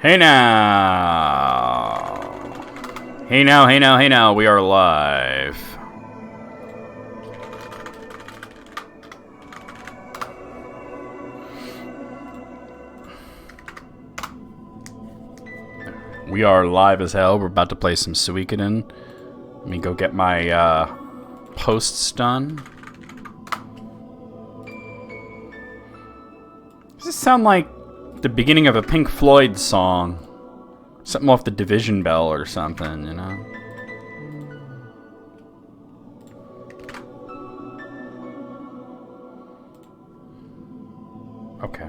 Hey now! Hey now, hey now, hey now, we are live. We are live as hell. We're about to play some Suikoden. Let me go get my posts done. Does this sound like the beginning of a Pink Floyd song? Something off the Division Bell or something, you know? Okay.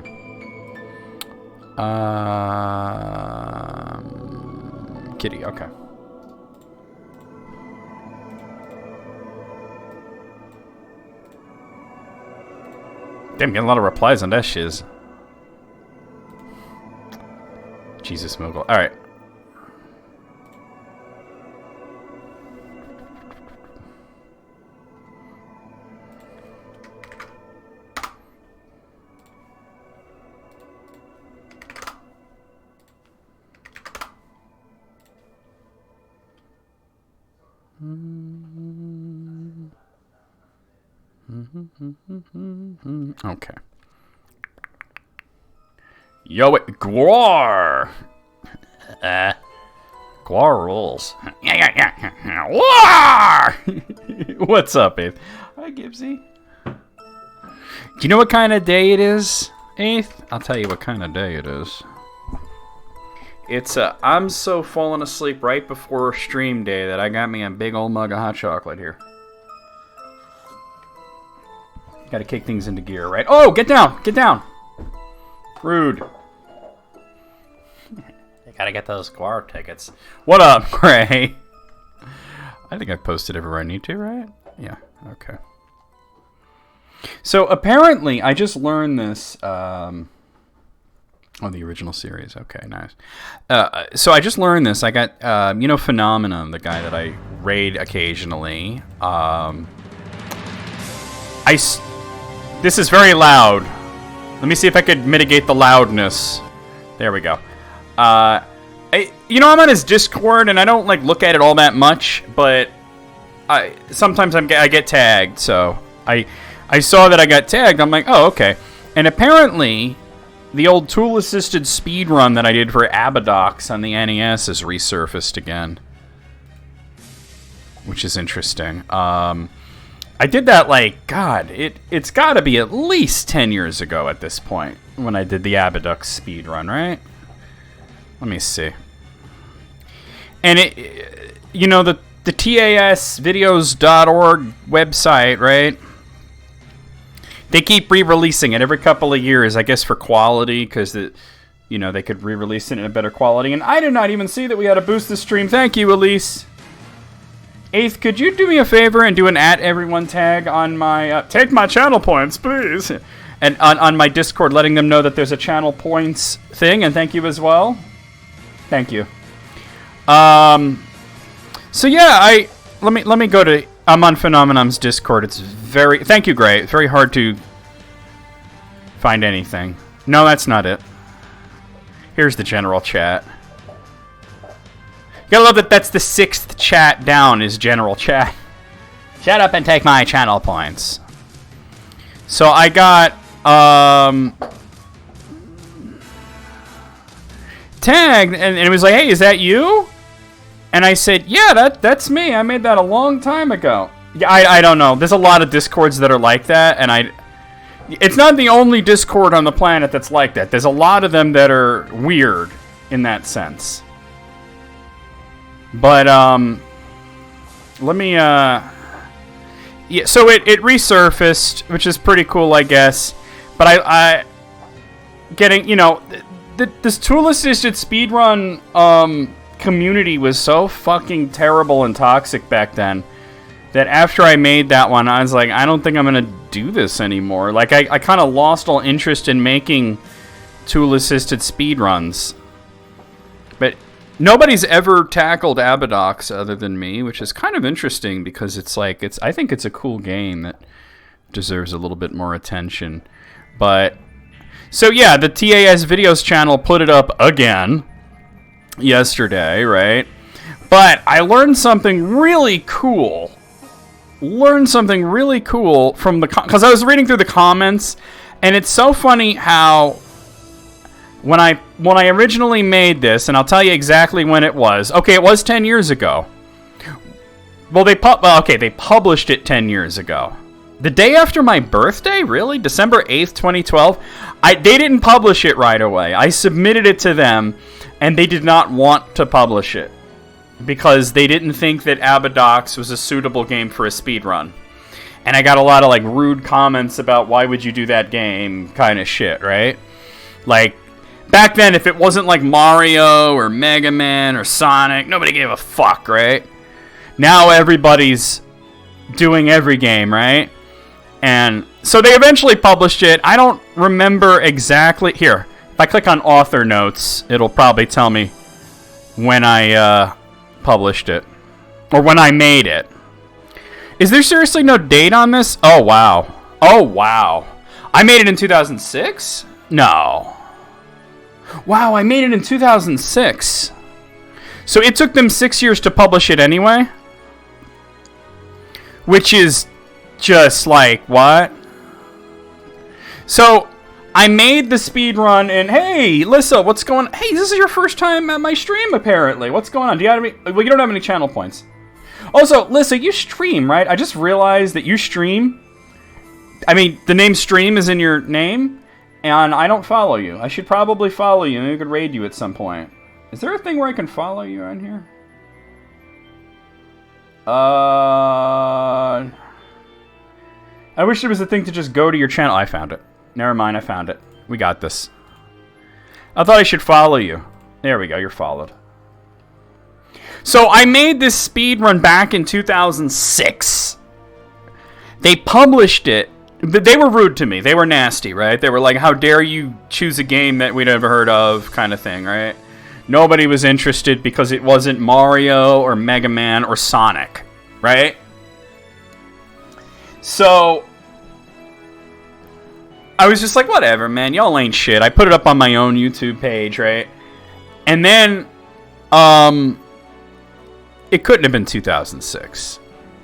Kitty, okay. Damn, getting a lot of replies on that shiz. Jesus, Moogle. Alright. Okay. Yo, Gwar! Gwar rules. War! What's up, Eighth? Hi, Gibbsy. Do you know what kind of day it is, Eighth? I'll tell you what kind of day it is. It's I'm so falling asleep right before stream day that I got me a big old mug of hot chocolate here. Gotta kick things into gear, right? Oh, get down! Get down! Rude. You gotta get those Gwar tickets. What up, Gray? I think I've posted everywhere I need to, right? Yeah, okay. So, apparently, I just learned this... Oh, the original series. Okay, nice. So I just learned this. I got, you know, Phenomenon, the guy that I raid occasionally. This is very loud. Let me see if I could mitigate the loudness. There we go. You know, I'm on his Discord, and I don't, like, look at it all that much, but sometimes I get tagged, so I saw that I got tagged. I'm like, oh, okay. And apparently... the old tool-assisted speedrun that I did for Abadox on the NES has resurfaced again. Which is interesting. I did that, like, God, it's got to be at least 10 years ago at this point when I did the Abadox speedrun, right? Let me see. And it, you know, the tasvideos.org website, right? They keep re-releasing it every couple of years, I guess for quality, because you know, they could re-release it in a better quality. And I did not even see that we had to boost the stream. Thank you, Elise. Eighth, could you do me a favor and do an @everyone tag on my take my channel points, please, and on my Discord, letting them know that there's a channel points thing. And thank you as well. Thank you. So yeah, let me go to. I'm on Phenomenon's Discord. It's very... Thank you, Gray. It's very hard to find anything. No, that's not it. Here's the general chat. You gotta love that that's the 6th chat down is general chat. Shut up and take my channel points. So I got... tagged, and it was like, hey, is that you? And I said, yeah, that's me. I made that a long time ago. Yeah, I don't know. There's a lot of Discords that are like that, and it's not the only Discord on the planet that's like that. There's a lot of them that are weird in that sense. But, let me, yeah, so it resurfaced, which is pretty cool, I guess. But I getting, you know, this tool-assisted speedrun, community was so fucking terrible and toxic back then that after I made that one, I was like, I don't think I'm gonna do this anymore. Like, I kind of lost all interest in making tool-assisted speedruns. But nobody's ever tackled Abadox other than me, which is kind of interesting because it's like, I think it's a cool game that deserves a little bit more attention. But, so yeah, the TAS Videos channel put it up again. yesterday, right? But I learned something really cool. From the... Because I was reading through the comments, and it's so funny how... When I originally made this, and I'll tell you exactly when it was. Okay, it was 10 years ago. Well, they published it 10 years ago. The day after my birthday? Really? December 8th, 2012? They didn't publish it right away. I submitted it to them, and they did not want to publish it. Because they didn't think that Abadox was a suitable game for a speedrun. And I got a lot of, like, rude comments about why would you do that game kind of shit, right? Like, back then, if it wasn't like Mario or Mega Man or Sonic, nobody gave a fuck, right? Now everybody's doing every game, right? And so they eventually published it. I don't remember exactly. Here, if I click on author notes, it'll probably tell me when I published it. Or when I made it. Is there seriously no date on this? Oh, wow. Oh, wow. I made it in 2006? No. Wow, I made it in 2006. So it took them 6 years to publish it anyway? Which is just like, what? So, I made the speedrun and, hey, Lissa, what's going on? Hey, this is your first time at my stream, apparently. What's going on? Do you have any... Well, you don't have any channel points. Also, Lissa, you stream, right? I just realized that you stream. I mean, the name stream is in your name, and I don't follow you. I should probably follow you, and I could raid you at some point. Is there a thing where I can follow you on here? I wish there was a thing to just go to your channel. I found it. Never mind, I found it. We got this. I thought I should follow you. There we go, you're followed. So I made this speedrun back in 2006. They published it. They were rude to me. They were nasty, right? They were like, how dare you choose a game that we'd never heard of, kind of thing, right? Nobody was interested because it wasn't Mario or Mega Man or Sonic, right? So I was just like, whatever, man. Y'all ain't shit. I put it up on my own YouTube page, right? And then, it couldn't have been 2006.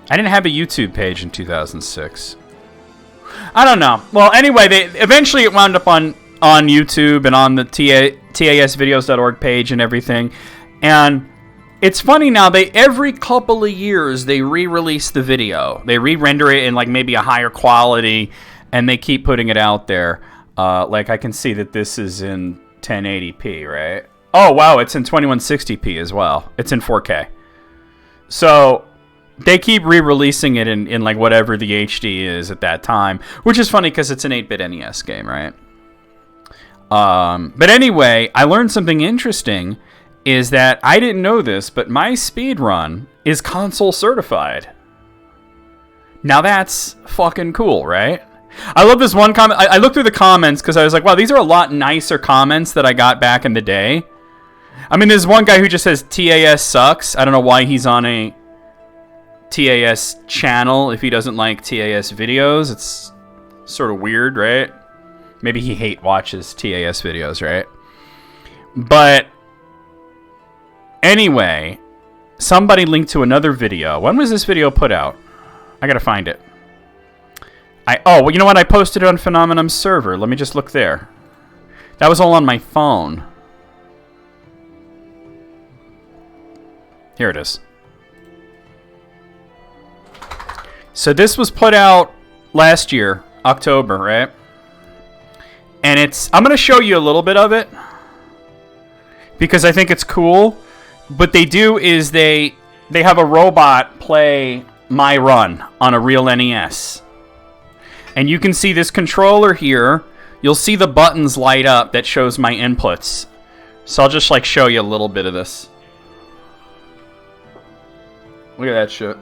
I didn't have a YouTube page in 2006. I don't know. Well, anyway, eventually it wound up on YouTube and on the tasvideos.org page and everything. And it's funny now, every couple of years they re-release the video. They re-render it in like maybe a higher quality, and they keep putting it out there. Like I can see that this is in 1080p, right? Oh, wow, it's in 2160p as well. It's in 4K. So they keep re-releasing it in like whatever the HD is at that time, which is funny because it's an 8-bit NES game, right? But anyway, I learned something interesting, is that I didn't know this, but my speedrun is console certified. Now that's fucking cool, right? I love this one comment. I looked through the comments because I was like, wow, these are a lot nicer comments that I got back in the day. I mean, there's one guy who just says TAS sucks. I don't know why he's on a TAS channel if he doesn't like TAS videos. It's sort of weird, right? Maybe he watches TAS videos, right? But anyway, somebody linked to another video. When was this video put out? I gotta find it. Well, you know what? I posted it on Phenomenum's server. Let me just look there. That was all on my phone. Here it is. So this was put out last year, October, right? And I'm going to show you a little bit of it because I think it's cool. What they do is they have a robot play my run on a real NES. And you can see this controller here. You'll see the buttons light up that shows my inputs. So I'll just like show you a little bit of this. Look at that shit.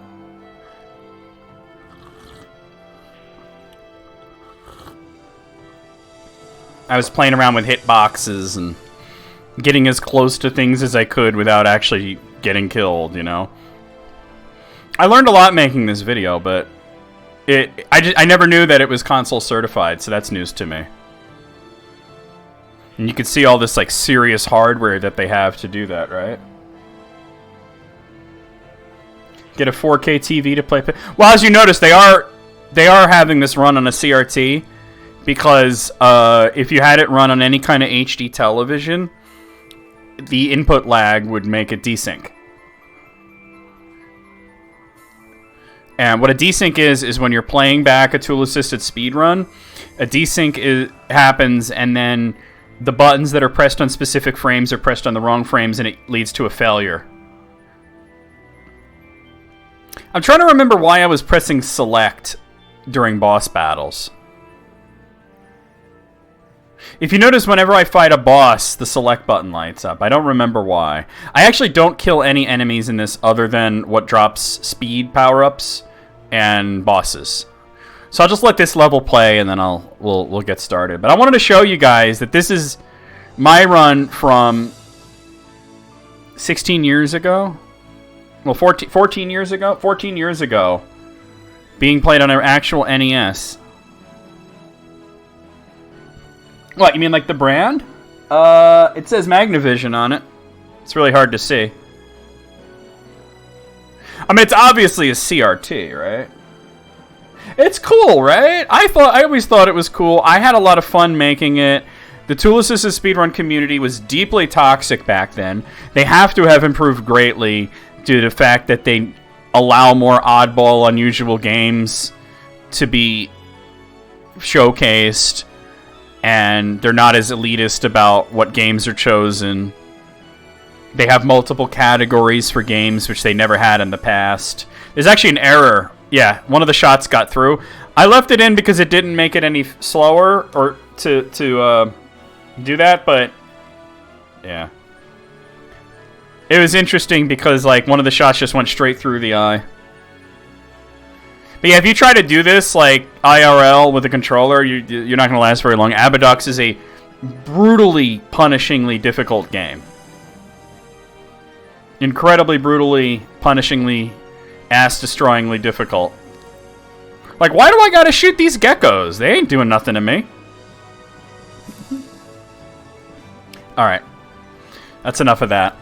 I was playing around with hitboxes and getting as close to things as I could without actually getting killed, you know? I learned a lot making this video, but I never knew that it was console certified, so that's news to me. And you can see all this like serious hardware that they have to do that, right? Get a 4K TV to play. Well, as you notice, they are having this run on a CRT because if you had it run on any kind of HD television, the input lag would make it desync. And what a desync is when you're playing back a tool-assisted speedrun, a desync happens, and then the buttons that are pressed on specific frames are pressed on the wrong frames, and it leads to a failure. I'm trying to remember why I was pressing select during boss battles. If you notice, whenever I fight a boss, the select button lights up. I don't remember why. I actually don't kill any enemies in this other than what drops speed power-ups and bosses. So I'll just let this level play, and then we'll get started. But I wanted to show you guys that this is my run from 16 years ago. Well, 14 years ago? 14 years ago. Being played on an actual NES. What, you mean like the brand? It says Magnavision on it. It's really hard to see. I mean, it's obviously a CRT, right? It's cool, right? I always thought it was cool. I had a lot of fun making it. The tool-assisted speedrun community was deeply toxic back then. They have to have improved greatly due to the fact that they allow more oddball, unusual games to be showcased, and they're not as elitist about what games are chosen. They have multiple categories for games, which they never had in the past. There's actually an error. Yeah, one of the shots got through. I left it in because it didn't make it any slower or to do that, but yeah. It was interesting because like one of the shots just went straight through the eye. But yeah, if you try to do this like IRL with a controller, you're not going to last very long. Abadox is a brutally, punishingly difficult game. Incredibly, brutally, punishingly, ass-destroyingly difficult. Like, why do I gotta shoot these geckos? They ain't doing nothing to me. Alright. That's enough of that.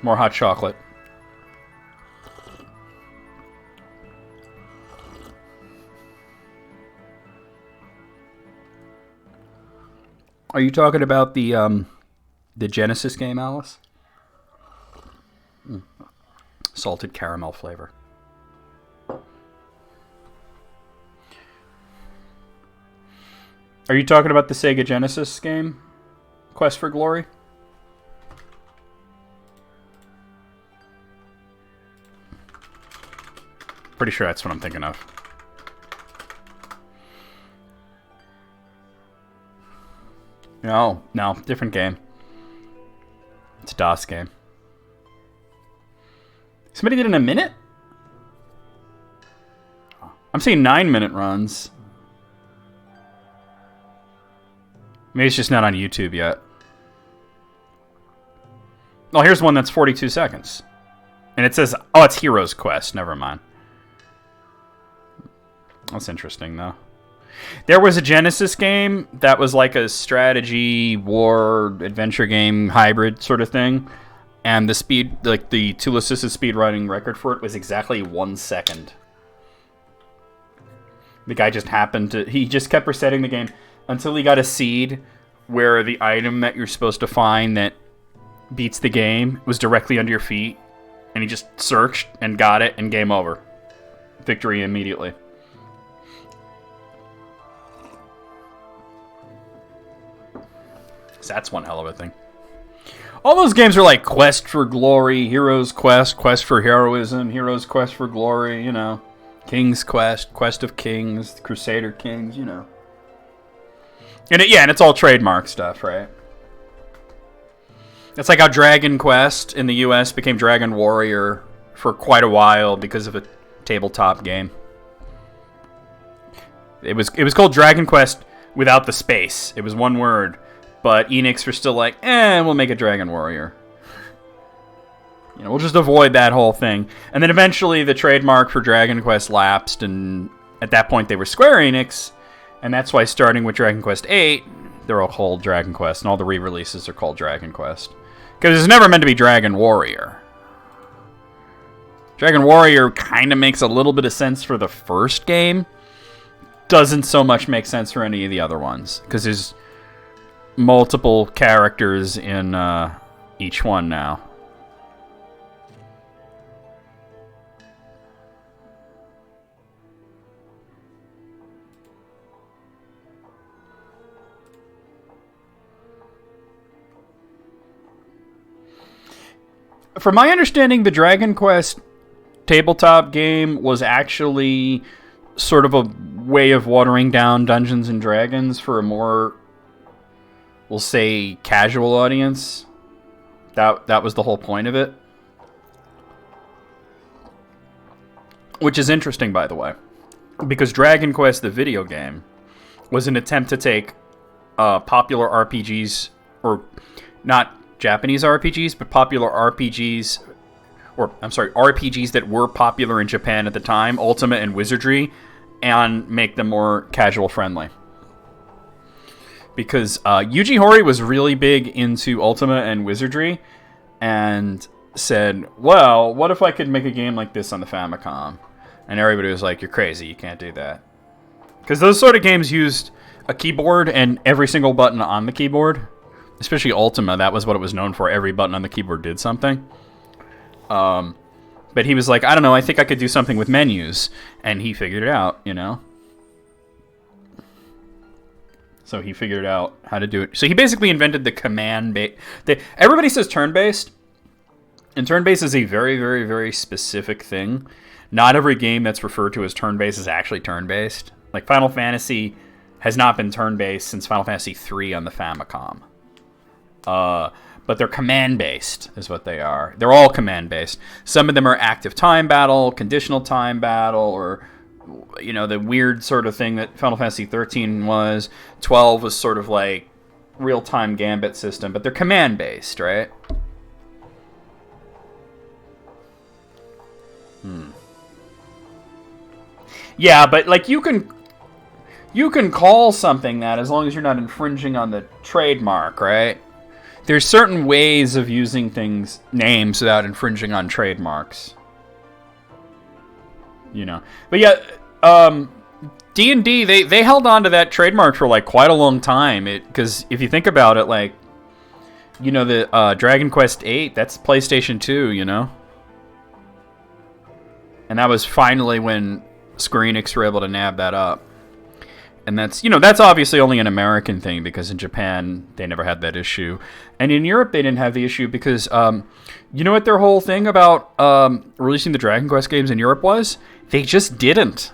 More hot chocolate. Are you talking about the Genesis game, Alice? Salted caramel flavor. Are you talking about the Sega Genesis game, Quest for Glory? Pretty sure that's what I'm thinking of. No, different game. It's a DOS game. Somebody did it in a minute? I'm seeing 9-minute runs. Maybe it's just not on YouTube yet. Oh, here's one that's 42 seconds. And it says, oh, it's Hero's Quest. Never mind. That's interesting, though. There was a Genesis game that was like a strategy, war, adventure game hybrid sort of thing. And the speed, like the tool-assisted speedrunning record for it was exactly 1 second. The guy just he just kept resetting the game until he got a seed where the item that you're supposed to find that beats the game was directly under your feet. And he just searched and got it and game over. Victory immediately. So that's one hell of a thing. All those games are like Quest for Glory, Hero's Quest, Quest for Heroism, Hero's Quest for Glory, you know. King's Quest, Quest of Kings, Crusader Kings, you know. And it's all trademark stuff, right? It's like how Dragon Quest in the US became Dragon Warrior for quite a while because of a tabletop game. It was called Dragon Quest without the space. It was one word. But Enix were still like, we'll make a Dragon Warrior. We'll just avoid that whole thing. And then eventually the trademark for Dragon Quest lapsed, and at that point they were Square Enix, and that's why starting with Dragon Quest VIII, they're all called Dragon Quest, and all the re-releases are called Dragon Quest. Because it's never meant to be Dragon Warrior. Dragon Warrior kind of makes a little bit of sense for the first game. Doesn't so much make sense for any of the other ones. Because there's multiple characters in each one now. From my understanding, the Dragon Quest tabletop game was actually sort of a way of watering down Dungeons and Dragons for a more, we'll say, casual audience. That was the whole point of it. Which is interesting, by the way. Because Dragon Quest, the video game, was an attempt to take popular RPGs, or not Japanese RPGs, but popular RPGs, or I'm sorry, RPGs that were popular in Japan at the time, Ultima and Wizardry, and make them more casual friendly. Because Yuji Horii was really big into Ultima and Wizardry, and said, well, what if I could make a game like this on the Famicom? And everybody was like, you're crazy, you can't do that. Because those sort of games used a keyboard and every single button on the keyboard. Especially Ultima, that was what it was known for. Every button on the keyboard did something. But he was like, I don't know, I think I could do something with menus. And he figured it out, you know? So he figured out how to do it. So he basically invented the command-based... Everybody says turn-based. And turn-based is a very, very, very specific thing. Not every game that's referred to as turn-based is actually turn-based. Like, Final Fantasy has not been turn-based since Final Fantasy III on the Famicom. But they're command-based, is what they are. They're all command-based. Some of them are active time battle, conditional time battle, or, you know, the weird sort of thing that Final Fantasy 13 was. 12 was sort of like real-time gambit system, but they're command-based, right? Yeah, but, like, you can call something that as long as you're not infringing on the trademark, right? There's certain ways of using names without infringing on trademarks. You know. But yeah, D&D, they held on to that trademark for like quite a long time. Because if you think about it, like, you know, the Dragon Quest VIII, that's PlayStation 2, you know? And that was finally when Square Enix were able to nab that up. And that's, you know, that's obviously only an American thing, because in Japan, they never had that issue. And in Europe, they didn't have the issue because, you know what their whole thing about releasing the Dragon Quest games in Europe was? They just didn't.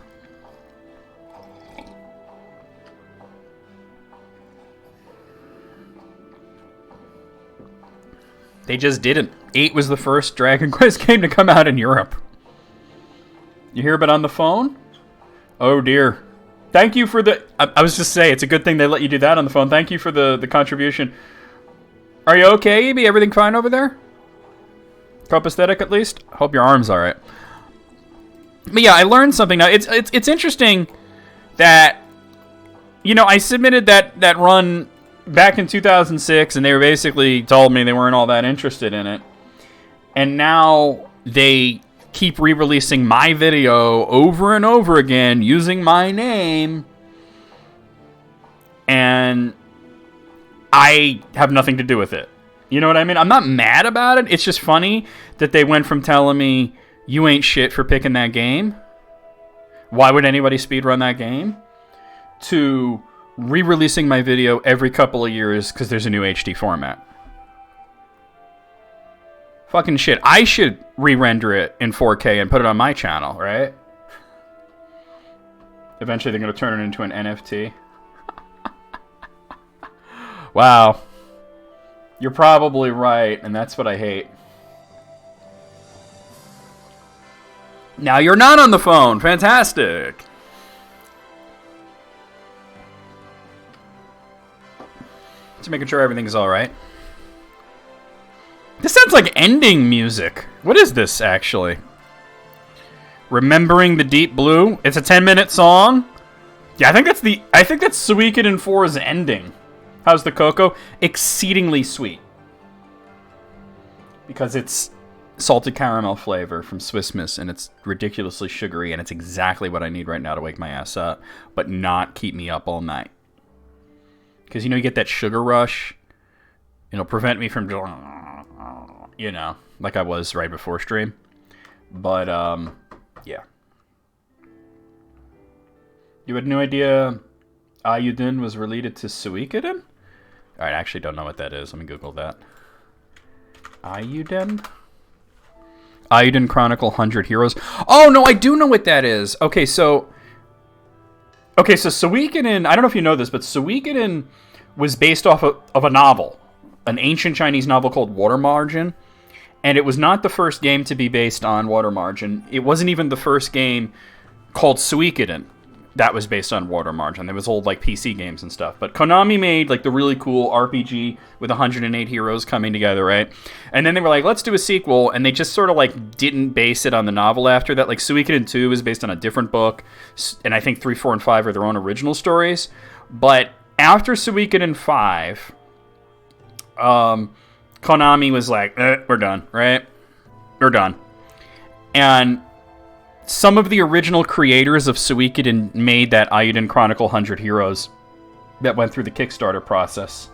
They just didn't. 8 was the first Dragon Quest game to come out in Europe. You hear about it on the phone? Oh, dear. Thank you for the... I was just saying, it's a good thing they let you do that on the phone. Thank you for the contribution. Are you okay, Eby? Everything fine over there? Copaesthetic, at least? Hope your arm's all right. But yeah, I learned something now. It's interesting that, you know, I submitted that run back in 2006, and they were basically told me they weren't all that interested in it. And now they keep re-releasing my video over and over again using my name, and I have nothing to do with it. You know what I mean? I'm not mad about it. It's just funny that they went from telling me, you ain't shit for picking that game, why would anybody speedrun that game, to re-releasing my video every couple of years because there's a new HD format. Fucking shit. I should re-render it in 4K and put it on my channel, right? Eventually they're going to turn it into an NFT. Wow. You're probably right, and that's what I hate. Now you're not on the phone. Fantastic. Just making sure everything's alright. This sounds like ending music. What is this, actually? Remembering the Deep Blue. It's a 10-minute song. Yeah, I think that's Suikoden 4's ending. How's the cocoa? Exceedingly sweet. Because it's salted caramel flavor from Swiss Miss, and it's ridiculously sugary, and it's exactly what I need right now to wake my ass up, but not keep me up all night. Because, you get that sugar rush. It'll prevent me from, like I was right before stream. But, yeah. You had no idea Ayuden was related to Suikoden? Alright, I actually don't know what that is. Let me Google that. Ayuden Chronicle 100 Heroes. Oh, no, I do know what that is. Okay, so Suikoden, I don't know if you know this, but Suikoden was based off of a novel. An ancient Chinese novel called Water Margin. And it was not the first game to be based on Water Margin. It wasn't even the first game called Suikoden that was based on Water Margin. There was old PC games and stuff. But Konami made the really cool RPG with 108 heroes coming together, right? And then they were like, let's do a sequel. And they just sort of didn't base it on the novel after that. Suikoden 2 is based on a different book. And I think 3, 4, and 5 are their own original stories. But after Suikoden 5, Konami was like, we're done, right? We're done. And some of the original creators of Suikoden made that Ayuden Chronicle 100 Heroes that went through the Kickstarter process.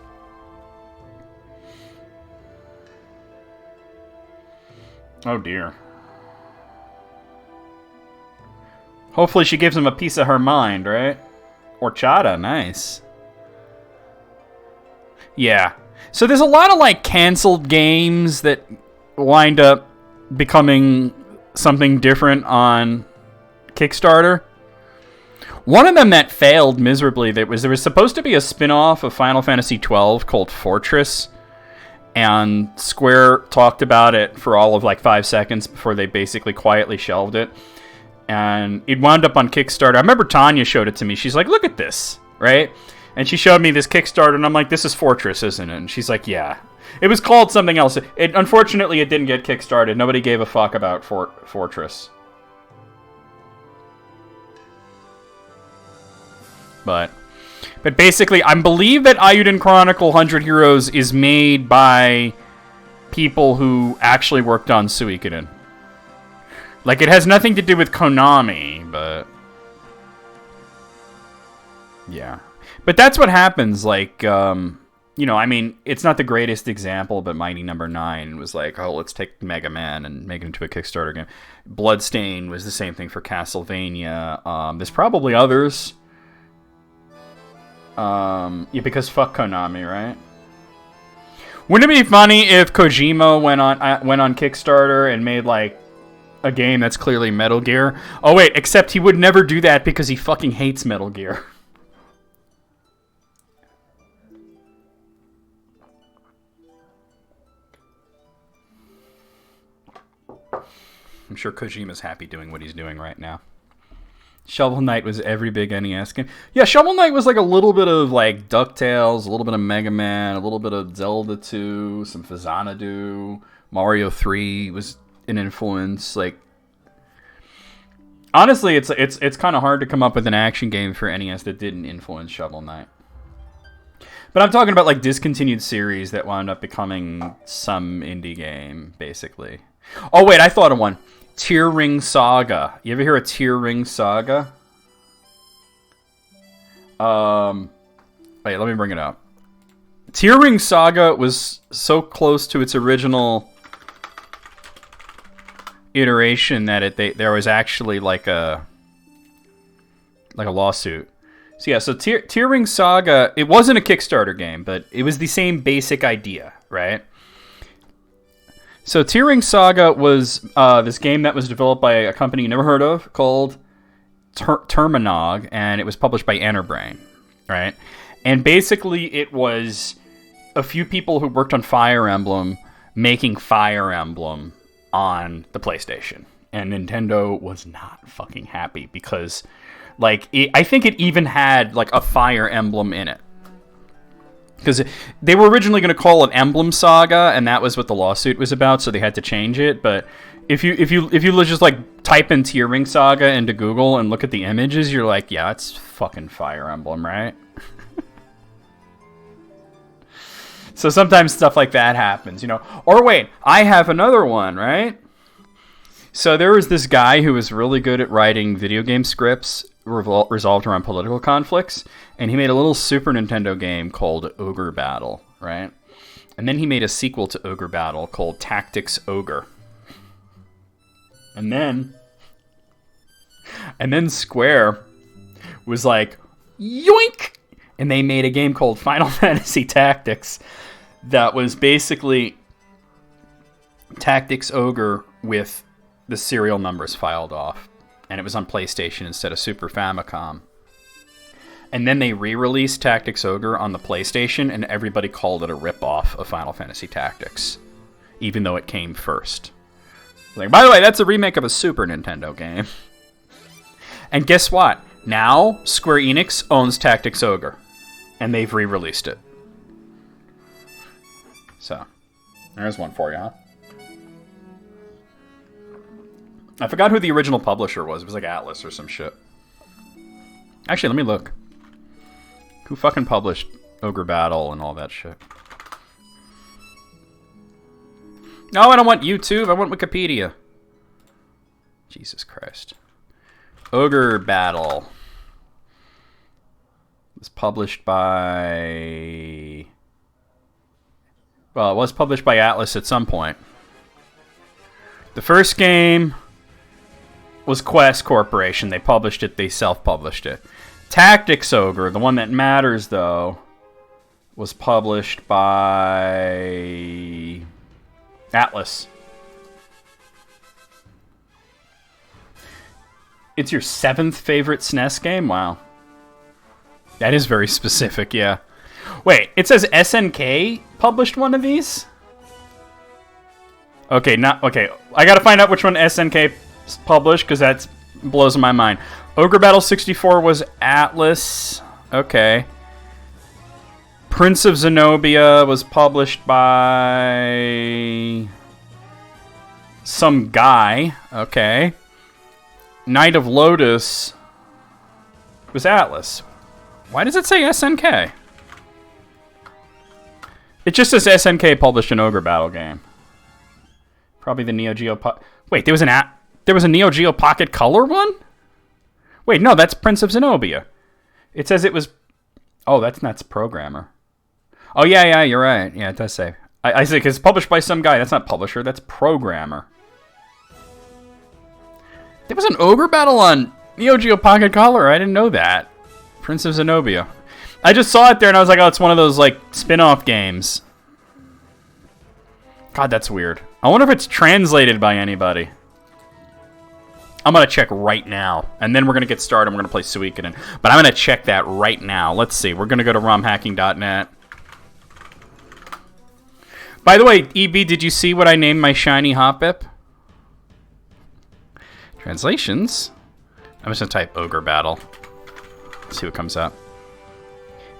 Oh dear. Hopefully she gives him a piece of her mind, right? Horchata, nice. Yeah. So there's a lot of canceled games that wind up becoming something different on Kickstarter. One of them that failed miserably, there was supposed to be a spin-off of Final Fantasy XII called Fortress, and Square talked about it for all of 5 seconds before they basically quietly shelved it. And it wound up on Kickstarter. I remember Tanya showed it to me. She's like, look at this, right? And she showed me this Kickstarter, and I'm like, this is Fortress, isn't it? And she's like, yeah. It was called something else. Unfortunately, it didn't get kickstarted. Nobody gave a fuck about Fortress. But basically, I believe that Ayuden Chronicle 100 Heroes is made by people who actually worked on Suikoden. It has nothing to do with Konami, but yeah. But that's what happens, it's not the greatest example, but Mighty Number 9 was let's take Mega Man and make it into a Kickstarter game. Bloodstain was the same thing for Castlevania. There's probably others. Because fuck Konami, right? Wouldn't it be funny if Kojima went on Kickstarter and made, a game that's clearly Metal Gear? Oh, wait, except he would never do that because he fucking hates Metal Gear. I'm sure Kojima's happy doing what he's doing right now. Shovel Knight was every big NES game. Yeah, Shovel Knight was a little bit of DuckTales, a little bit of Mega Man, a little bit of Zelda 2, some Xanadu, Mario 3 was an influence. Honestly, it's kind of hard to come up with an action game for NES that didn't influence Shovel Knight. But I'm talking about discontinued series that wound up becoming some indie game, basically. Oh wait, I thought of one. Tear Ring Saga. You ever hear of Tear Ring Saga? Wait, let me bring it up. Tear Ring Saga was so close to its original iteration that there was actually a lawsuit. So yeah, so Tear Ring Saga, it wasn't a Kickstarter game, but it was the same basic idea, right? So Tear Ring Saga was this game that was developed by a company you never heard of called Terminog, and it was published by Enterbrain, right? And basically it was a few people who worked on Fire Emblem making Fire Emblem on the PlayStation. And Nintendo was not fucking happy because, I think it even had, a Fire Emblem in it. Because they were originally going to call it Emblem Saga, and that was what the lawsuit was about, so they had to change it. But if you just like type in Tearing Saga into Google and look at the images, you're like, yeah, it's fucking Fire Emblem, right? So sometimes stuff like that happens, you know. Or wait, I have another one, right? So there was this guy who was really good at writing video game scripts resolved around political conflicts, and he made a little Super Nintendo game called Ogre Battle, right? And then he made a sequel to Ogre Battle called Tactics Ogre. And then Square was like, yoink! And they made a game called Final Fantasy Tactics that was basically Tactics Ogre with the serial numbers filed off. And it was on PlayStation instead of Super Famicom. And then they re-released Tactics Ogre on the PlayStation, and everybody called it a rip-off of Final Fantasy Tactics, even though it came first. Like, by the way, that's a remake of a Super Nintendo game. And guess what? Now, Square Enix owns Tactics Ogre, and they've re-released it. So, there's one for you, huh? I forgot who the original publisher was. It was like Atlas or some shit. Actually, let me look. Who fucking published Ogre Battle and all that shit? No, I don't want YouTube. I want Wikipedia. Jesus Christ. Ogre Battle was published by... Well, it was published by Atlas at some point. The first game was Quest Corporation. They published it. They self-published it. Tactics Ogre, the one that matters, though, was published by Atlas. It's your 7th favorite SNES game? Wow. That is very specific, yeah. Wait, it says SNK published one of these? Okay, okay. I gotta find out which one SNK published, because that blows my mind. Ogre Battle 64 was Atlas. Okay. Prince of Zenobia was published by some guy. Okay. Knight of Lotus was Atlas. Why does it say SNK? It just says SNK published an Ogre Battle game. Probably the Neo Geo Wait, there was a Neo Geo Pocket Color one? Wait, no, that's Prince of Zenobia. It says it was... Oh, that's Programmer. Oh, yeah, you're right. Yeah, it does say. I say, because it's published by some guy. That's not publisher, that's Programmer. There was an Ogre Battle on Neo Geo Pocket Color. I didn't know that. Prince of Zenobia. I just saw it there and I was like, oh, it's one of those, like, spin-off games. God, that's weird. I wonder if it's translated by anybody. I'm going to check right now. And then we're going to get started. We're going to play Suikoden. But I'm going to check that right now. Let's see. We're going to go to romhacking.net. By the way, EB, did you see what I named my shiny Hopip? Translations. I'm just going to type Ogre Battle. See what comes up.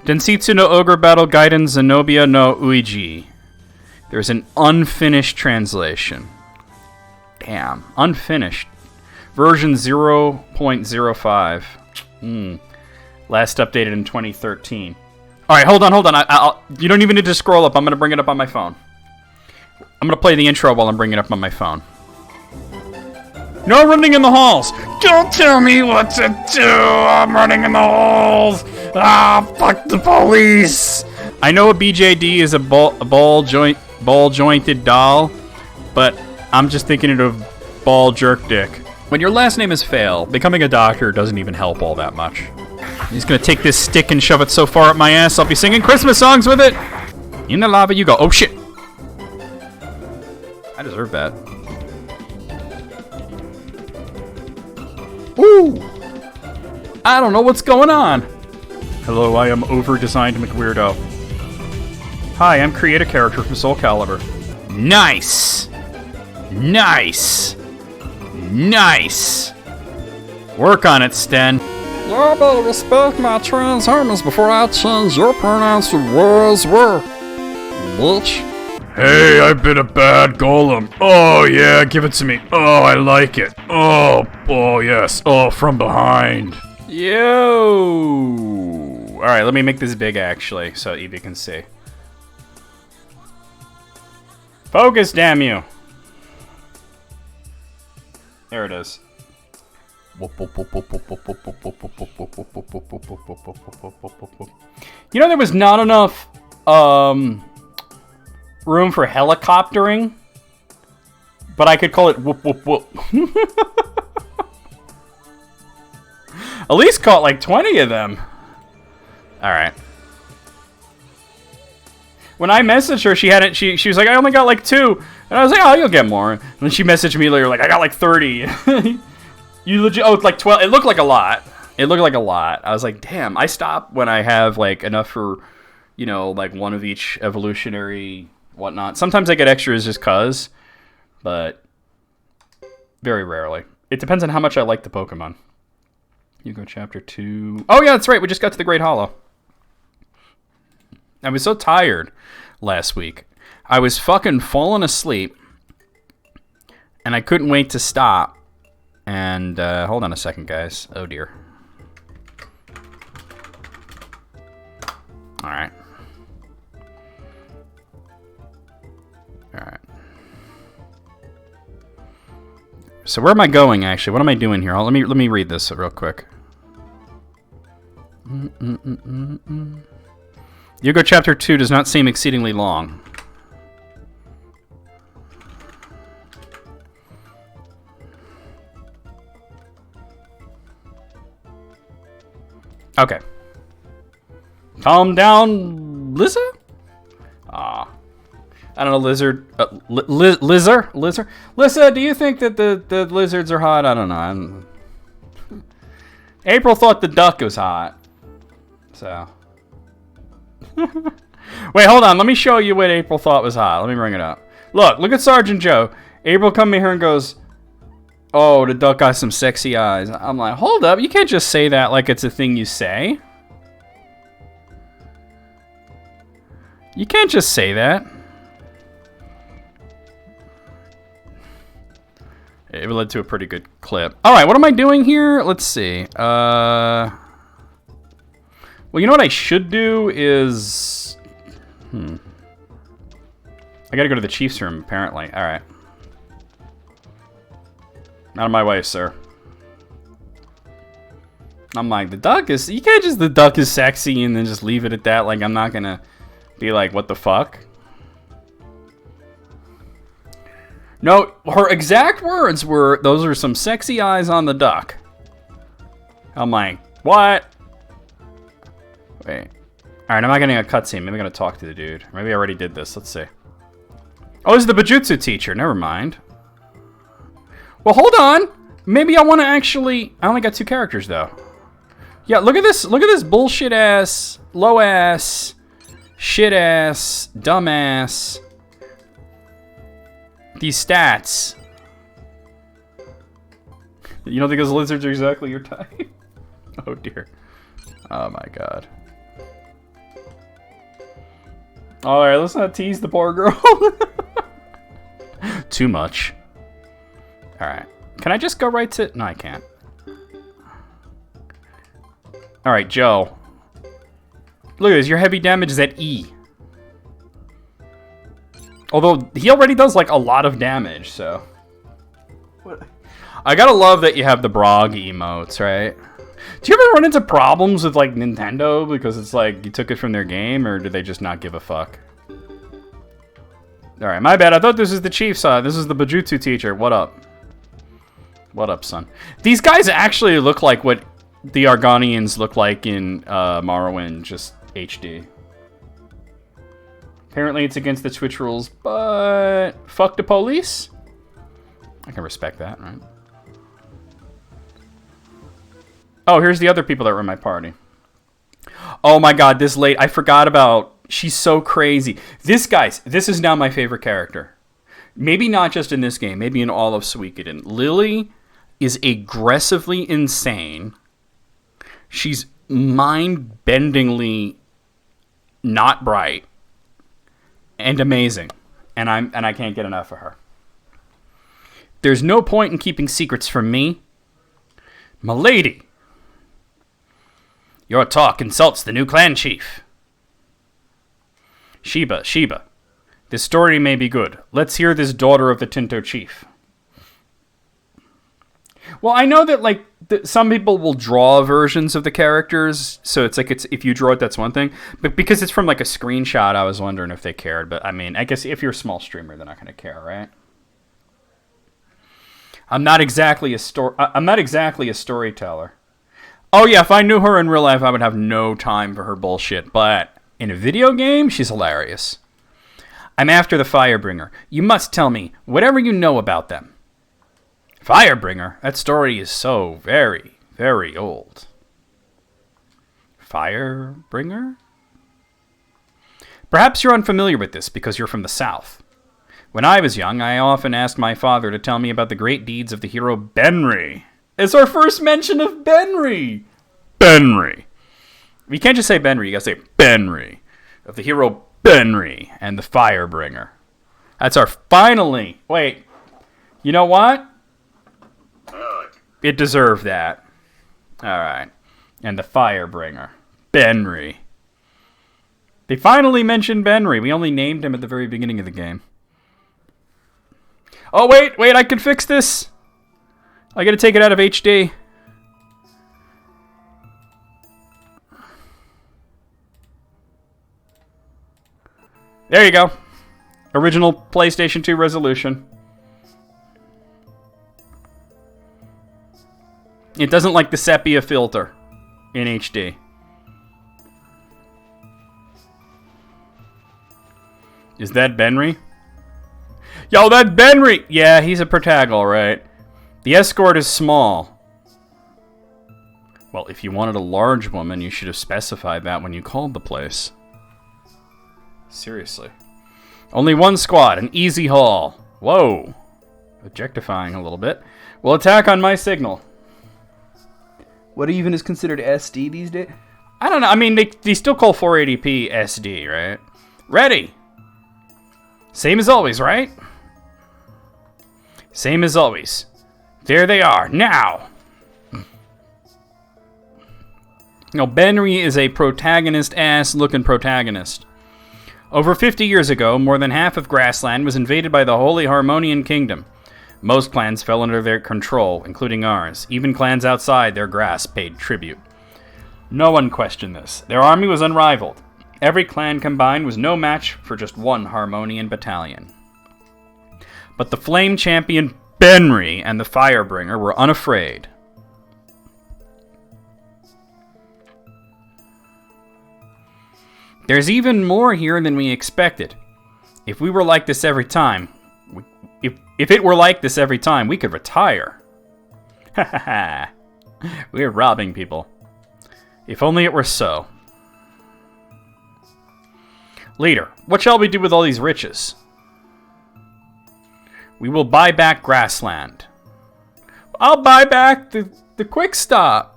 Densetsu no Ogre Battle Gaiden Zenobia no Uiji. There's an unfinished translation. Damn. Unfinished. Version 0.05. Last updated in 2013. Alright, hold on. You don't even need to scroll up. I'm going to bring it up on my phone. I'm going to play the intro while I'm bringing it up on my phone. No running in the halls! Don't tell me what to do! I'm running in the halls! Ah, fuck the police! I know a BJD is a ball-jointed doll, but I'm just thinking of ball jerk dick. When your last name is Fail, becoming a doctor doesn't even help all that much. He's gonna take this stick and shove it so far up my ass, I'll be singing Christmas songs with it! In the lava you go. Oh shit! I deserve that. Ooh! I don't know what's going on. Hello, I am over-designed McWeirdo. Hi, I'm create a character from Soul Calibur. Nice! Nice! Nice! Work on it, Sten. Y'all better respect my Transformers before I change your pronouns to was, were. Bitch. Hey, I've been a bad golem. Oh, yeah, give it to me. Oh, I like it. Oh, yes. Oh, from behind. Yo! Alright, let me make this big, actually, so Evie can see. Focus, damn you! There it is. You know, there was not enough, room for helicoptering, but I could call it whoop whoop whoop. At least caught like 20 of them. Alright. When I messaged her, she hadn't. She was like, I only got like 2. And I was like, oh, you'll get more. And then she messaged me later, like, I got like 30. You legit, oh, it's like 12. It looked like a lot. It looked like a lot. I was like, damn, I stop when I have like enough for, you know, like one of each evolutionary whatnot. Sometimes I get extras just cuz, but very rarely. It depends on how much I like the Pokemon. You go chapter 2. Oh yeah, that's right. We just got to the Great Hollow. I was so tired last week. I was fucking falling asleep, and I couldn't wait to stop. And hold on a second, guys. Oh dear. All right. All right. So where am I going, actually? What am I doing here? Let me read this real quick. Yugo Chapter 2 does not seem exceedingly long. Okay. Calm down, Lizard? I don't know, lizard. Lizard? Lissa, do you think that the lizards are hot? I don't know. April thought the duck was hot. So. Wait, hold on. Let me show you what April thought was hot. Let me bring it up. Look at Sergeant Joe. April come in here and goes, oh, the duck got some sexy eyes. I'm like, hold up. You can't just say that like it's a thing you say. You can't just say that. It led to a pretty good clip. Alright, what am I doing here? Let's see. Well, you know what I should do is... I gotta go to the Chief's room, apparently. Alright. Out of my way, sir. I'm like, the duck is... You can't just, the duck is sexy and then just leave it at that. Like, I'm not gonna be like, what the fuck? No, her exact words were, those are some sexy eyes on the duck. I'm like, what? Wait. Alright, I'm not getting a cutscene. Maybe I'm gonna talk to the dude. Maybe I already did this. Let's see. Oh, it's the Bujutsu teacher. Never mind. Well, hold on. Maybe I want to actually... I only got 2 characters, though. Yeah, look at this. Look at this bullshit-ass, low-ass, shit-ass, dumb-ass... These stats. You don't think those lizards are exactly your type? Oh dear. Oh my god. Alright, let's not tease the poor girl. Too much. Alright. Can I just go right to... No, I can't. Alright, Joe. Look at this. Your heavy damage is at E. Although, he already does, like, a lot of damage, so... What? I gotta love that you have the Brog emotes, right? Do you ever run into problems with, like, Nintendo? Because it's like, you took it from their game, or do they just not give a fuck? Alright, my bad. I thought this was the Chief's side. This is the Bujutsu teacher. What up? What up, son? These guys actually look like what the Argonians look like in Morrowind, just HD. Apparently it's against the Twitch rules, but fuck the police? I can respect that, right? Oh, here's the other people that were in my party. Oh my god, this late. I forgot about... She's so crazy. This, guys, this is now my favorite character. Maybe not just in this game, maybe in all of Suikoden. Lily is aggressively insane. She's mind-bendingly not bright and amazing, and I can't get enough of her. There's no point in keeping secrets from me. Milady, your talk insults the new clan chief. Sheba, this story may be good. Let's hear this daughter of the Tinto chief. Well, I know that, like, some people will draw versions of the characters, so it's like, if you draw it, that's one thing. But because it's from, like, a screenshot, I was wondering if they cared. But, I mean, I guess if you're a small streamer, they're not going to care, right? I'm not exactly a storyteller. Oh, yeah, if I knew her in real life, I would have no time for her bullshit. But in a video game, she's hilarious. I'm after the Firebringer. You must tell me whatever you know about them. Firebringer? That story is so very, very old. Firebringer? Perhaps you're unfamiliar with this because you're from the South. When I was young, I often asked my father to tell me about the great deeds of the hero Benry. It's our first mention of Benry! Benry. You can't just say Benry, you gotta say Benry. Of the hero Benry and the Firebringer. That's our finally... Wait. You know what? It deserved that. Alright. And the Firebringer. Benry. They finally mentioned Benry. We only named him at the very beginning of the game. Oh, wait, I can fix this. I gotta take it out of HD. There you go. Original PlayStation 2 resolution. It doesn't like the sepia filter in HD. Is that Benry? Yo, that's Benry! Yeah, he's a protagonist, right? The escort is small. Well, if you wanted a large woman, you should have specified that when you called the place. Seriously. Only one squad, an easy haul. Whoa. Objectifying a little bit. Will attack on my signal. What even is considered SD these days? I don't know. I mean, they still call 480p SD, right? Ready. Same as always, right? Same as always. There they are, now! Now, Benry is a protagonist-ass-looking protagonist. Over 50 years ago, more than half of Grassland was invaded by the Holy Harmonian Kingdom. Most clans fell under their control, including ours. Even clans outside their grasp paid tribute. No one questioned this. Their army was unrivaled. Every clan combined was no match for just one Harmonian battalion. But the Flame Champion Benry and the Firebringer were unafraid. There's even more here than we expected. If we were like this every time, if it were like this every time, we could retire. Ha ha ha. We're robbing people. If only it were so. Leader, what shall we do with all these riches? We will buy back Grassland. I'll buy back the Quick Stop.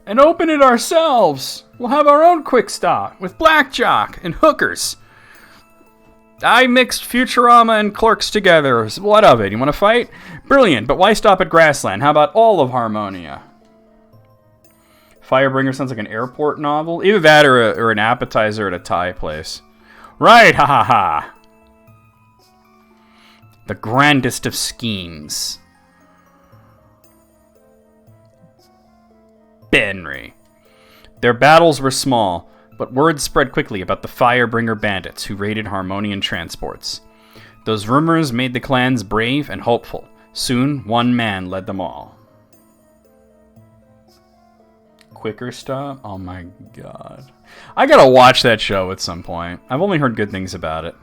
And open it ourselves. We'll have our own Quick Stop with blackjack and hookers. I mixed Futurama and Clerks together. What of it? You want to fight? Brilliant, but why stop at Grassland? How about all of Harmonia? Firebringer sounds like an airport novel. Either that or an appetizer at a Thai place. Right, ha ha ha. The grandest of schemes. Benry. Their battles were small, but word spread quickly about the Firebringer bandits who raided Harmonian transports. Those rumors made the clans brave and hopeful. Soon, one man led them all. Quicker Stop? Oh my god. I gotta watch that show at some point. I've only heard good things about it.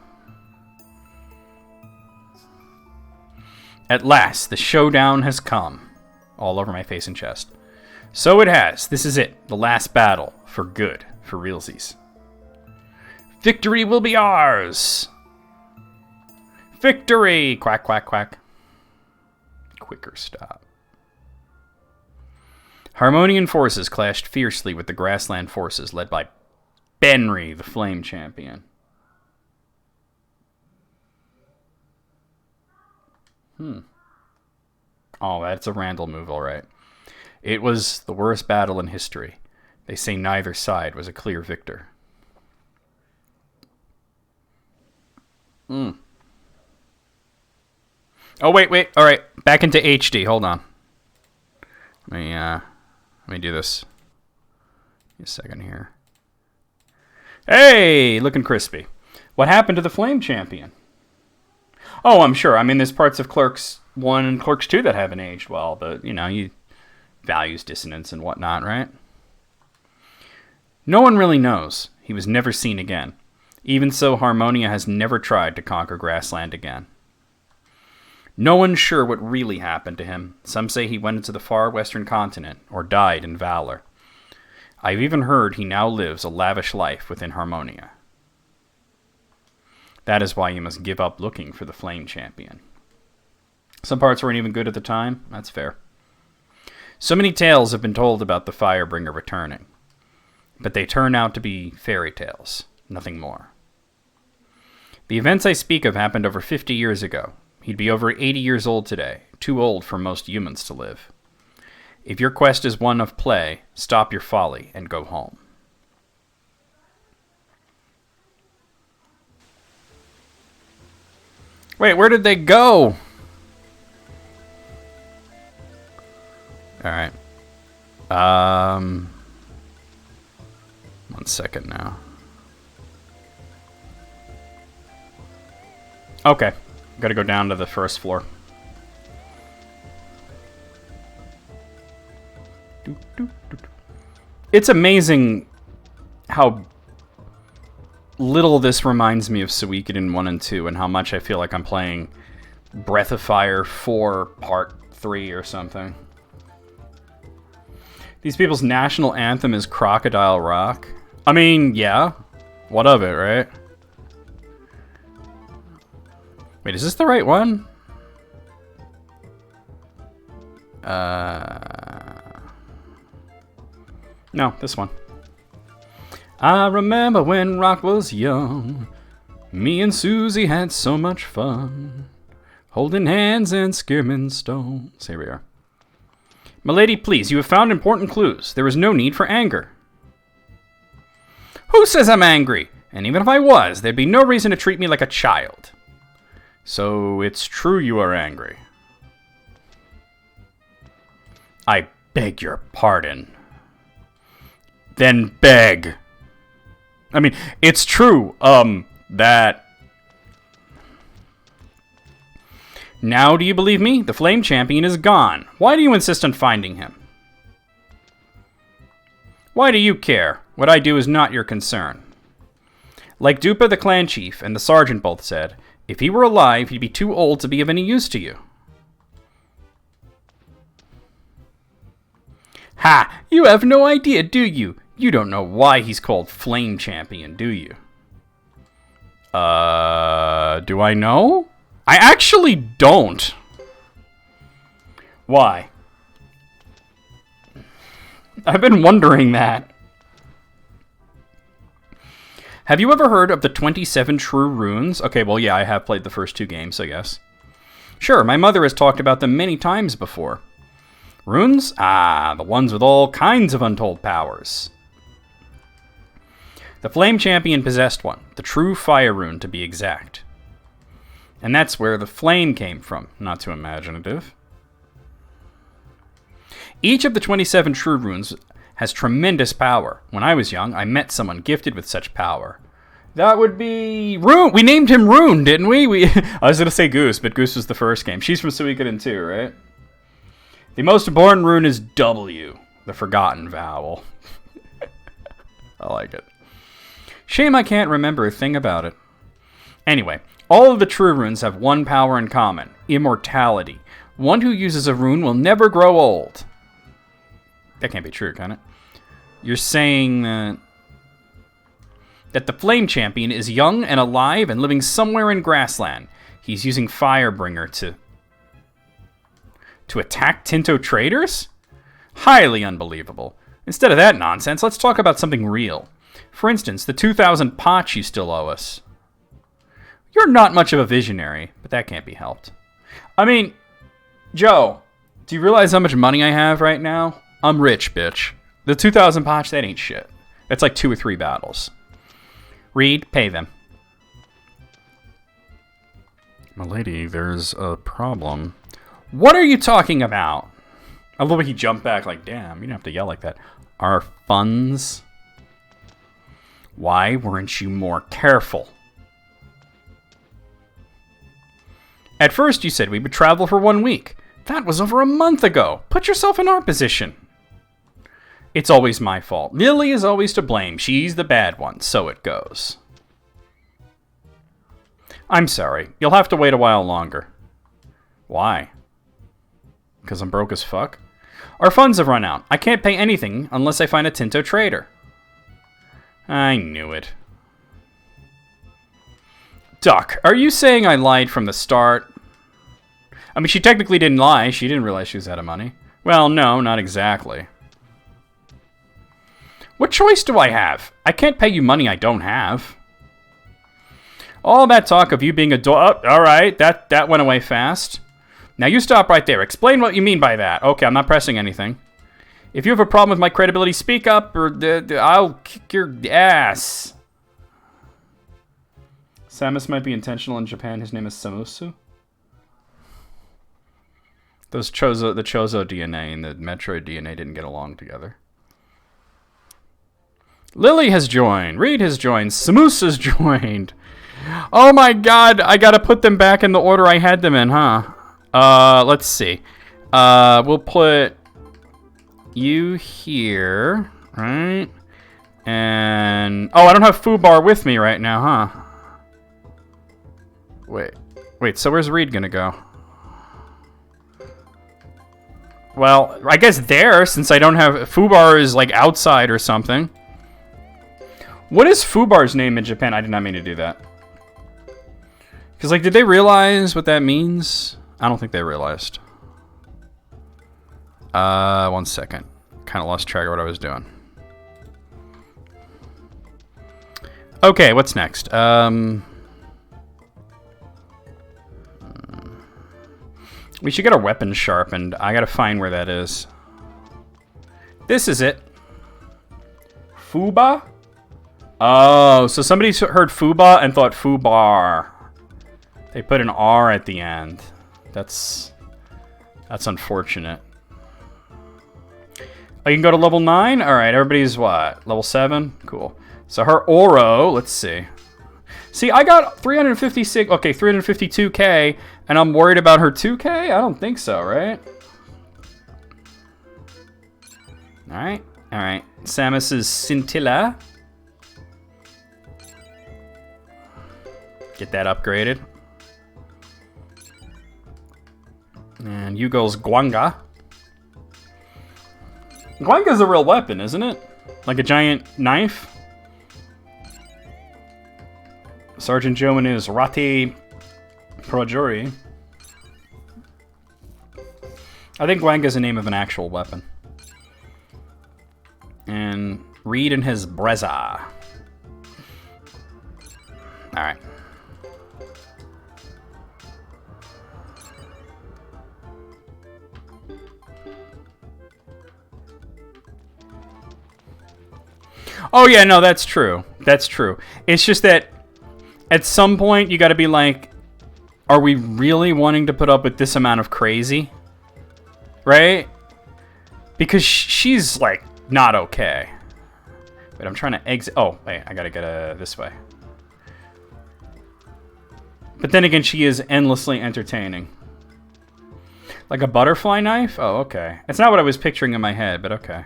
At last, the showdown has come. All over my face and chest. So it has. This is it. The last battle. For good. For realsies. Victory will be ours! Victory! Quack, quack, quack. Quicker Stop. Harmonian forces clashed fiercely with the grassland forces led by Benry, the Flame Champion. Oh, that's a Randall move, all right. It was the worst battle in history. They say neither side was a clear victor. Oh, wait. All right, back into HD. Hold on. Let me do this. Give me a second here. Hey, looking crispy. What happened to the Flame Champion? Oh, I'm sure. I mean, there's parts of Clerks 1 and Clerks 2 that haven't aged well, but, you values dissonance and whatnot, right? No one really knows. He was never seen again. Even so, Harmonia has never tried to conquer Grassland again. No one's sure what really happened to him. Some say he went into the far western continent, or died in valor. I've even heard he now lives a lavish life within Harmonia. That is why you must give up looking for the Flame Champion. Some parts weren't even good at the time. That's fair. So many tales have been told about the Firebringer returning. But they turn out to be fairy tales, nothing more. The events I speak of happened over 50 years ago. He'd be over 80 years old today, too old for most humans to live. If your quest is one of play, stop your folly and go home. Wait, where did they go? Alright. 1 second now. Okay. Gotta go down to the first floor. It's amazing how little this reminds me of Suikoden 1 and 2 and how much I feel like I'm playing Breath of Fire 4 Part 3 or something. These people's national anthem is Crocodile Rock. I mean, yeah. What of it, right? Wait, is this the right one? No, this one. I remember when Rock was young. Me and Susie had so much fun. Holding hands and skimming stones. Here we are. Milady, please, you have found important clues. There is no need for anger. Who says I'm angry? And even if I was, there'd be no reason to treat me like a child. So it's true you are angry. I beg your pardon. Then beg. I mean, it's true, that... Now do you believe me? The Flame Champion is gone. Why do you insist on finding him? Why do you care? What I do is not your concern. Like Dupa the clan chief and the sergeant both said, if he were alive, he'd be too old to be of any use to you. Ha! You have no idea, do you? You don't know why he's called Flame Champion, do you? Do I know? I actually don't. Why? I've been wondering that. Have you ever heard of the 27 True Runes? Okay, well, yeah, I have played the first 2 games, I guess. Sure, my mother has talked about them many times before. Runes? Ah, the ones with all kinds of untold powers. The Flame Champion possessed one, the True Fire Rune to be exact. And that's where the flame came from, not too imaginative. Each of the 27 True Runes has tremendous power. When I was young, I met someone gifted with such power. That would be... Rune! We named him Rune, didn't we? I was going to say Goose, but Goose was the first game. She's from Suikoden II, right? The most important rune is W, the Forgotten Vowel. I like it. Shame I can't remember a thing about it. Anyway, all of the True Runes have one power in common, immortality. One who uses a rune will never grow old. That can't be true, can it? You're saying that the Flame Champion is young and alive and living somewhere in Grassland. He's using Firebringer to attack Tinto traders? Highly unbelievable. Instead of that nonsense, let's talk about something real. For instance, the 2,000 potch you still owe us. You're not much of a visionary, but that can't be helped. I mean, Joe, do you realize how much money I have right now? I'm rich, bitch. The 2,000 potch, that ain't shit. That's like 2 or 3 battles. Reed, pay them. My lady, there's a problem. What are you talking about? I love when he jumped back like, damn, you don't have to yell like that. Our funds? Why weren't you more careful? At first you said we would travel for 1 week. That was over a month ago. Put yourself in our position. It's always my fault. Lily is always to blame. She's the bad one, so it goes. I'm sorry. You'll have to wait a while longer. Why? Because I'm broke as fuck? Our funds have run out. I can't pay anything unless I find a Tinto trader. I knew it. Duck, are you saying I lied from the start? I mean, she technically didn't lie. She didn't realize she was out of money. Well, no, not exactly. What choice do I have? I can't pay you money I don't have. All that talk of you being a dog... Oh, all right, that went away fast. Now you stop right there. Explain what you mean by that. Okay, I'm not pressing anything. If you have a problem with my credibility, speak up or I'll kick your ass. Samus might be intentional in Japan. His name is Samusu. The Chozo DNA and the Metroid DNA didn't get along together. Lily has joined. Reed has joined. Samus has joined. Oh my god, I gotta put them back in the order I had them in, huh? Let's see. We'll put you here, right? And... Oh, I don't have Fubar with me right now, huh? Wait, so where's Reed gonna go? Well, I guess there, since I don't have... Fubar is, like, outside or something. What is Fubar's name in Japan? I did not mean to do that. Because, like, did they realize what that means? I don't think they realized. 1 second. Kind of lost track of what I was doing. Okay, what's next? We should get our weapons sharpened. I gotta find where that is. This is it. Fuba? Oh, so somebody heard Fuba and thought Fubar. They put an R at the end. That's unfortunate. Oh, you can go to level 9? Alright, everybody's what? Level 7? Cool. So her Oro, let's see. See, I got 356, okay, 352k, and I'm worried about her 2k? I don't think so, right? Alright. Samus's Scintilla. Get that upgraded. And Yugo's Guanga. Guanga's a real weapon, isn't it? Like a giant knife? Sergeant Joe and his Rati Projuri. I think Guanga's the name of an actual weapon. And Reed and his Brezza. Alright. Oh yeah, no, that's true. That's true. It's just that at some point you gotta be like, are we really wanting to put up with this amount of crazy? Right? Because she's like not okay. Wait, I'm trying to exit. Oh, wait, I gotta get this way. But then again, she is endlessly entertaining. Like a butterfly knife? Oh, okay. It's not what I was picturing in my head, but okay.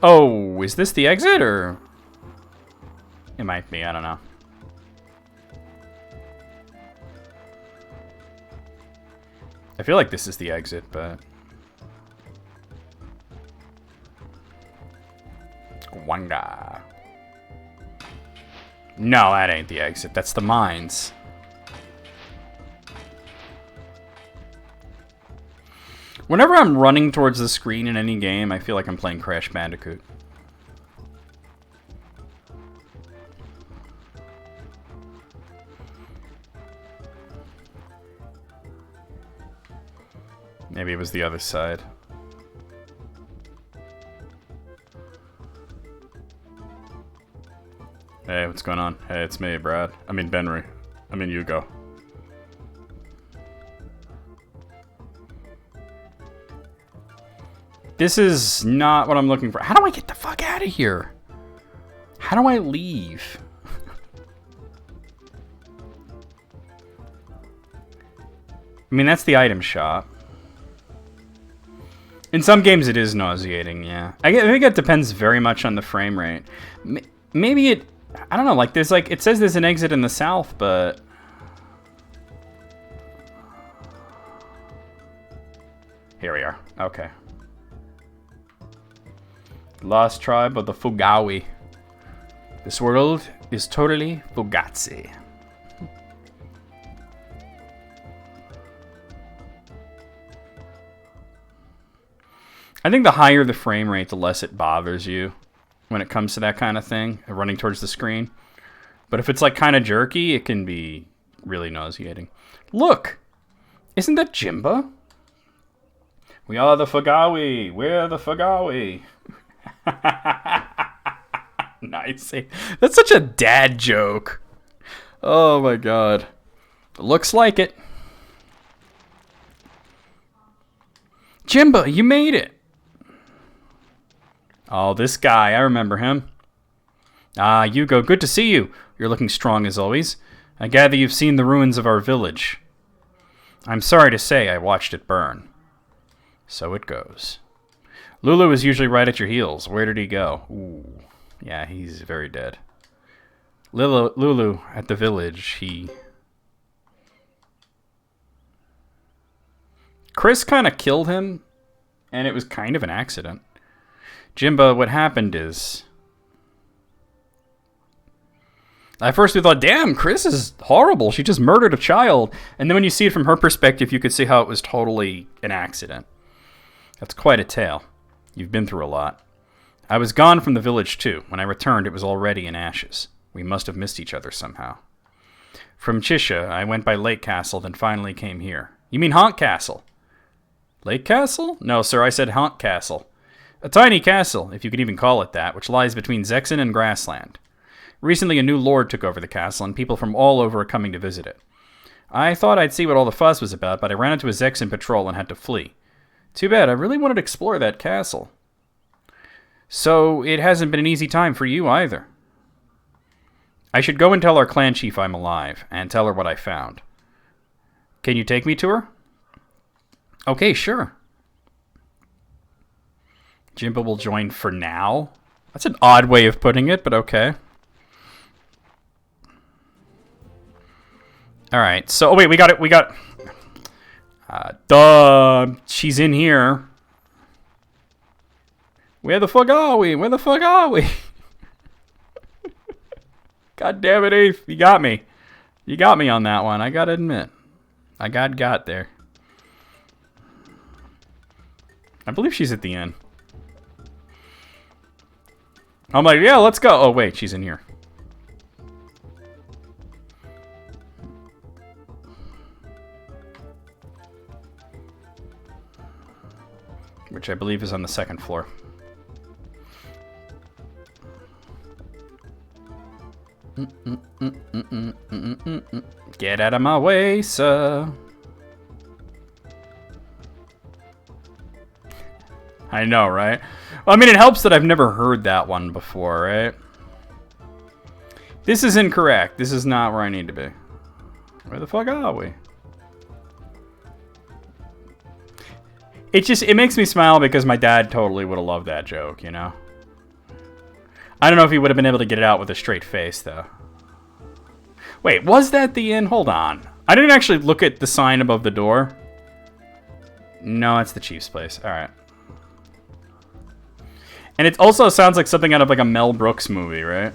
Oh, is this the exit, or? It might be, I don't know. I feel like this is the exit, but... Wanga. No, that ain't the exit. That's the mines. Whenever I'm running towards the screen in any game, I feel like I'm playing Crash Bandicoot. Maybe it was the other side. Hey, what's going on? Hey, it's me, Brad. I mean, Benry. I mean, Hugo. This is not what I'm looking for. How do I get the fuck out of here? How do I leave? I mean, that's the item shop. In some games, it is nauseating, yeah. I think it depends very much on the frame rate. Maybe it... I don't know, like, there's, like... It says there's an exit in the south, but... Here we are. Okay. Lost tribe of the Fugawi. This world is totally Fugazi. I think the higher the frame rate, the less it bothers you when it comes to that kind of thing, running towards the screen. But if it's like kind of jerky, it can be really nauseating. Look! Isn't that Jimba? We are the Fugawi! We're the Fugawi! Nice. That's such a dad joke. Oh my god. Looks like it. Jimba, you made it! Oh, this guy. I remember him. Ah, Hugo, good to see you. You're looking strong as always. I gather you've seen the ruins of our village. I'm sorry to say I watched it burn. So it goes. Lulu is usually right at your heels. Where did he go? Ooh. Yeah, he's very dead. Lulu at the village, he... Chris kind of killed him, and it was kind of an accident. Jimba, what happened is... At first we thought, damn, Chris is horrible. She just murdered a child. And then when you see it from her perspective, you could see how it was totally an accident. That's quite a tale. You've been through a lot. I was gone from the village, too. When I returned, it was already in ashes. We must have missed each other somehow. From Chisha, I went by Lake Castle, then finally came here. You mean Honk Castle? Lake Castle? No, sir, I said Honk Castle. A tiny castle, if you could even call it that, which lies between Zexen and Grassland. Recently, a new lord took over the castle, and people from all over are coming to visit it. I thought I'd see what all the fuss was about, but I ran into a Zexen patrol and had to flee. Too bad, I really wanted to explore that castle. So, it hasn't been an easy time for you either. I should go and tell our clan chief I'm alive, and tell her what I found. Can you take me to her? Okay, sure. Jimba will join for now? That's an odd way of putting it, but okay. Alright, so... Oh, wait, we got it. We got... duh. She's in here. Where the fuck are we? Where the fuck are we? God damn it, Eve. You got me. You got me on that one. I gotta admit. I got there. I believe she's at the end. I'm like, yeah, let's go. Oh, wait, she's in here. Which I believe is on the second floor. Get out of my way, sir. I know, right? Well, I mean, it helps that I've never heard that one before, right? This is incorrect. This is not where I need to be. Where the fuck are we? It makes me smile because my dad totally would have loved that joke, you know? I don't know if he would have been able to get it out with a straight face, though. Wait, was that the inn? Hold on. I didn't actually look at the sign above the door. No, it's the chief's place. Alright. And it also sounds like something out of like a Mel Brooks movie, right?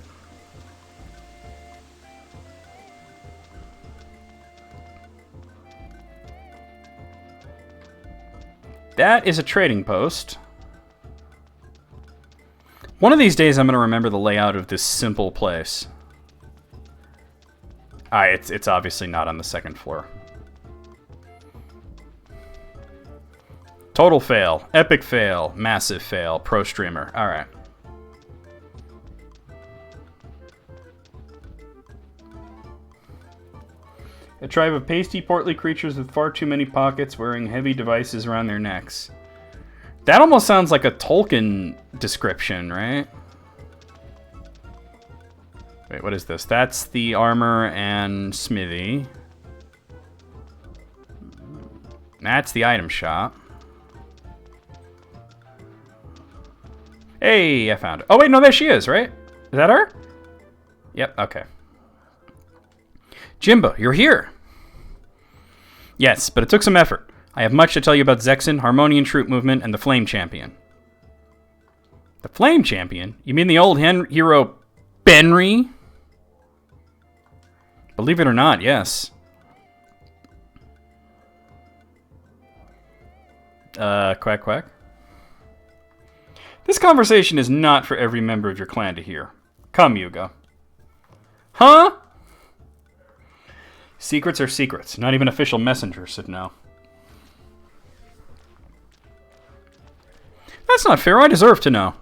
That is a trading post. One of these days, I'm going to remember the layout of this simple place. It's obviously not on the second floor. Total fail. Epic fail. Massive fail. Pro streamer. All right. A tribe of pasty, portly creatures with far too many pockets wearing heavy devices around their necks. That almost sounds like a Tolkien description, right? Wait, what is this? That's the armor and smithy. That's the item shop. Hey, I found it. Oh, wait, no, there she is, right? Is that her? Yep, okay. Jimbo, you're here. Yes, but it took some effort. I have much to tell you about Zexen, Harmonian Troop Movement, and the Flame Champion. The Flame Champion? You mean the old hero Benry? Believe it or not, yes. Quack quack. This conversation is not for every member of your clan to hear. Come, Yugo. Huh? Secrets are secrets. Not even official messengers should know. That's not fair. I deserve to know.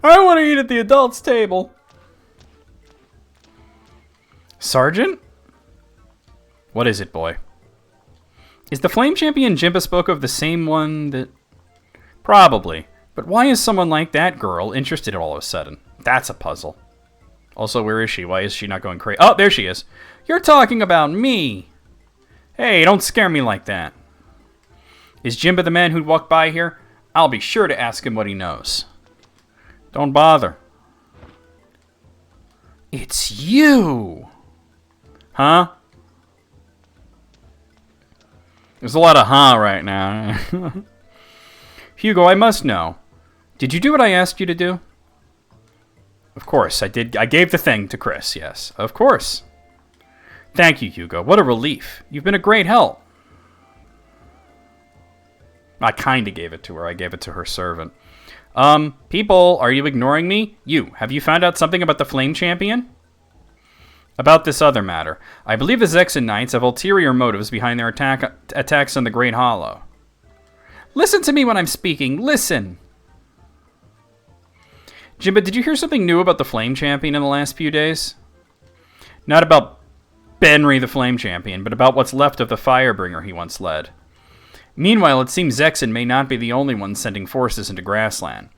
I want to eat at the adults' table. Sergeant? What is it, boy? Is the Flame Champion Jimba spoke of the same one that... Probably. But why is someone like that girl interested all of a sudden? That's a puzzle. Also, where is she? Why is she not going crazy? Oh, there she is. You're talking about me. Hey, don't scare me like that. Is Jimba the man who'd walk by here? I'll be sure to ask him what he knows. Don't bother. It's you! Huh? There's a lot of huh right now. Hugo, I must know. Did you do what I asked you to do? Of course, I did. I gave the thing to Chris, yes. Of course. Thank you, Hugo. What a relief. You've been a great help. I kind of gave it to her. I gave it to her servant. People, are you ignoring me? You, have you found out something about the Flame Champion? About this other matter. I believe the Zexen Knights have ulterior motives behind their attacks on the Great Hollow. Listen to me when I'm speaking. Listen! Jimba, did you hear something new about the Flame Champion in the last few days? Not about Benry the Flame Champion, but about what's left of the Firebringer he once led. Meanwhile, it seems Zexen may not be the only one sending forces into Grassland.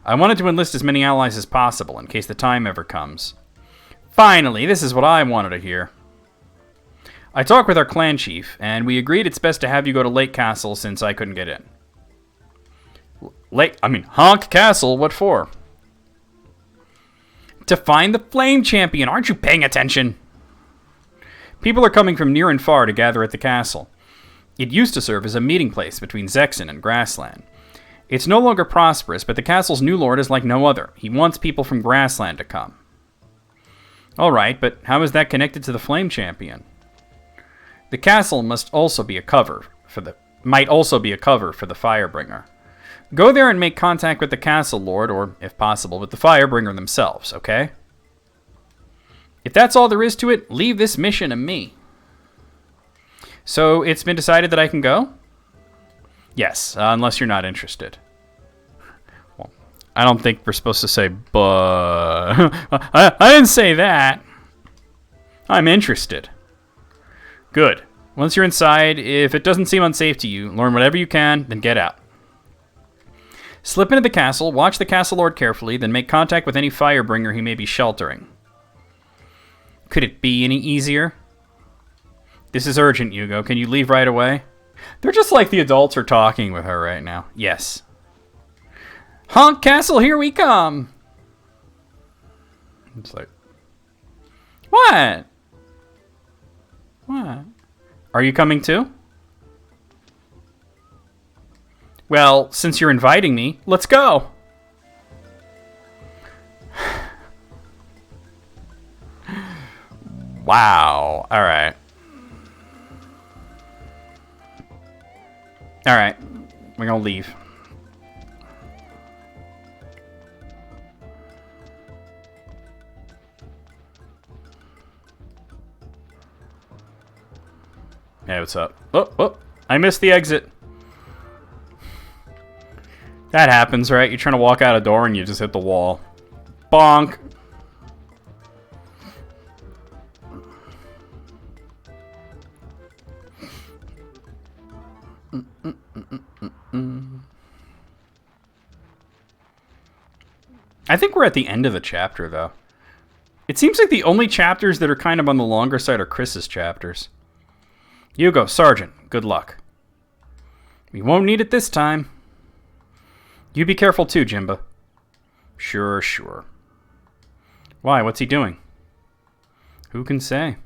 I wanted to enlist as many allies as possible, in case the time ever comes. Finally, this is what I wanted to hear. I talked with our clan chief, and we agreed it's best to have you go to Lake Castle since I couldn't get in. Honk Castle, what for? To find the Flame Champion. Aren't you paying attention? People are coming from near and far to gather at the castle. It used to serve as a meeting place between Zexen and Grassland. It's no longer prosperous, but the castle's new lord is like no other. He wants people from Grassland to come. All right, but how is that connected to the Flame Champion? The castle might also be a cover for the Firebringer. Go there and make contact with the castle lord, or, if possible, with the Firebringer themselves, okay? If that's all there is to it, leave this mission to me. So, it's been decided that I can go? Yes, unless you're not interested. Well, I don't think we're supposed to say, but... I didn't say that. I'm interested. Good. Once you're inside, if it doesn't seem unsafe to you, learn whatever you can, then get out. Slip into the castle, watch the castle lord carefully, then make contact with any Firebringer he may be sheltering. Could it be any easier? This is urgent, Hugo. Can you leave right away? They're just like the adults are talking with her right now. Yes. Honk Castle, here we come! It's like... What? What? Are you coming too? Well, since you're inviting me, let's go! Wow. Alright. Alright. We're gonna leave. Hey, what's up? Oh, I missed the exit. That happens, right? You're trying to walk out a door and you just hit the wall. Bonk. I think we're at the end of the chapter, though. It seems like the only chapters that are kind of on the longer side are Chris's chapters. Hugo, Sergeant, good luck. We won't need it this time. You be careful too, Jimba. Sure. Why? What's he doing? Who can say?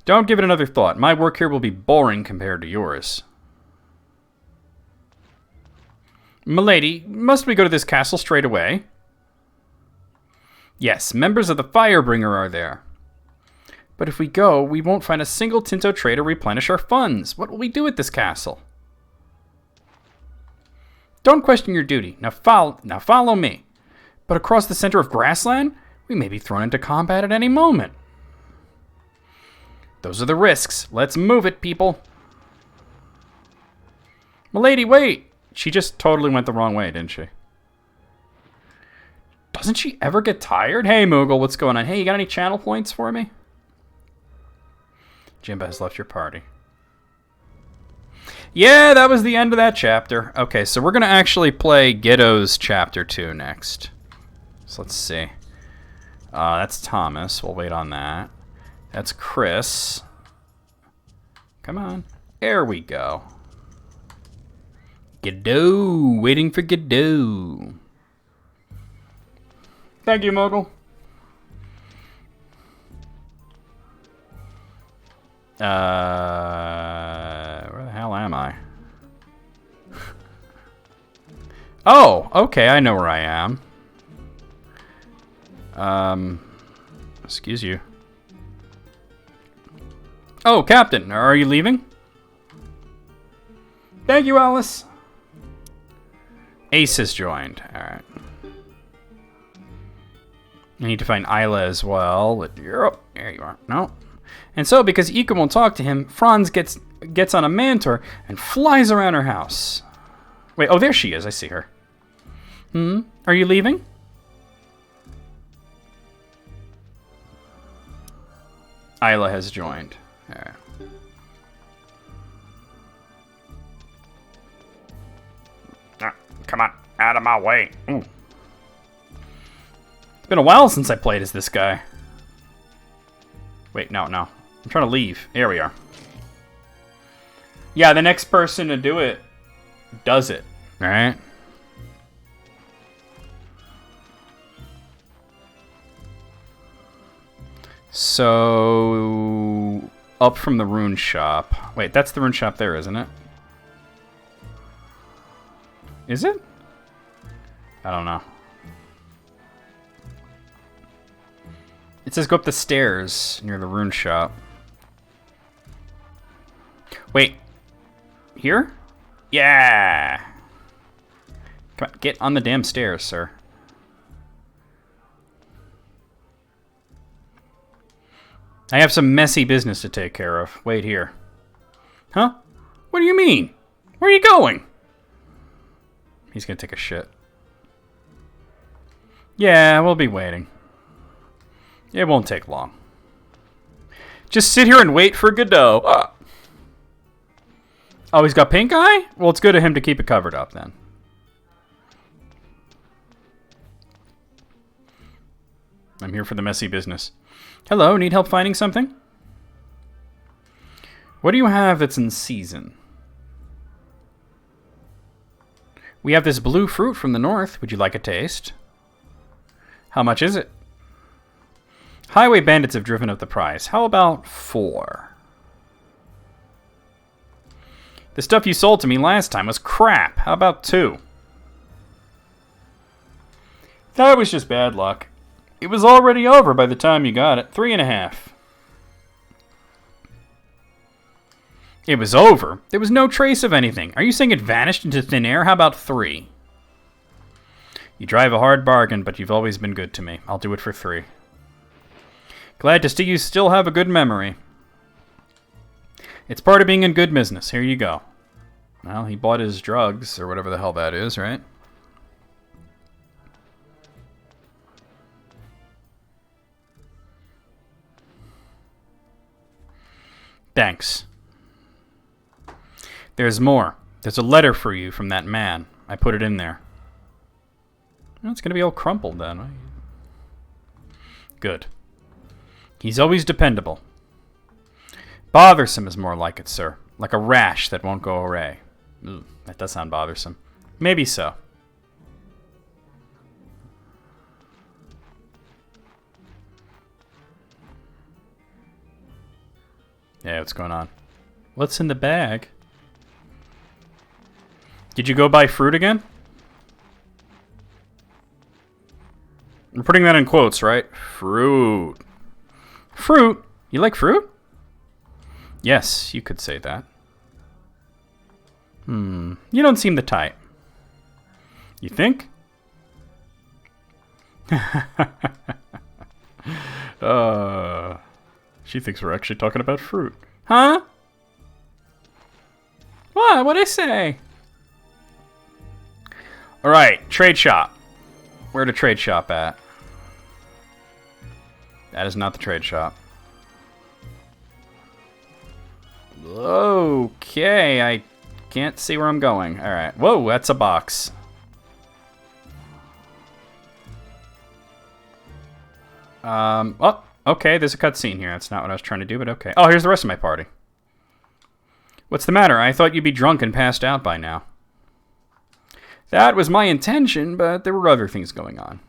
Don't give it another thought. My work here will be boring compared to yours. Milady, must we go to this castle straight away? Yes, members of the Firebringer are there. But if we go, we won't find a single Tinto tray to replenish our funds. What will we do at this castle? Don't question your duty. Now follow me. But across the center of grassland, we may be thrown into combat at any moment. Those are the risks. Let's move it, people. Milady, wait! She just totally went the wrong way, didn't she? Doesn't she ever get tired? Hey, Moogle, what's going on? Hey, you got any channel points for me? Jimba has left your party. Yeah, that was the end of that chapter. Okay, so we're going to actually play Ghetto's Chapter 2 next. So let's see. That's Thomas. We'll wait on that. That's Chris. Come on. There we go. Ghetto. Waiting for Ghetto. Thank you, Moogle. Where the hell am I? Oh, okay, I know where I am. Excuse you. Oh, Captain, are you leaving? Thank you, Alice. Ace has joined. Alright. I need to find Isla as well. There you are. No. And so, because Ika won't talk to him, Franz gets on a mantor and flies around her house. Wait, oh, there she is. I see her. Are you leaving? Isla has joined. Right. Come on, out of my way. Ooh. It's been a while since I played as this guy. Wait, no. I'm trying to leave. Here we are. Yeah, the next person to do it does it. Alright? So, up from the rune shop. Wait, that's the rune shop there, isn't it? Is it? I don't know. It says go up the stairs near the rune shop. Wait. Here? Yeah! Come on, get on the damn stairs, sir. I have some messy business to take care of. Wait here. Huh? What do you mean? Where are you going? He's gonna take a shit. Yeah, we'll be waiting. It won't take long. Just sit here and wait for Godot. Oh, he's got pink eye? Well, it's good of him to keep it covered up then. I'm here for the messy business. Hello, need help finding something? What do you have that's in season? We have this blue fruit from the north. Would you like a taste? How much is it? Highway bandits have driven up the price. How about 4? The stuff you sold to me last time was crap. How about 2? That was just bad luck. It was already over by the time you got it. 3.5. It was over. There was no trace of anything. Are you saying it vanished into thin air? How about 3? You drive a hard bargain, but you've always been good to me. I'll do it for 3. Glad to see you still have a good memory. It's part of being in good business. Here you go. Well, he bought his drugs, or whatever the hell that is, right? Thanks. There's more. There's a letter for you from that man. I put it in there. Well, it's going to be all crumpled then. Good. He's always dependable. Bothersome is more like it, sir. Like a rash that won't go away. Ooh, that does sound bothersome. Maybe so. Yeah, what's going on? What's in the bag? Did you go buy fruit again? I'm putting that in quotes, right? Fruit. Fruit? You like fruit? Yes, you could say that. You don't seem the type. You think? She thinks we're actually talking about fruit. Huh? What? What'd I say? Alright, trade shop. Where to trade shop at? That is not the trade shop. Okay, I can't see where I'm going. Alright. Whoa, that's a box. Oh, okay, there's a cutscene here. That's not what I was trying to do, but okay. Oh, here's the rest of my party. What's the matter? I thought you'd be drunk and passed out by now. That was my intention, but there were other things going on.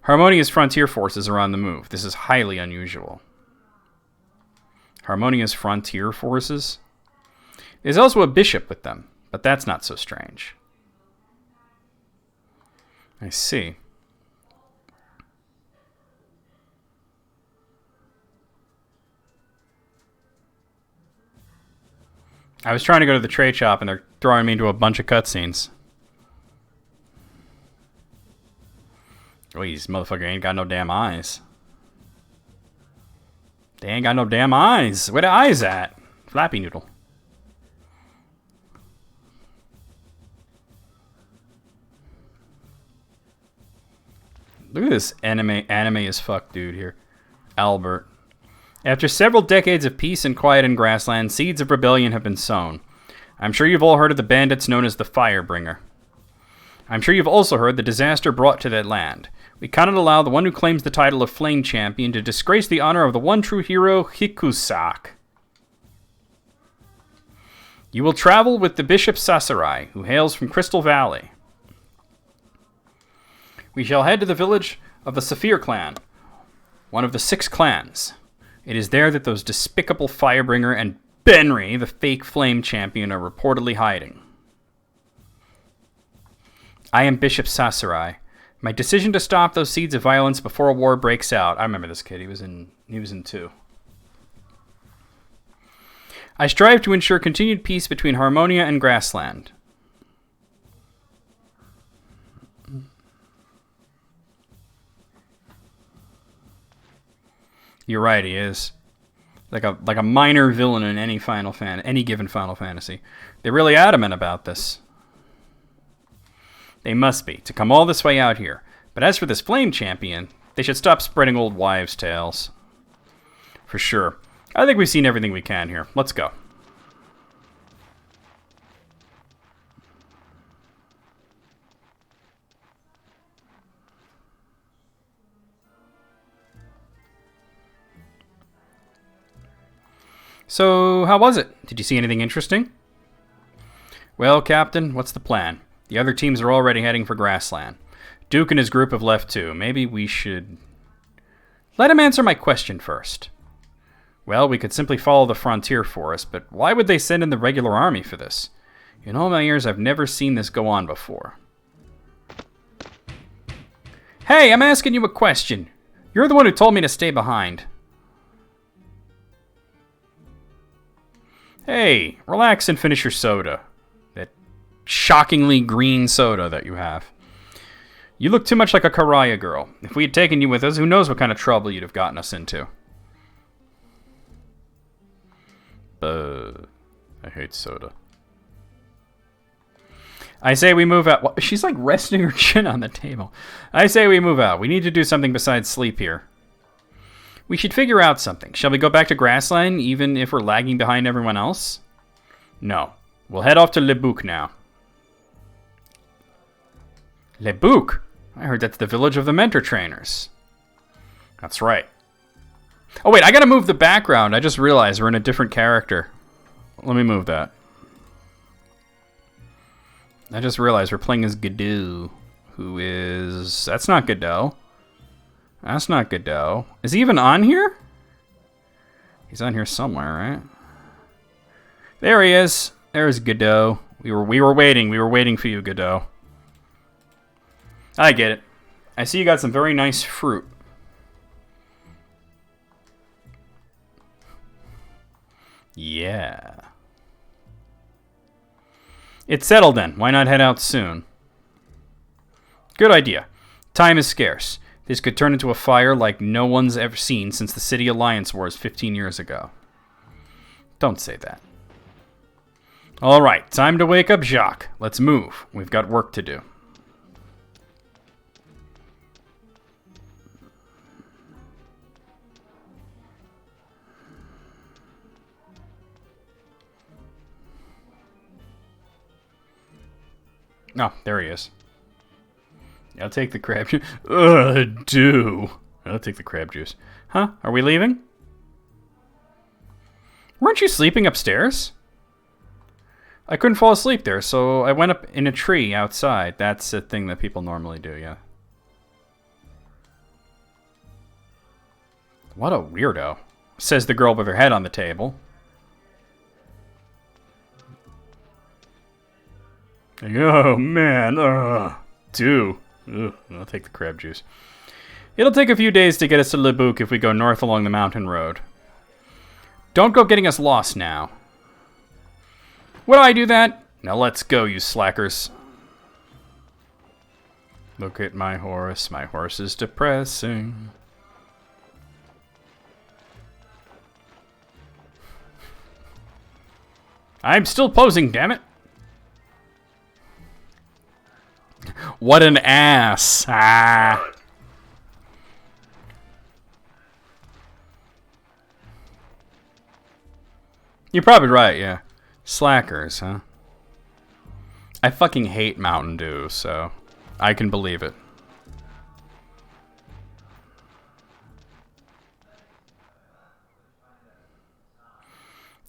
Harmonia's frontier forces are on the move. This is highly unusual. Harmonia's frontier forces? There's also a bishop with them, but that's not so strange. I see. I was trying to go to the trade shop and they're throwing me into a bunch of cutscenes. Oh, these motherfucker ain't got no damn eyes. They ain't got no damn eyes. Where the eyes at? Flappy Noodle. Look at this anime as fuck dude here. Albert. After several decades of peace and quiet in Grassland, seeds of rebellion have been sown. I'm sure you've all heard of the bandits known as the Firebringer. I'm sure you've also heard the disaster brought to that land. We cannot allow the one who claims the title of Flame Champion to disgrace the honor of the one true hero, Hikusak. You will travel with the Bishop Sasarai, who hails from Crystal Valley. We shall head to the village of the Saphir clan, one of the 6 clans. It is there that those despicable Firebringer and Benry, the fake Flame Champion, are reportedly hiding. I am Bishop Sasarai. My decision to stop those seeds of violence before a war breaks out. I remember this kid. He was in 2. I strive to ensure continued peace between Harmonia and Grassland. You're right, he is. Like a minor villain in any given Final Fantasy. They're really adamant about this. They must be, to come all this way out here. But as for this Flame Champion, they should stop spreading old wives' tales. For sure. I think we've seen everything we can here. Let's go. So, how was it? Did you see anything interesting? Well, Captain, what's the plan? The other teams are already heading for Grassland. Duke and his group have left too. Maybe we should... Let him answer my question first. Well, we could simply follow the frontier forest, but why would they send in the regular army for this? In all my years, I've never seen this go on before. Hey, I'm asking you a question. You're the one who told me to stay behind. Hey, relax and finish your soda. That shockingly green soda that you have. You look too much like a Karaya girl. If we had taken you with us, who knows what kind of trouble you'd have gotten us into. I hate soda. I say we move out. She's like resting her chin on the table. I say we move out. We need to do something besides sleep here. We should figure out something. Shall we go back to Grassline, even if we're lagging behind everyone else? No. We'll head off to Le Bouc now. Le Bouc? I heard that's the village of the mentor trainers. That's right. Oh, wait, I gotta move the background. I just realized we're in a different character. Let me move that. I just realized we're playing as Godot, who is... That's not Godot. That's not Godot. Is he even on here? He's on here somewhere, right? There he is. There's Godot. We were waiting. We were waiting for you, Godot. I get it. I see you got some very nice fruit. Yeah. It's settled then. Why not head out soon? Good idea. Time is scarce. This could turn into a fire like no one's ever seen since the City Alliance Wars 15 years ago. Don't say that. All right, time to wake up Jacques. Let's move. We've got work to do. Oh, there he is. I'll take the crab juice. I'll take the crab juice. Huh? Are we leaving? Weren't you sleeping upstairs? I couldn't fall asleep there, so I went up in a tree outside. That's a thing that people normally do, yeah. What a weirdo, says the girl with her head on the table. Oh, man. I'll take the crab juice. It'll take a few days to get us to Le Bouc if we go north along the mountain road. Don't go getting us lost now. Would I do that? Now let's go, you slackers. Look at my horse. My horse is depressing. I'm still posing, damn it. What an ass. Ah. You're probably right, yeah. Slackers, huh? I fucking hate Mountain Dew, so I can believe it.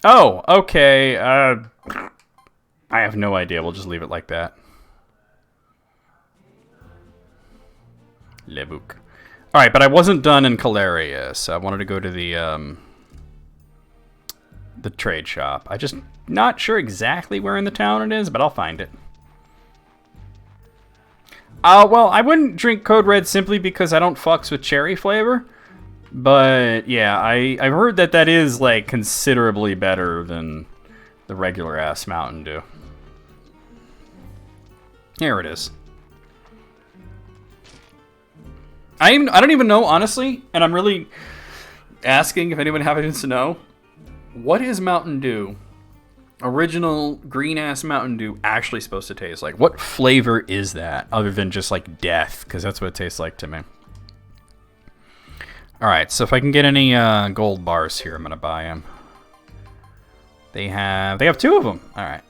Oh, okay. I have no idea. We'll just leave it like that. Le Bouc. Alright, but I wasn't done in Caleria, so I wanted to go to the trade shop. I just not sure exactly where in the town it is, but I'll find it. Well, I wouldn't drink Code Red simply because I don't fucks with cherry flavor. But, yeah, I've heard that is, like, considerably better than the regular-ass Mountain Dew. Here it is. I don't even know, honestly, and I'm really asking if anyone happens to know, what is Mountain Dew, original green-ass Mountain Dew, actually supposed to taste like? What flavor is that, other than just, like, death? Because that's what it tastes like to me. Alright, so if I can get any gold bars here, I'm going to buy them. They have two of them. Alright.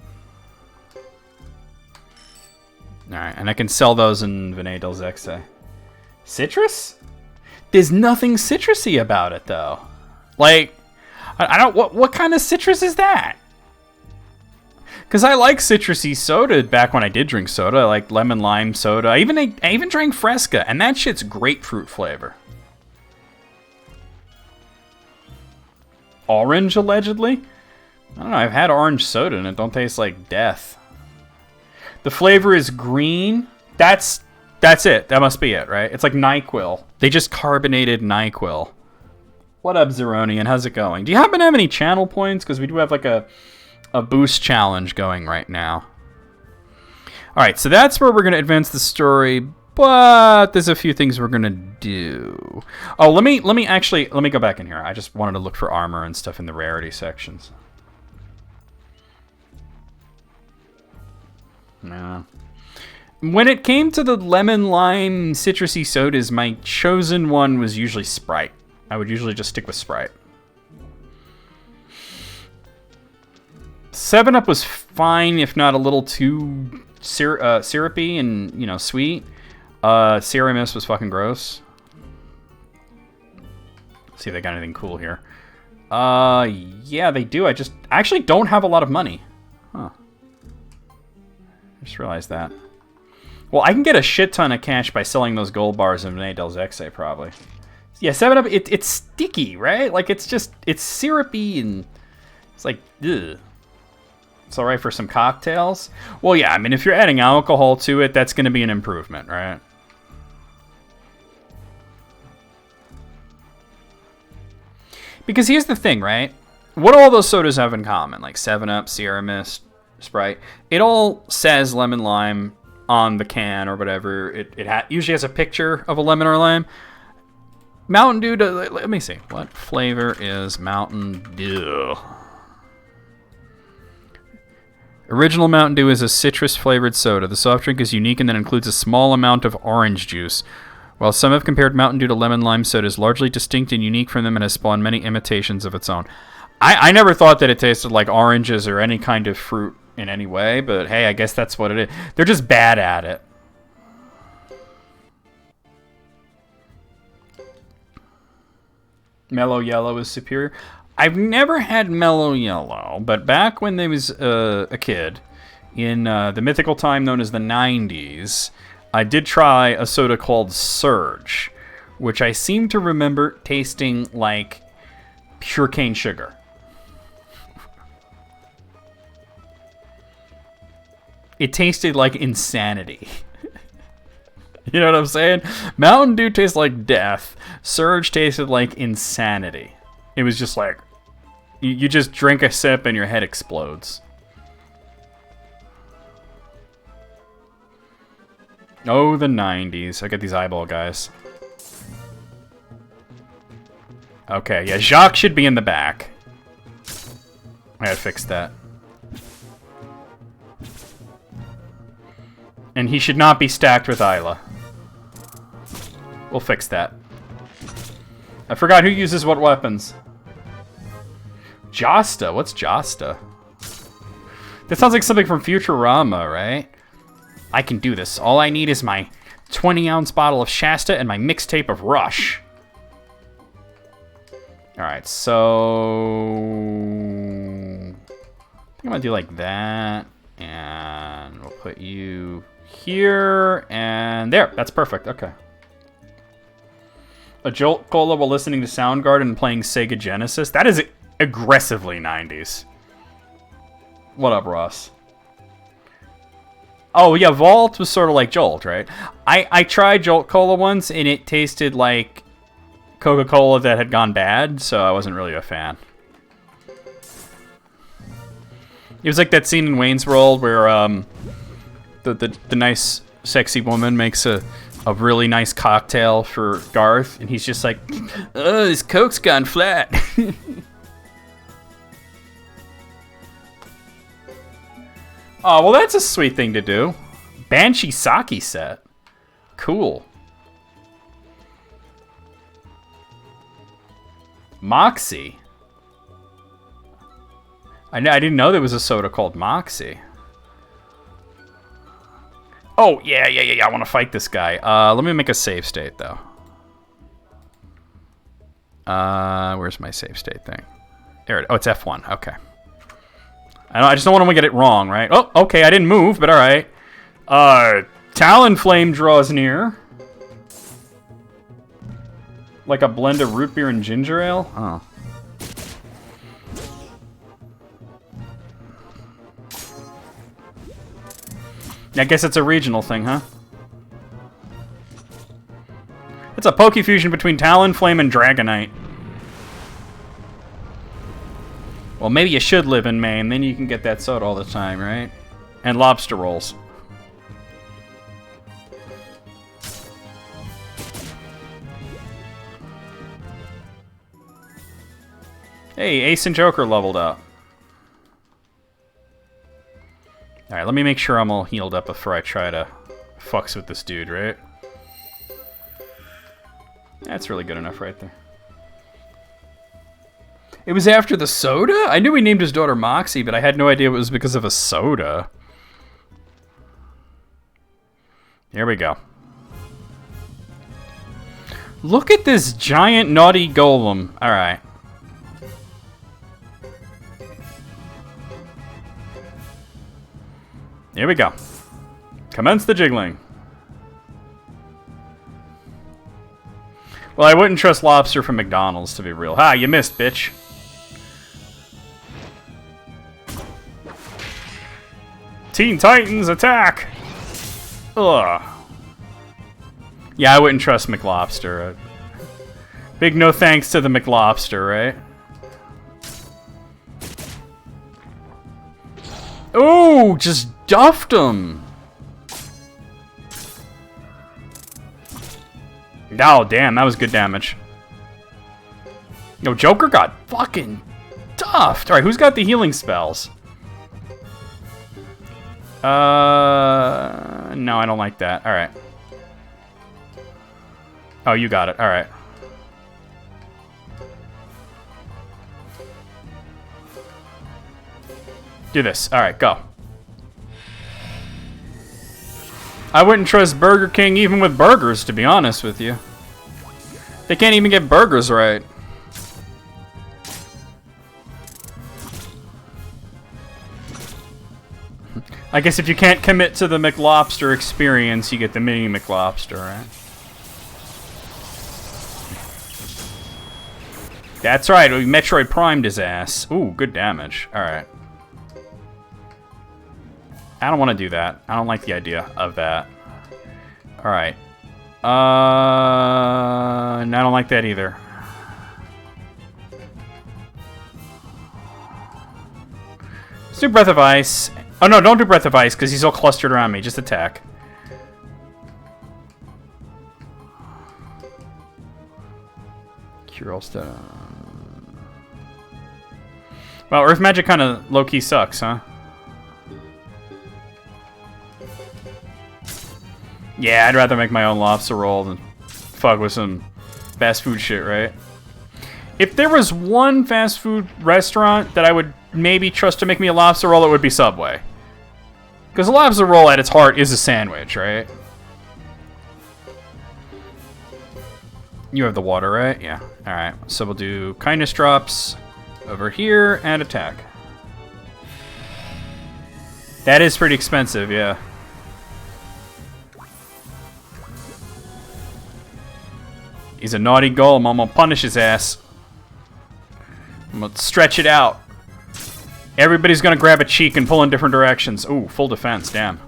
Alright, and I can sell those in Vinay del Zexe. Citrus? There's nothing citrusy about it, though. Like, I don't... What kind of citrus is that? Because I like citrusy soda back when I did drink soda. I like lemon lime soda. I even drank Fresca, and that shit's grapefruit flavor. Orange, allegedly? I don't know. I've had orange soda, and it don't taste like death. The flavor is green. That's it. That must be it, right? It's like NyQuil. They just carbonated NyQuil. What up, Zeronian? How's it going? Do you happen to have any channel points? Because we do have like a a boost challenge going right now. All right, so that's where we're going to advance the story, but there's a few things we're going to do. Oh, let me go back in here. I just wanted to look for armor and stuff in the rarity sections. No. When it came to the lemon lime citrusy sodas, my chosen one was usually Sprite. I would usually just stick with Sprite. 7-Up was fine, if not a little too syrupy and, you know, sweet. Sierra Mist was fucking gross. Let's see if they got anything cool here. Yeah, they do. I actually don't have a lot of money. Huh. I just realized that. Well, I can get a shit ton of cash by selling those gold bars in Vinay Del Zexe, probably. Yeah, 7-Up, it's sticky, right? Like, it's syrupy and it's like, ugh. It's all right for some cocktails. Well, yeah, I mean, if you're adding alcohol to it, that's going to be an improvement, right? Because here's the thing, right? What do all those sodas have in common? Like 7-Up, Sierra Mist, Sprite. It all says lemon lime on the can or whatever. It usually has a picture of a lemon or lime. Mountain Dew, let me see. What flavor is Mountain Dew? Original Mountain Dew is a citrus-flavored soda. The soft drink is unique and then includes a small amount of orange juice. While some have compared Mountain Dew to lemon lime soda, is largely distinct and unique from them and has spawned many imitations of its own. I never thought that it tasted like oranges or any kind of fruit in any way, but hey, I guess that's what it is. They're just bad at it. Mellow Yellow is superior. I've never had Mellow Yellow, but back when I was a kid, in the mythical time known as the 90s, I did try a soda called Surge, which I seem to remember tasting like pure cane sugar. It tasted like insanity. You know what I'm saying? Mountain Dew tastes like death. Surge tasted like insanity. It was just like, you just drink a sip and your head explodes. Oh, the 90s. I got these eyeball guys. Okay, yeah, Jacques should be in the back. I gotta fix that. And he should not be stacked with Isla. We'll fix that. I forgot who uses what weapons. Josta? What's Josta? That sounds like something from Futurama, right? I can do this. All I need is my 20-ounce bottle of Shasta and my mixtape of Rush. Alright, so... I think I'm gonna do like that. And we'll put you here. And there. That's perfect. Okay. A Jolt Cola while listening to Soundgarden and playing Sega Genesis. That is aggressively 90s. What up, Ross? Oh, yeah, Vault was sort of like Jolt, right? I tried Jolt Cola once, and it tasted like Coca-Cola that had gone bad, so I wasn't really a fan. It was like that scene in Wayne's World where the nice, sexy woman makes a really nice cocktail for Garth, and he's just like, oh, his Coke's gone flat. Oh, well, that's a sweet thing to do. Banshee Sake set. Cool. Moxie. I didn't know there was a soda called Moxie. Oh, yeah. I want to fight this guy. Let me make a save state, though. Where's my save state thing? There oh, it's F1. Okay. I just don't want to get it wrong, right? Oh, okay, I didn't move, but all right. Talonflame draws near. Like a blend of root beer and ginger ale? Oh. I guess it's a regional thing, huh? It's a Poke Fusion between Talonflame and Dragonite. Well, maybe you should live in Maine, then you can get that soda all the time, right? And lobster rolls. Hey, Ace and Joker leveled up. Alright, let me make sure I'm all healed up before I try to fucks with this dude, right? That's really good enough right there. It was after the soda? I knew he named his daughter Moxie, but I had no idea it was because of a soda. Here we go. Look at this giant naughty golem. Alright. Here we go. Commence the jiggling. Well, I wouldn't trust lobster from McDonald's, to be real. Ha, you missed, bitch. Teen Titans, attack! Ugh. Yeah, I wouldn't trust McLobster. Big no thanks to the McLobster, right? Ooh, just duffed him! Oh, damn, that was good damage. No, Joker got fucking duffed. Alright, who's got the healing spells? No, I don't like that. Alright. Oh, you got it. Alright. Do this. Alright, go. I wouldn't trust Burger King even with burgers, to be honest with you. They can't even get burgers right. I guess if you can't commit to the McLobster experience, you get the mini McLobster, right? That's right, we Metroid Primed his ass. Ooh, good damage. Alright. I don't want to do that. I don't like the idea of that. Alright. No, I don't like that either. Let's do Breath of Ice. Oh no, don't do Breath of Ice, because he's all clustered around me. Just attack. Cure all stuff. Well, Earth Magic kind of low-key sucks, huh? Yeah, I'd rather make my own lobster roll than fuck with some fast food shit, right? If there was one fast food restaurant that I would maybe trust to make me a lobster roll, it would be Subway. Because a lobster roll at its heart is a sandwich, right? You have the water, right? Yeah. Alright, so we'll do kindness drops over here and attack. That is pretty expensive, yeah. He's a naughty golem. I'm gonna punish his ass. I'm gonna stretch it out. Everybody's gonna grab a cheek and pull in different directions. Ooh, full defense, damn.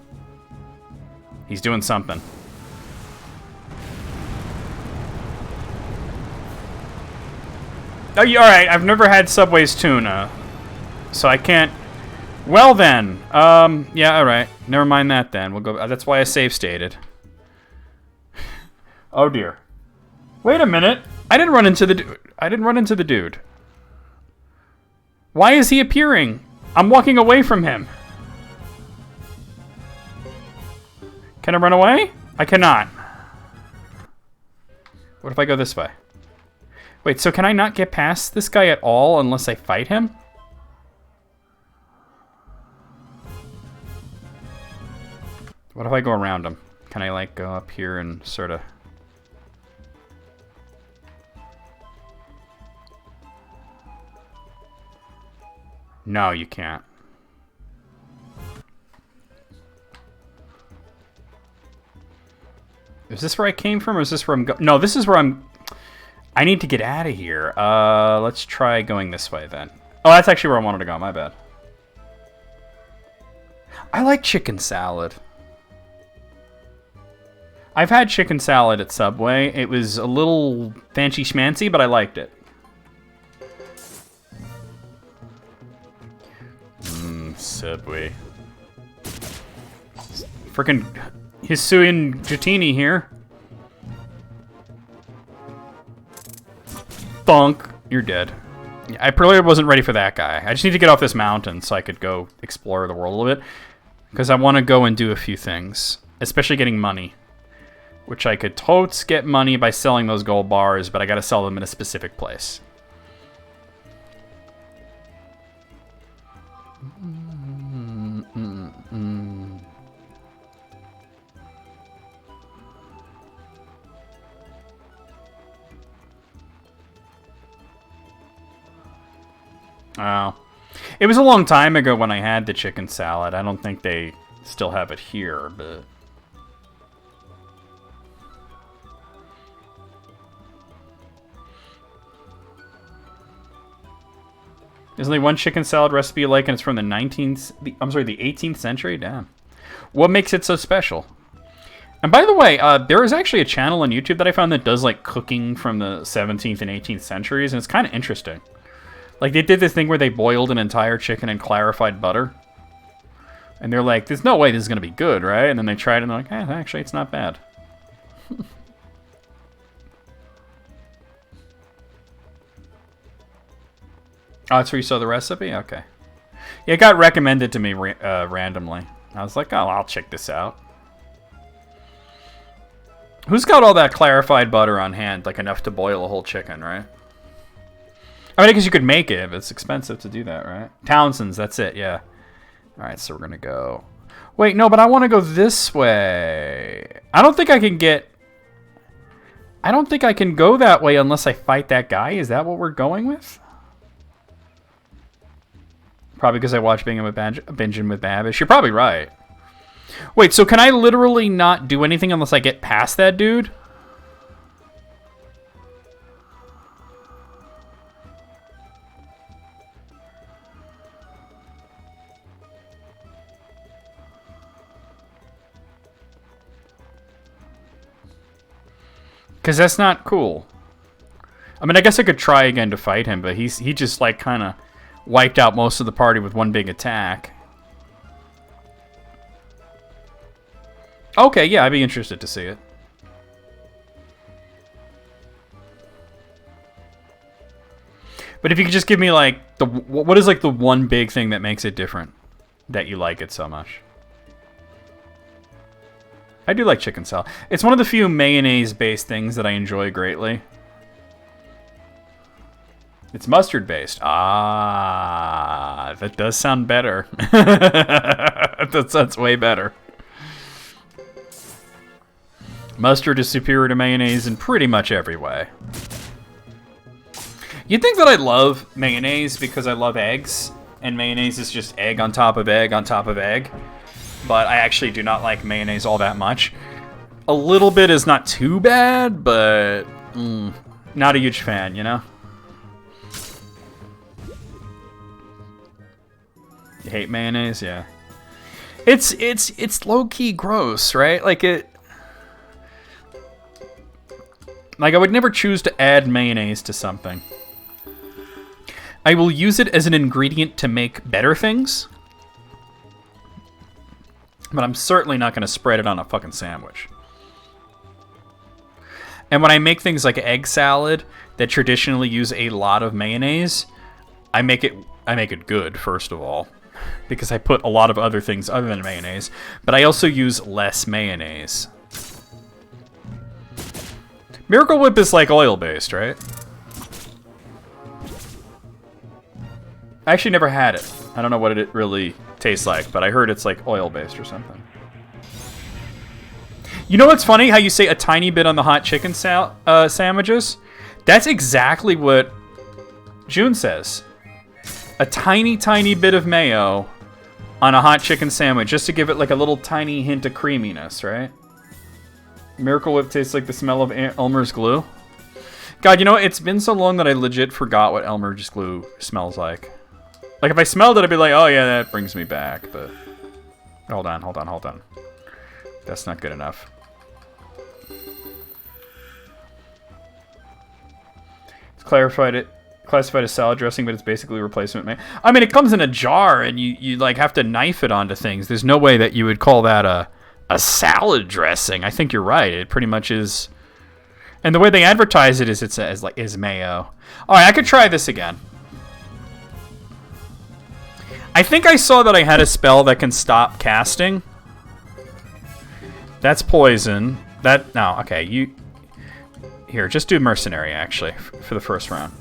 He's doing something. Oh, yeah, alright, I've never had Subway's tuna. So I can't... Well then, yeah, alright. Never mind that then. We'll go... That's why I save stated. Oh dear. Wait a minute. I didn't run into the dude. I didn't run into the dude. Why is he appearing? I'm walking away from him. Can I run away? I cannot. What if I go this way? Wait, so can I not get past this guy at all unless I fight him? What if I go around him? Can I, like, go up here and sort of... No, you can't. Is this where I came from, or is this where I'm No, this is where I'm... I need to get out of here. Let's try going this way, then. Oh, that's actually where I wanted to go. My bad. I like chicken salad. I've had chicken salad at Subway. It was a little fancy schmancy, but I liked it. Subway. Frickin' Hisuian Jatini here. Thunk. You're dead. I probably wasn't ready for that guy. I just need to get off this mountain so I could go explore the world a little bit. Because I want to go and do a few things. Especially getting money. Which I could totes get money by selling those gold bars, but I gotta sell them in a specific place. Oh. It was a long time ago when I had the chicken salad. I don't think they still have it here, but... There's only one chicken salad recipe you like, and it's from the 18th century? Damn. What makes it so special? And by the way, there is actually a channel on YouTube that I found that does, like, cooking from the 17th and 18th centuries, and it's kind of interesting. Like, they did this thing where they boiled an entire chicken in clarified butter. And they're like, there's no way this is going to be good, right? And then they tried it, and they're like, actually, it's not bad. Oh, that's where you saw the recipe? Okay. Yeah, it got recommended to me randomly. I was like, oh, I'll check this out. Who's got all that clarified butter on hand? Like, enough to boil a whole chicken, right? I mean, I guess you could make it, but it's expensive to do that, right? Townsend's, that's it, yeah. Alright, so we're gonna go... Wait, no, but I want to go this way. I don't think I can get... I don't think I can go that way unless I fight that guy. Is that what we're going with? Probably because I watched Binging with Babish. You're probably right. Wait, so can I literally not do anything unless I get past that dude? Because that's not cool. I mean, I guess I could try again to fight him, but he just, like, kind of wiped out most of the party with one big attack. Okay, yeah, I'd be interested to see it. But if you could just give me, like, what is, like, the one big thing that makes it different? That you like it so much? I do like chicken salad. It's one of the few mayonnaise-based things that I enjoy greatly. It's mustard-based. Ah, that does sound better. That sounds way better. Mustard is superior to mayonnaise in pretty much every way. You'd think that I love mayonnaise because I love eggs, and mayonnaise is just egg on top of egg on top of egg. But I actually do not like mayonnaise all that much. A little bit is not too bad, but not a huge fan, you know? You hate mayonnaise? Yeah. It's low-key gross, right? Like I would never choose to add mayonnaise to something. I will use it as an ingredient to make better things. But I'm certainly not going to spread it on a fucking sandwich. And when I make things like egg salad that traditionally use a lot of mayonnaise, I make it good, first of all, because I put a lot of other things other than mayonnaise, but I also use less mayonnaise. Miracle Whip is like oil-based, right? I actually never had it. I don't know what it really tastes like, but I heard it's like oil-based or something. You know what's funny? How you say a tiny bit on the hot chicken sandwiches? That's exactly what June says. A tiny, tiny bit of mayo on a hot chicken sandwich, just to give it like a little tiny hint of creaminess, right? Miracle Whip tastes like the smell of Elmer's glue. God, you know, it's been so long that I legit forgot what Elmer's glue smells like. Like, if I smelled it, I'd be like, oh yeah, that brings me back, but... Hold on. That's not good enough. It's clarified it. classified as salad dressing, but it's basically replacement mayo. I mean, it comes in a jar, and you like have to knife it onto things. There's no way that you would call that a salad dressing. I think you're right. It pretty much is. And the way they advertise it is mayo. All right, I could try this again. I think I saw that I had a spell that can stop casting. That's poison. No, okay, you... Here, just do mercenary, actually, for the first round.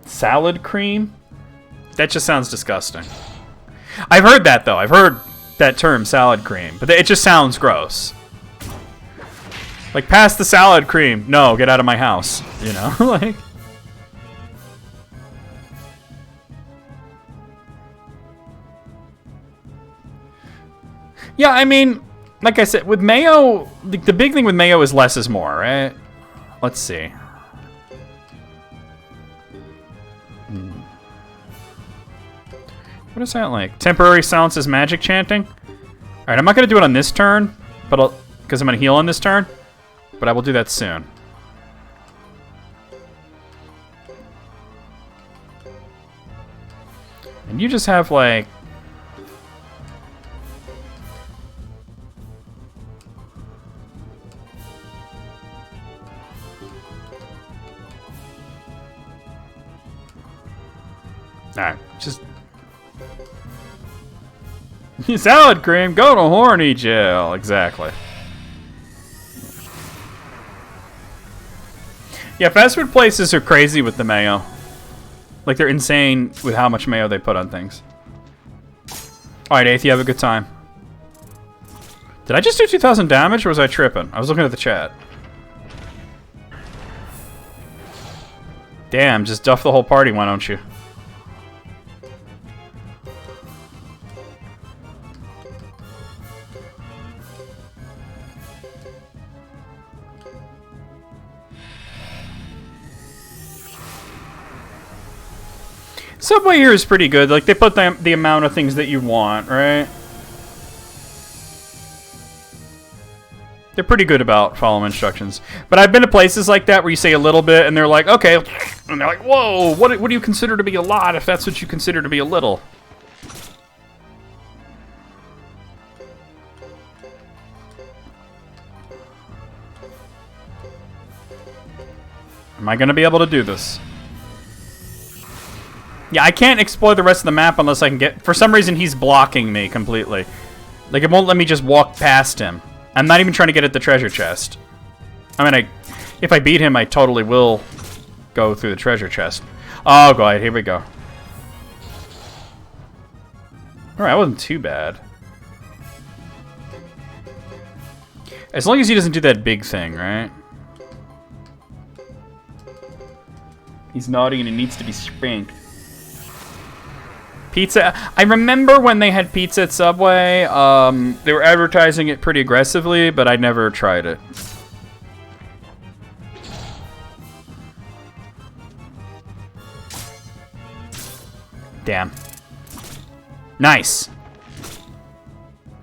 Salad cream? That just sounds disgusting. I've heard that, though. I've heard that term, salad cream. But it just sounds gross. Like, pass the salad cream. No, get out of my house. You know? Like... Yeah, I mean, like I said, with mayo, the big thing with mayo is less is more, right? Let's see. What is that like? Temporary silences magic chanting? Alright, I'm not going to do it on this turn, but because I'm going to heal on this turn, but I will do that soon. And you just have, like... Alright, just... Salad cream, go to horny jail. Exactly. Yeah, fast food places are crazy with the mayo. Like, they're insane with how much mayo they put on things. Alright, Eighth, you have a good time. Did I just do 2,000 damage, or was I tripping? I was looking at the chat. Damn, just duff the whole party, why don't you? Subway here is pretty good. Like, they put the amount of things that you want, right? They're pretty good about following instructions. But I've been to places like that where you say a little bit, and they're like, okay. And they're like, whoa, what do you consider to be a lot if that's what you consider to be a little? Am I going to be able to do this? Yeah, I can't explore the rest of the map unless I can get... For some reason, he's blocking me completely. Like, it won't let me just walk past him. I'm not even trying to get at the treasure chest. I mean, if I beat him, I totally will go through the treasure chest. Oh, God, here we go. Alright, that wasn't too bad. As long as he doesn't do that big thing, right? He's naughty and he needs to be spanked. Pizza. I remember when they had pizza at Subway. They were advertising it pretty aggressively, but I never tried it. Damn. Nice.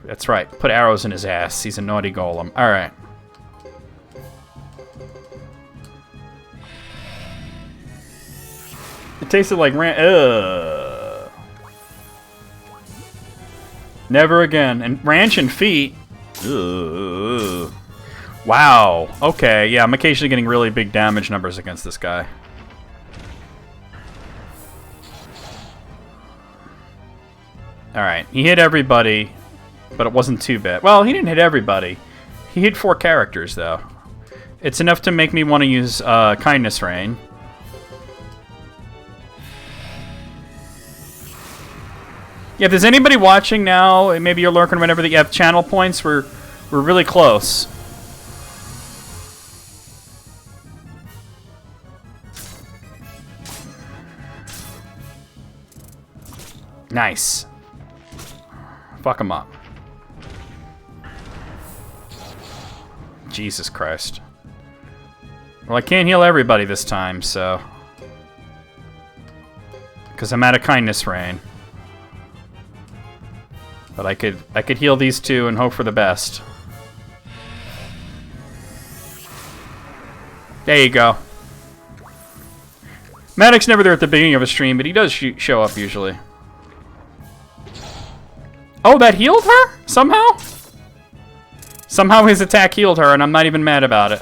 That's right. Put arrows in his ass. He's a naughty golem. All right. It tasted like ranch. Never again. And ranch and feet. Ugh. Wow. Okay. Yeah, I'm occasionally getting really big damage numbers against this guy. Alright. He hit everybody, but it wasn't too bad. Well, he didn't hit everybody. He hit 4 characters, though. It's enough to make me want to use Kindness Rain. Yeah, if there's anybody watching now, maybe you're lurking whenever that you have channel points, we're really close. Nice. Fuck him up. Jesus Christ. Well, I can't heal everybody this time, so... Because I'm out of Kindness Rain. But I could heal these two and hope for the best. There you go. Maddox's never there at the beginning of a stream, but he does show up usually. Oh, that healed her? Somehow? Somehow his attack healed her, and I'm not even mad about it.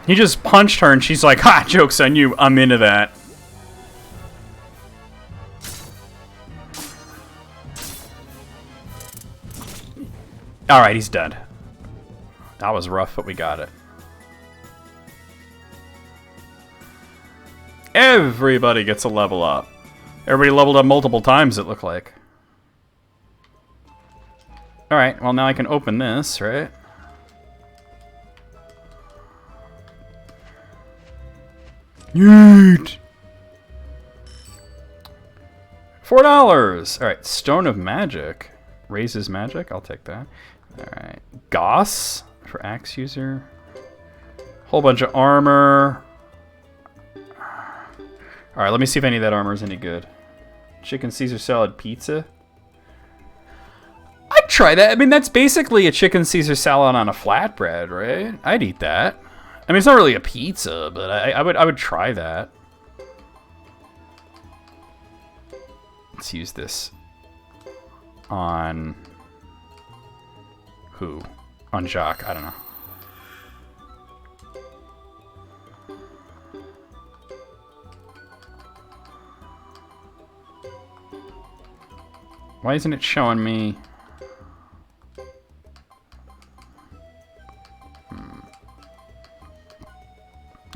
He just punched her, and she's like, ha, joke's on you, I'm into that. Alright, he's dead. That was rough, but we got it. Everybody gets a level up. Everybody leveled up multiple times, it looked like. Alright, well now I can open this, right? Yeet! $4! Alright, Stone of Magic. Raises magic, I'll take that. Alright, Goss for axe user. Whole bunch of armor. Alright, let me see if any of that armor is any good. Chicken Caesar salad pizza. I'd try that. I mean, that's basically a chicken Caesar salad on a flatbread, right? I'd eat that. I mean, it's not really a pizza, but I would try that. Let's use this on who? On Jacques. I don't know. Why isn't it showing me?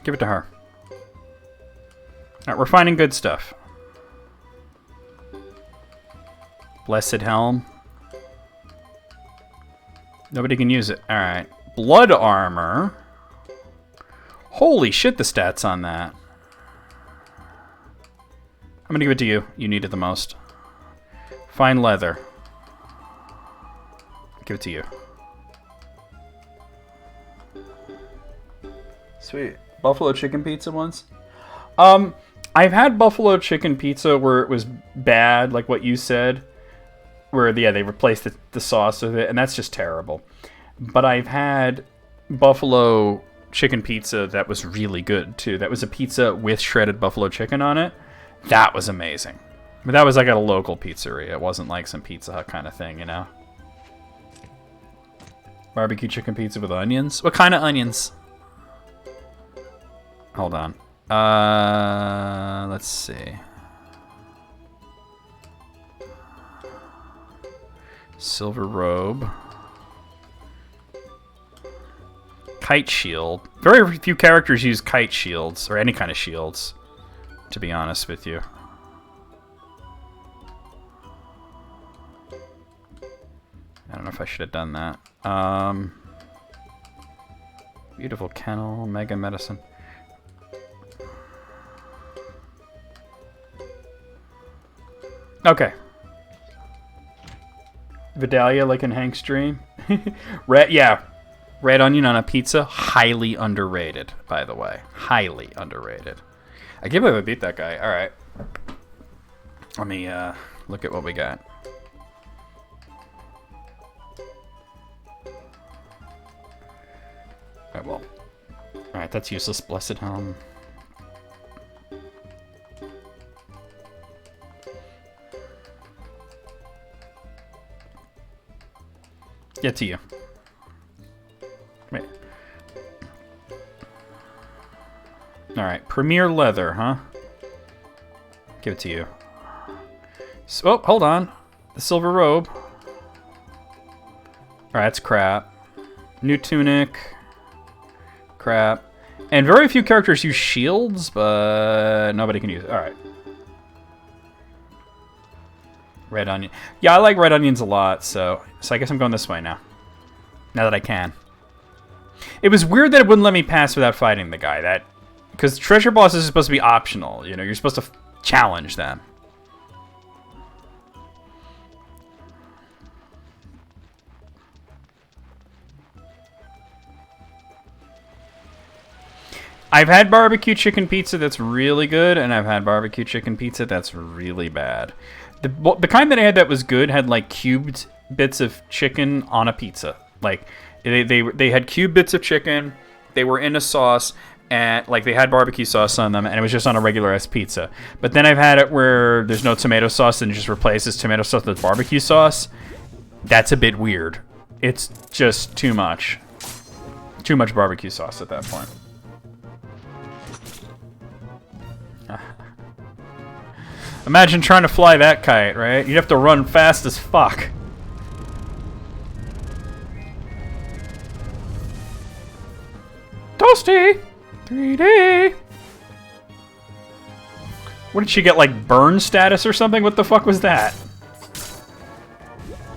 Give it to her. Alright, we're finding good stuff. Blessed Helm. Nobody can use it. Alright. Blood armor. Holy shit, the stats on that. I'm gonna give it to you. You need it the most. Fine leather. Give it to you. Sweet. Buffalo chicken pizza once? I've had buffalo chicken pizza where it was bad, like what you said. Where, yeah, they replaced the sauce with it, and that's just terrible. But I've had buffalo chicken pizza that was really good, too. That was a pizza with shredded buffalo chicken on it. That was amazing. But that was like at a local pizzeria. It wasn't like some Pizza Hut kind of thing, you know? Barbecue chicken pizza with onions? What kind of onions? Hold on. Let's see. Silver robe. Kite shield. Very few characters use kite shields, or any kind of shields, to be honest with you. I don't know if I should have done that. Beautiful kennel, mega medicine. Okay. Vidalia, like in Hank's dream. Yeah. Red onion on a pizza, highly underrated, by the way. Highly underrated. I can't believe I beat that guy. Alright. Let me look at what we got. Alright, well. Alright, that's useless. Blessed Helm. Get to you. Wait. Alright, Premier Leather, huh? Give it to you. So, oh, hold on. The silver robe. Alright, that's crap. New tunic. Crap. And very few characters use shields, but nobody can use it. Alright. Red onion. Yeah, I like red onions a lot, so I guess I'm going this way now. Now that I can. It was weird that it wouldn't let me pass without fighting the guy. Because treasure bosses are supposed to be optional, you know, you're supposed to challenge them. I've had barbecue chicken pizza that's really good, and I've had barbecue chicken pizza that's really bad. The kind that I had that was good had like cubed bits of chicken on a pizza. Like they had cubed bits of chicken. They were in a sauce, and like they had barbecue sauce on them, and it was just on a regular ass pizza. But then I've had it where there's no tomato sauce and it just replaces tomato sauce with barbecue sauce. That's a bit weird. It's just too much. Too much barbecue sauce at that point. Imagine trying to fly that kite, right? You'd have to run fast as fuck. Toasty! 3D! What did she get, like, burn status or something? What the fuck was that?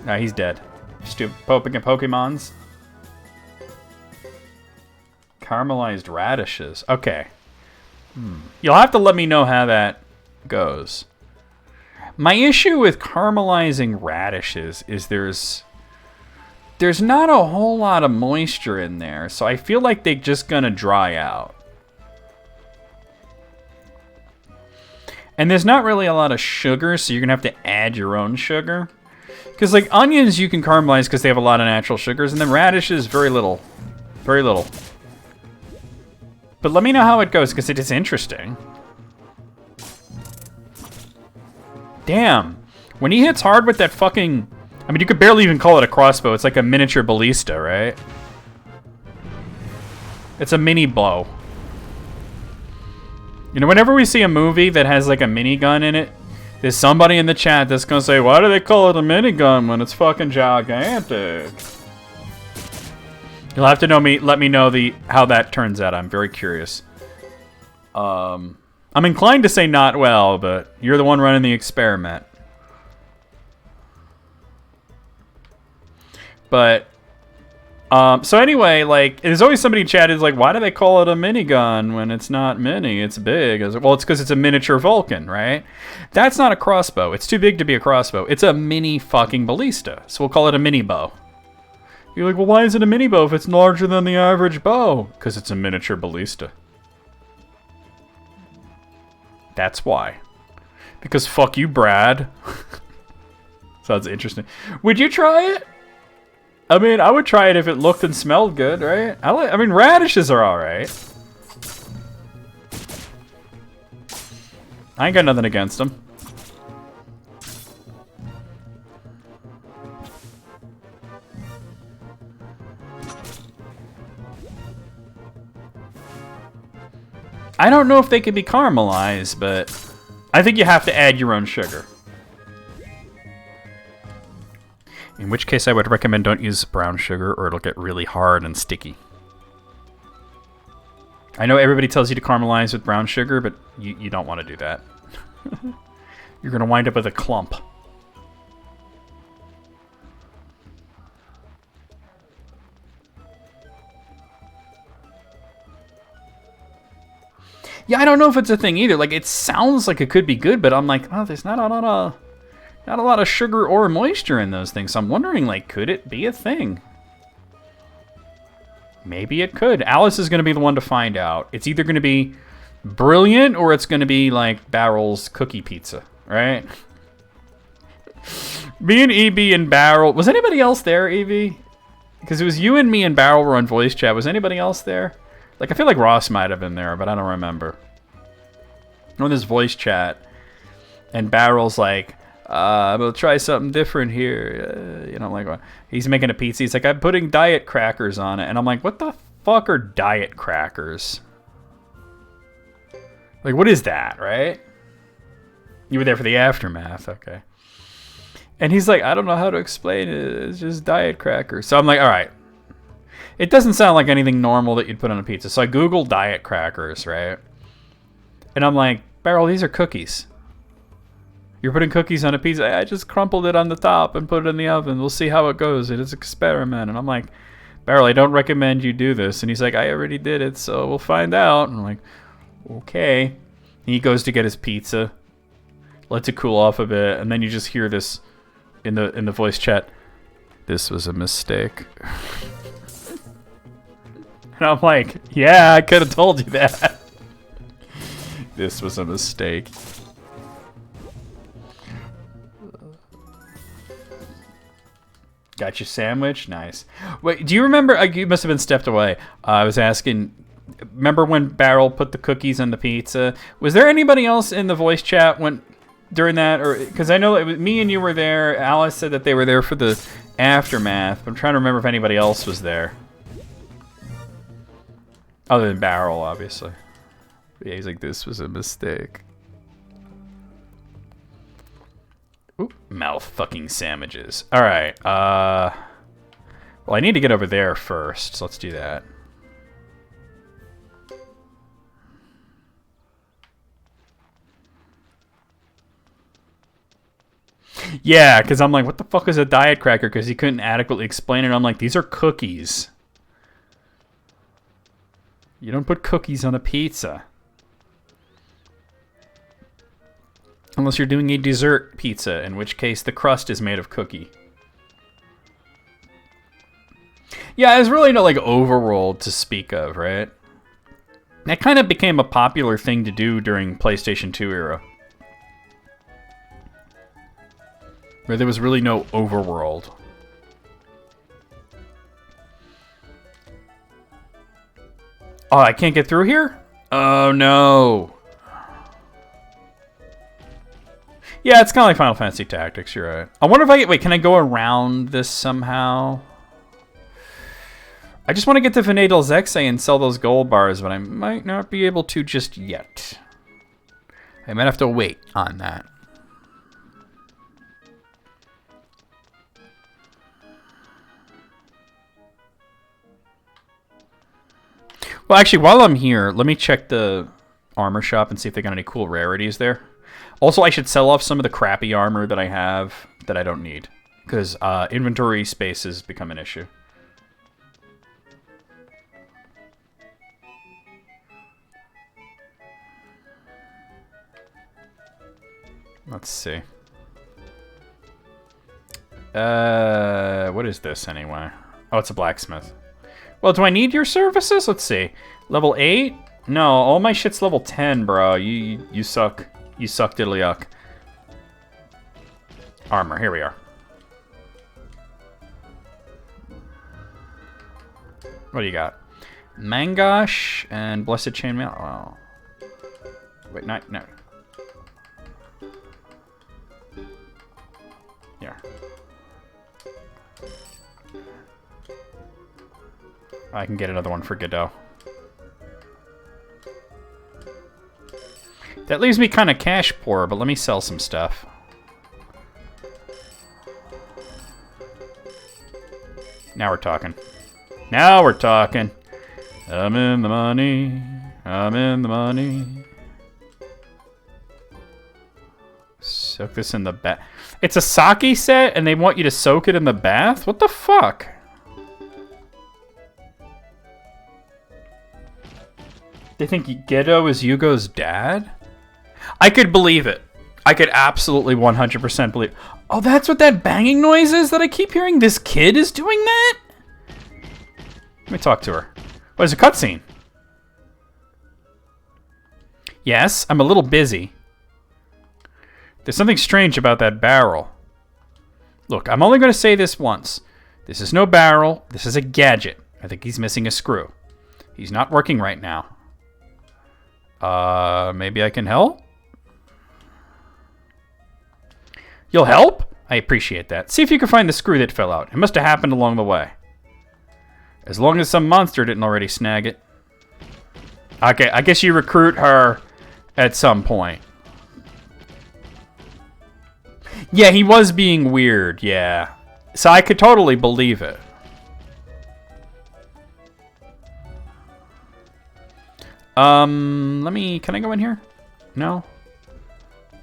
Nah, he's dead. Stupid Pokemons. Caramelized radishes. Okay. You'll have to let me know how that goes. My issue with caramelizing radishes is there's not a whole lot of moisture in there, so I feel like they're just gonna dry out. And there's not really a lot of sugar, so you're gonna have to add your own sugar. Because like onions you can caramelize because they have a lot of natural sugars, and then radishes, very little. Very little. But let me know how it goes, because it is interesting. Damn. When he hits hard with that fucking... I mean, you could barely even call it a crossbow. It's like a miniature ballista, right? It's a mini bow. You know, whenever we see a movie that has like a minigun in it, there's somebody in the chat that's gonna say, why do they call it a minigun when it's fucking gigantic? You'll have to let me know how that turns out. I'm very curious. I'm inclined to say not well, but you're the one running the experiment. But, so anyway, like, there's always somebody in chat who's like, why do they call it a minigun when it's not mini? It's big. I was like, well, it's because it's a miniature Vulcan, right? That's not a crossbow. It's too big to be a crossbow. It's a mini fucking ballista. So we'll call it a mini bow. You're like, well, why is it a mini bow if it's larger than the average bow? Because it's a miniature ballista. That's why. Because fuck you, Brad. Sounds interesting. Would you try it? I mean, I would try it if it looked and smelled good, right? I mean, radishes are alright. I ain't got nothing against them. I don't know if they could be caramelized, but I think you have to add your own sugar. In which case I would recommend don't use brown sugar or it'll get really hard and sticky. I know everybody tells you to caramelize with brown sugar, but you don't want to do that. You're going to wind up with a clump. Yeah, I don't know if it's a thing either. Like, it sounds like it could be good, but I'm like, oh, there's not a lot of sugar or moisture in those things. So I'm wondering, like, could it be a thing? Maybe it could. Alice is going to be the one to find out. It's either going to be brilliant or it's going to be like Barrel's cookie pizza, right? Me and EB and Barrel. Was anybody else there, EB? Because it was you and me and Barrel were on voice chat. Was anybody else there? Like, I feel like Ross might have been there, but I don't remember. On this voice chat, and Barrel's like, I'm gonna try something different here. You know, like, he's making a pizza. He's like, I'm putting diet crackers on it. And I'm like, what the fuck are diet crackers? Like, what is that, right? You were there for the aftermath, okay. And he's like, I don't know how to explain it. It's just diet crackers. So I'm like, all right. It doesn't sound like anything normal that you'd put on a pizza. So I Googled diet crackers, right? And I'm like, Barrel, these are cookies. You're putting cookies on a pizza. I just crumpled it on the top and put it in the oven. We'll see how it goes. It is an experiment. And I'm like, Barrel, I don't recommend you do this. And he's like, I already did it, so we'll find out. And I'm like, okay. And he goes to get his pizza, lets it cool off a bit, and then you just hear this in the voice chat. This was a mistake. And I'm like, yeah, I could have told you that. This was a mistake. Got your sandwich? Nice. Wait, do you remember? You must have been stepped away. I was asking. Remember when Barrel put the cookies on the pizza? Was there anybody else in the voice chat during that? Or because I know it was me and you were there. Alice said that they were there for the aftermath. But I'm trying to remember if anybody else was there. Other than Barrel, obviously. Yeah, he's like, this was a mistake. Oop, mouth fucking sandwiches. Alright, well, I need to get over there first, so let's do that. Yeah, because I'm like, what the fuck is a diet cracker? Because he couldn't adequately explain it. I'm like, these are cookies. You don't put cookies on a pizza. Unless you're doing a dessert pizza, in which case the crust is made of cookie. Yeah, there's really no, like, overworld to speak of, right? That kind of became a popular thing to do during PlayStation 2 era. Where there was really no overworld. Oh, I can't get through here? Oh, no. Yeah, it's kind of like Final Fantasy Tactics, you're right. I wonder if I get... Wait, can I go around this somehow? I just want to get to Venedal's Exe and sell those gold bars, but I might not be able to just yet. I might have to wait on that. Well, actually, while I'm here, let me check the armor shop and see if they got any cool rarities there. Also, I should sell off some of the crappy armor that I have that I don't need, because inventory space has become an issue. Let's see. What is this anyway? Oh, it's a blacksmith. Well, do I need your services? Let's see. Level 8? No, all my shit's level 10, bro. You suck. You suck diddly yuck. Armor, here we are. What do you got? Mangosh and Blessed Chainmail. Oh. Wait, no. Here. I can get another one for Godot. That leaves me kind of cash poor, but let me sell some stuff. Now we're talking. Now we're talking. I'm in the money. I'm in the money. Soak this in the bath. It's a sake set, and they want you to soak it in the bath? What the fuck? They think Gedo is Yugo's dad? I could believe it. I could absolutely 100% believe. Oh, that's what that banging noise is that I keep hearing? This kid is doing that? Let me talk to her. What is a cutscene? Yes, I'm a little busy. There's something strange about that barrel. Look, I'm only going to say this once. This is no barrel. This is a gadget. I think he's missing a screw. He's not working right now. Maybe I can help? You'll help? I appreciate that. See if you can find the screw that fell out. It must have happened along the way. As long as some monster didn't already snag it. Okay, I guess you recruit her at some point. Yeah, he was being weird, yeah. So I could totally believe it. Can I go in here? No?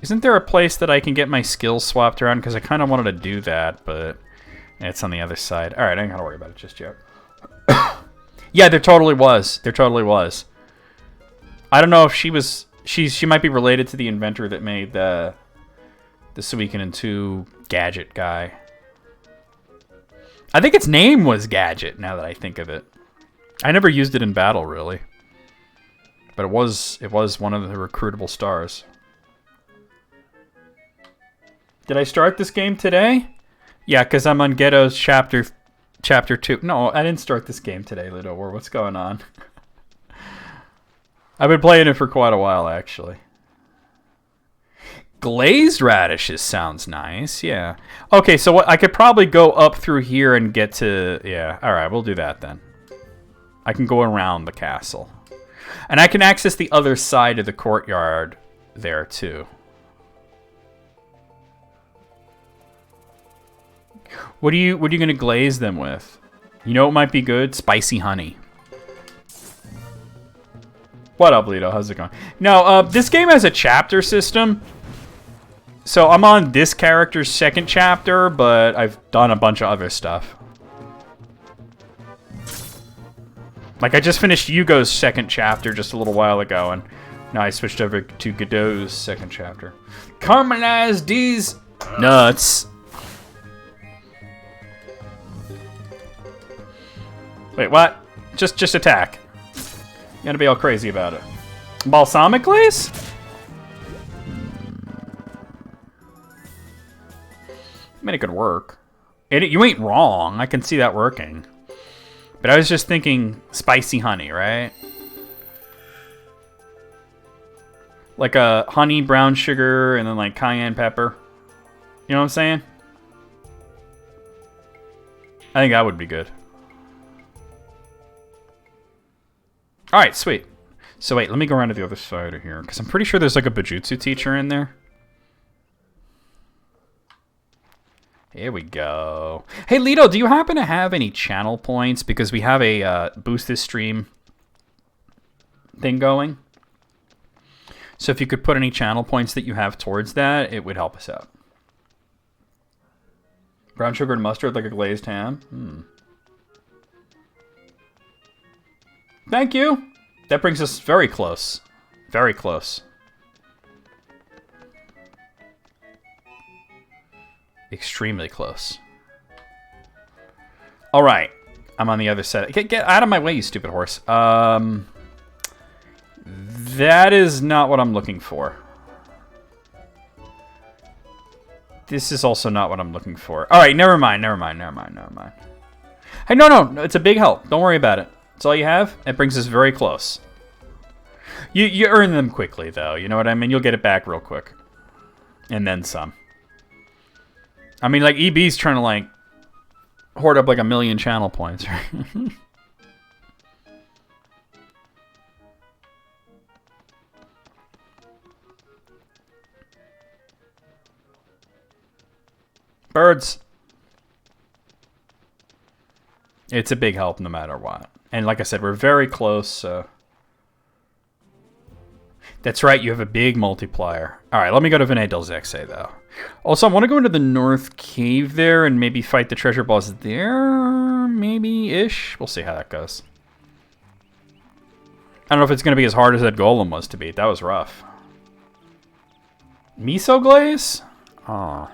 Isn't there a place that I can get my skills swapped around? Because I kind of wanted to do that, but it's on the other side. Alright, I ain't gotta worry about it just yet. Yeah, there totally was. There totally was. I don't know if she was... She might be related to the inventor that made the Suikoden II gadget guy. I think its name was Gadget, now that I think of it. I never used it in battle, really. But it was one of the recruitable stars. Did I start this game today? Yeah, because I'm on Ghetto's chapter 2. No, I didn't start this game today, Little War. What's going on? I've been playing it for quite a while, actually. Glazed radishes sounds nice, yeah. Okay, so what, I could probably go up through here and get to... Yeah, alright, we'll do that then. I can go around the castle. And I can access the other side of the courtyard there, too. What are you going to glaze them with? You know what might be good? Spicy honey. What up, Lito? How's it going? No, this game has a chapter system. So I'm on this character's second chapter, but I've done a bunch of other stuff. Like, I just finished Yugo's second chapter just a little while ago, and now I switched over to Godot's second chapter. Caramelize these nuts. Wait, what? Just attack. You're gonna be all crazy about it. Balsamic glaze? I mean, it could work. You ain't wrong. I can see that working. But I was just thinking spicy honey, right? Like a honey, brown sugar, and then like cayenne pepper. You know what I'm saying? I think that would be good. Alright, sweet. So wait, let me go around to the other side of here, because I'm pretty sure there's like a Bujutsu teacher in there. Here we go. Hey, Lito, do you happen to have any channel points? Because we have a boost this stream thing going. So if you could put any channel points that you have towards that, it would help us out. Brown sugar and mustard like a glazed ham. Thank you. That brings us very close. Very close. Extremely close. All right, I'm on the other side. Get out of my way, you stupid horse. That is not what I'm looking for. This is also not what I'm looking for. All right, never mind. Hey, no, it's a big help. Don't worry about it. That's all you have. It brings us very close. You earn them quickly, though. You know what I mean? You'll get it back real quick, and then some. I mean, like, EB's trying to, like, hoard up, like, 1 million channel points, right? Birds. It's a big help no matter what. And like I said, we're very close, so... That's right, you have a big multiplier. Alright, let me go to Vinay Del Zexe, though. Also, I want to go into the North Cave there and maybe fight the treasure boss there, maybe-ish. We'll see how that goes. I don't know if it's going to be as hard as that golem was to beat. That was rough. Miso glaze? Oh.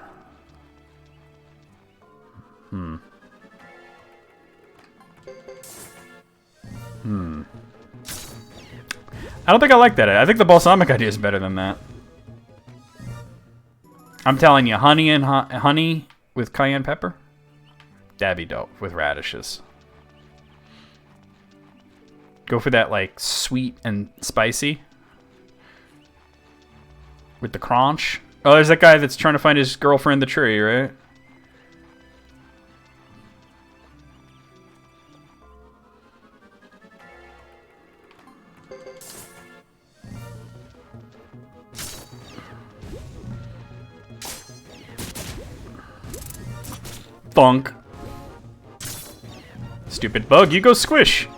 I don't think I like that. I think the balsamic idea is better than that. I'm telling you, honey and honey with cayenne pepper? That'd be dope with radishes. Go for that, like, sweet and spicy. With the crunch. Oh, there's that guy that's trying to find his girlfriend, the tree, right? Thunk. Stupid bug, you go squish.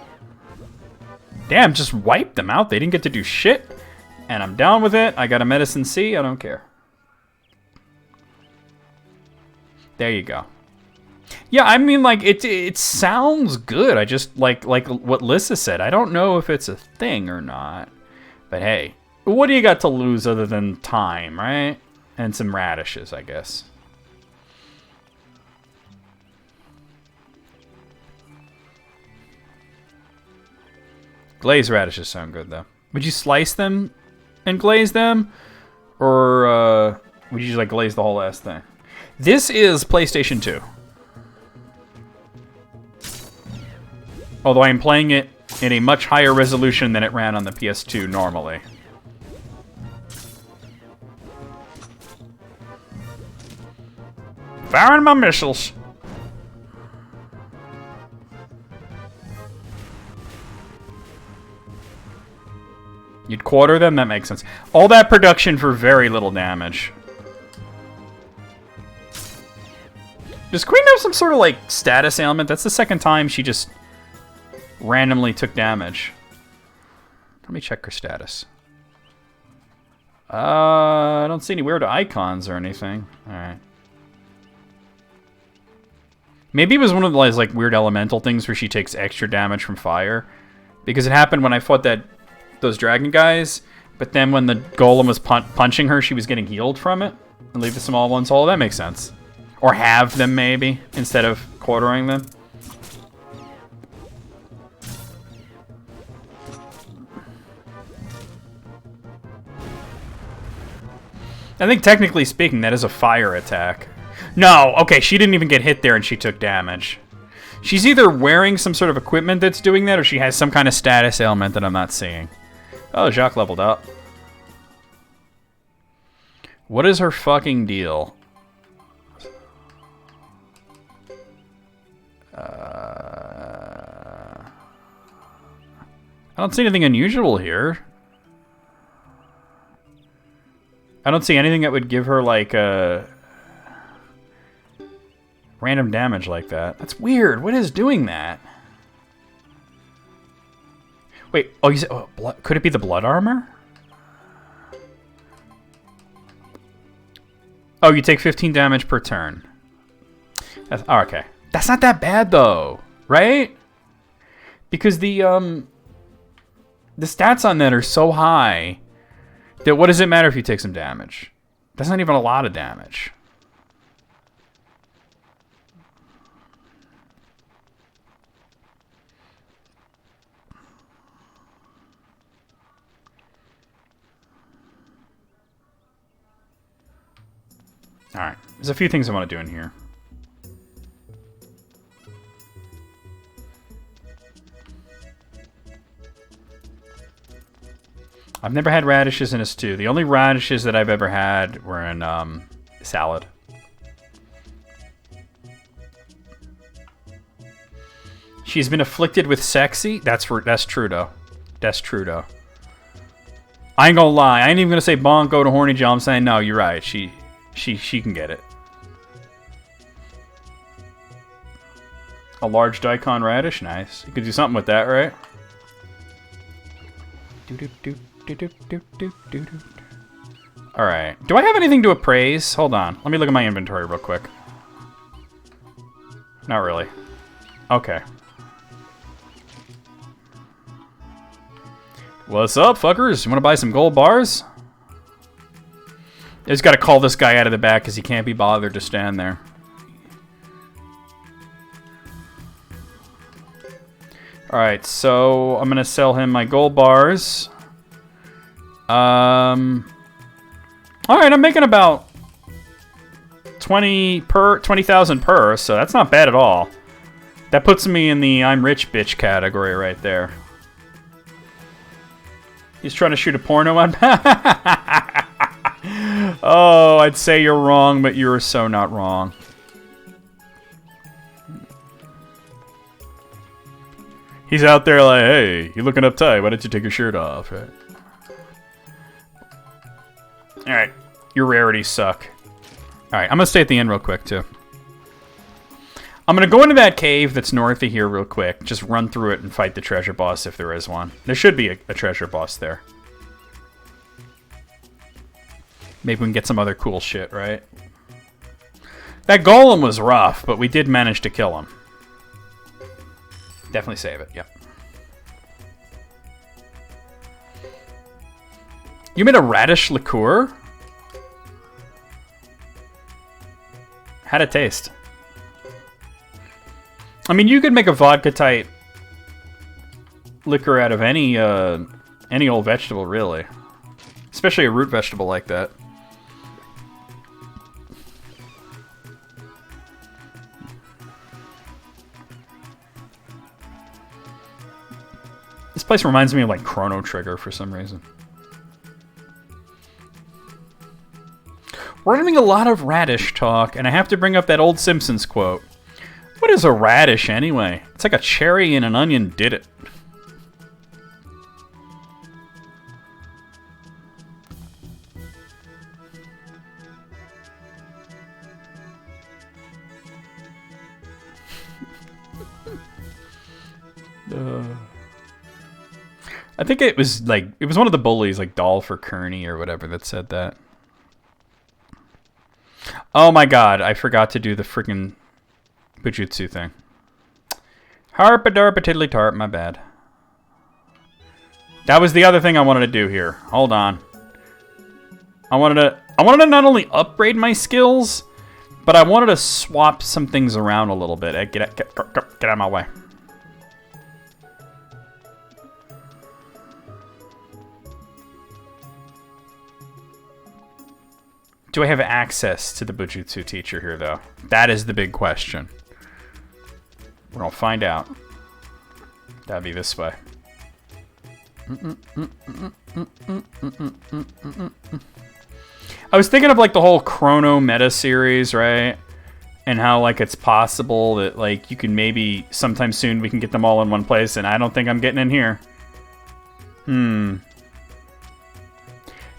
Damn, just wiped them out. They didn't get to do shit. And I'm down with it. I got a medicine C. I don't care. There you go. Yeah, I mean, like, it sounds good. I just, like what Lissa said. I don't know if it's a thing or not. But hey, what do you got to lose other than time, right? And some radishes, I guess. Glazed radishes sound good, though. Would you slice them and glaze them? Or would you just, like, glaze the whole ass thing? This is PlayStation 2. Although I am playing it in a much higher resolution than it ran on the PS2 normally. Firing my missiles. You'd quarter them? That makes sense. All that production for very little damage. Does Queen have some sort of, like, status ailment? That's the second time she just randomly took damage. Let me check her status. I don't see any weird icons or anything. Alright. Maybe it was one of those, like, weird elemental things where she takes extra damage from fire. Because it happened when I fought those dragon guys, but then when the golem was punching her, she was getting healed from it. And leave the small ones whole. That makes sense. Or have them, maybe, instead of quartering them. I think, technically speaking, that is a fire attack. No, okay, she didn't even get hit there and she took damage. She's either wearing some sort of equipment that's doing that, or she has some kind of status ailment that I'm not seeing. Oh, Jacques leveled up. What is her fucking deal? I don't see anything unusual here. I don't see anything that would give her, like, random damage like that. That's weird. What is doing that? Wait, oh, you said, oh, could it be the blood armor? Oh, you take 15 damage per turn. That's, oh, okay. That's not that bad, though, right? Because the stats on that are so high that what does it matter if you take some damage? That's not even a lot of damage. Alright, there's a few things I want to do in here. I've never had radishes in a stew. The only radishes that I've ever had were in salad. She's been afflicted with sexy? That's true, though. That's true, though. I ain't gonna lie. I ain't even gonna say bonk, go to horny Joe. I'm saying, no, you're right. She can get it. A large daikon radish? Nice. You could do something with that, right? Alright. Do I have anything to appraise? Hold on. Let me look at my inventory real quick. Not really. Okay. What's up, fuckers? You want to buy some gold bars? I just gotta call this guy out of the back because he can't be bothered to stand there. Alright, so I'm gonna sell him my gold bars. Alright, I'm making about 20,000 per, so that's not bad at all. That puts me in the I'm rich bitch category right there. He's trying to shoot a porno on. Oh, I'd say you're wrong, but you're so not wrong. He's out there like, hey, you're looking uptight. Why don't you take your shirt off? Right? Alright, your rarities suck. Alright, I'm going to stay at the end real quick, too. I'm going to go into that cave that's north of here real quick. Just run through it and fight the treasure boss if there is one. There should be a treasure boss there. Maybe we can get some other cool shit, right? That golem was rough, but we did manage to kill him. Definitely save it, yep. You made a radish liqueur? How'd it taste? I mean, you could make a vodka-type liquor out of any old vegetable, really. Especially a root vegetable like that. place reminds me of like Chrono Trigger for some reason. We're having a lot of radish talk, and I have to bring up that old Simpsons quote. What is a radish anyway? It's like a cherry and an onion did it. I think it was one of the bullies, like Dolph or Kearney or whatever, that said that. Oh my god, I forgot to do the freaking Bujutsu thing. Harpa darpa tiddly tarp, my bad. That was the other thing I wanted to do here. Hold on. I wanted to not only upgrade my skills, but I wanted to swap some things around a little bit. Get out of my way. Do I have access to the Bujutsu teacher here, though? That is the big question. We're gonna find out. That'd be this way. I was thinking of like the whole Chrono meta series, right? And how like it's possible that like you can maybe sometime soon we can get them all in one place, and I don't think I'm getting in here.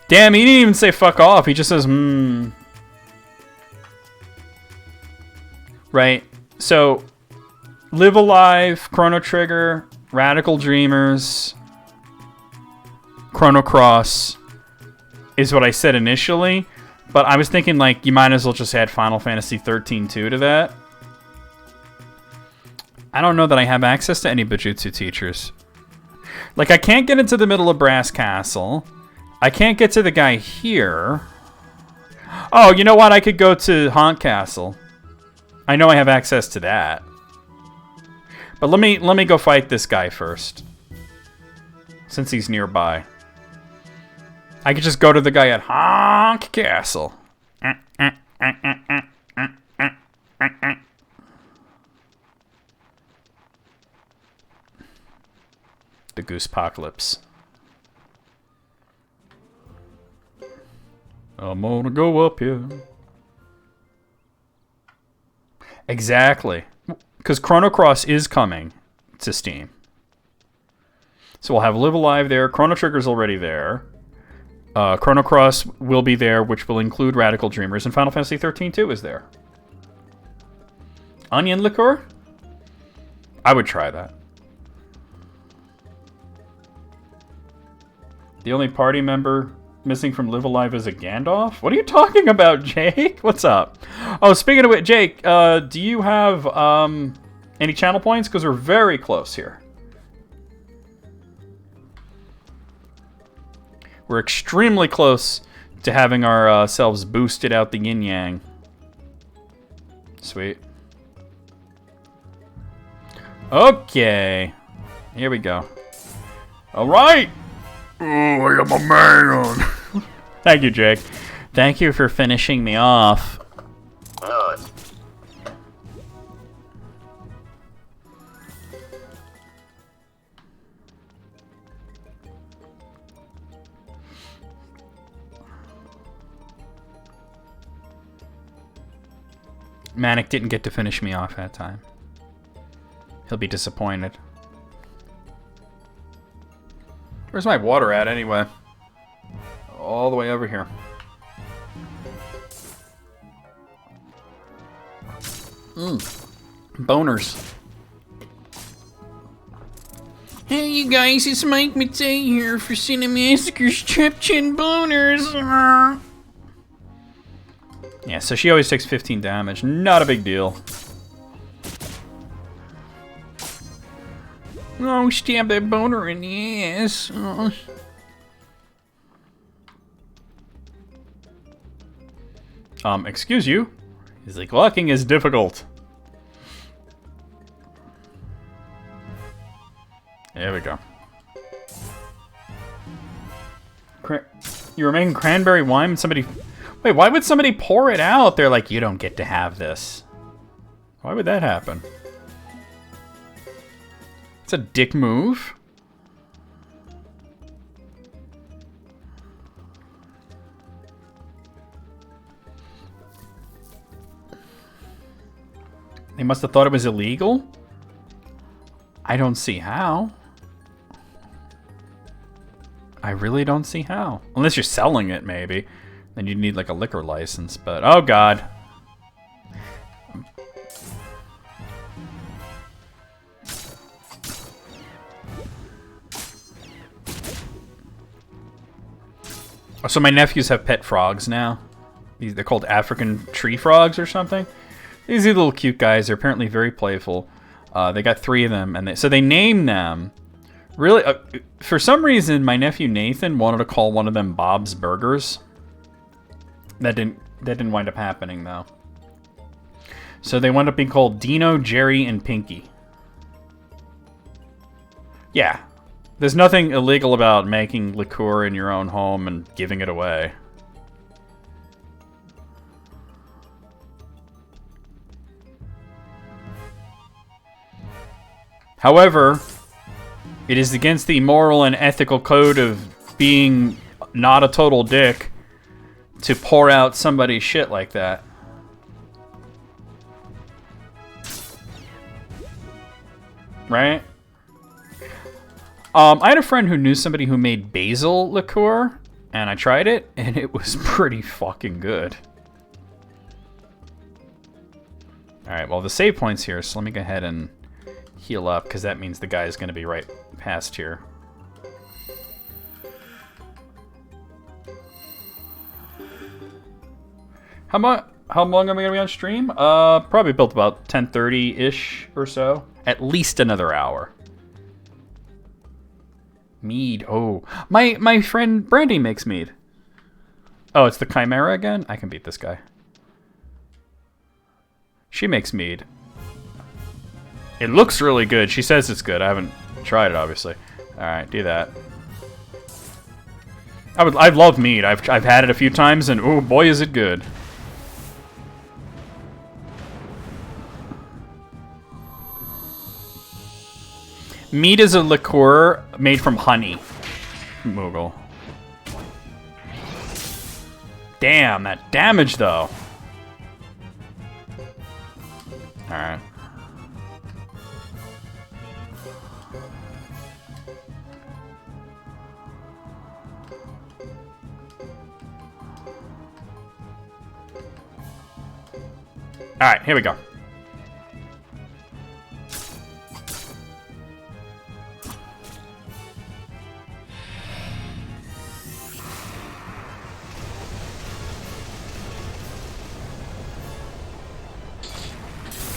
Damn, he didn't even say fuck off. He just says, Right. So, Live Alive, Chrono Trigger, Radical Dreamers, Chrono Cross is what I said initially. But I was thinking, like, you might as well just add Final Fantasy 13 too to that. I don't know that I have access to any Bujutsu teachers. Like, I can't get into the middle of Brass Castle. I can't get to the guy here. Oh, you know what? I could go to Haunt Castle. I know I have access to that. But let me go fight this guy first. Since he's nearby. I could just go to the guy at Haunt Castle. The Goosepocalypse. I'm gonna go up here. Exactly. Because Chrono Cross is coming to Steam. So we'll have Live Alive there. Chrono Trigger's already there. Chrono Cross will be there, which will include Radical Dreamers. And Final Fantasy 13 too is there. Onion liqueur? I would try that. The only party member missing from Live Alive is a Gandalf? What are you talking about, Jake? What's up? Oh, speaking of which, Jake, do you have any channel points? Because we're very close here. We're extremely close to having ourselves boosted out the yin-yang. Sweet. Okay. Here we go. All right. Oh, I am a man. Thank you, Jake. Thank you for finishing me off. Manic didn't get to finish me off that time. He'll be disappointed. Where's my water at, anyway? All the way over here. Boners. Hey, you guys, it's Mike Matei here for Cinemassacre's Trip Chin Boners. Yeah, so she always takes 15 damage. Not a big deal. Oh, stab that boner in the ass. Oh. Excuse you? He's like, walking is difficult. There we go. You were making cranberry wine and somebody... Wait, why would somebody pour it out? They're like, you don't get to have this. Why would that happen? It's a dick move. He must have thought it was illegal? I don't see how. I really don't see how. Unless you're selling it, maybe. Then you'd need like a liquor license, but... Oh, God. So my nephews have pet frogs now. They're called African tree frogs or something. These are little cute guys. They're apparently very playful. They got 3 of them, and so they named them. Really, for some reason, my nephew Nathan wanted to call one of them Bob's Burgers. That didn't wind up happening though. So they wound up being called Dino, Jerry, and Pinky. Yeah. There's nothing illegal about making liqueur in your own home and giving it away. However, it is against the moral and ethical code of being not a total dick to pour out somebody's shit like that. Right? I had a friend who knew somebody who made basil liqueur, and I tried it, and it was pretty fucking good. Alright, well, the save point's here, so let me go ahead and heal up, because that means the guy is going to be right past here. How long am I going to be on stream? Probably built about 10:30-ish or so. At least another hour. Mead. Oh, my friend Brandy makes mead. Oh, it's the Chimera again? I can beat this guy. She makes mead. It looks really good. She says it's good. I haven't tried it, obviously. All right, do that. I love mead. I've had it a few times, and oh boy, is it good. Mead is a liqueur made from honey. Moogle. Damn, that damage, though. Alright. Alright, here we go.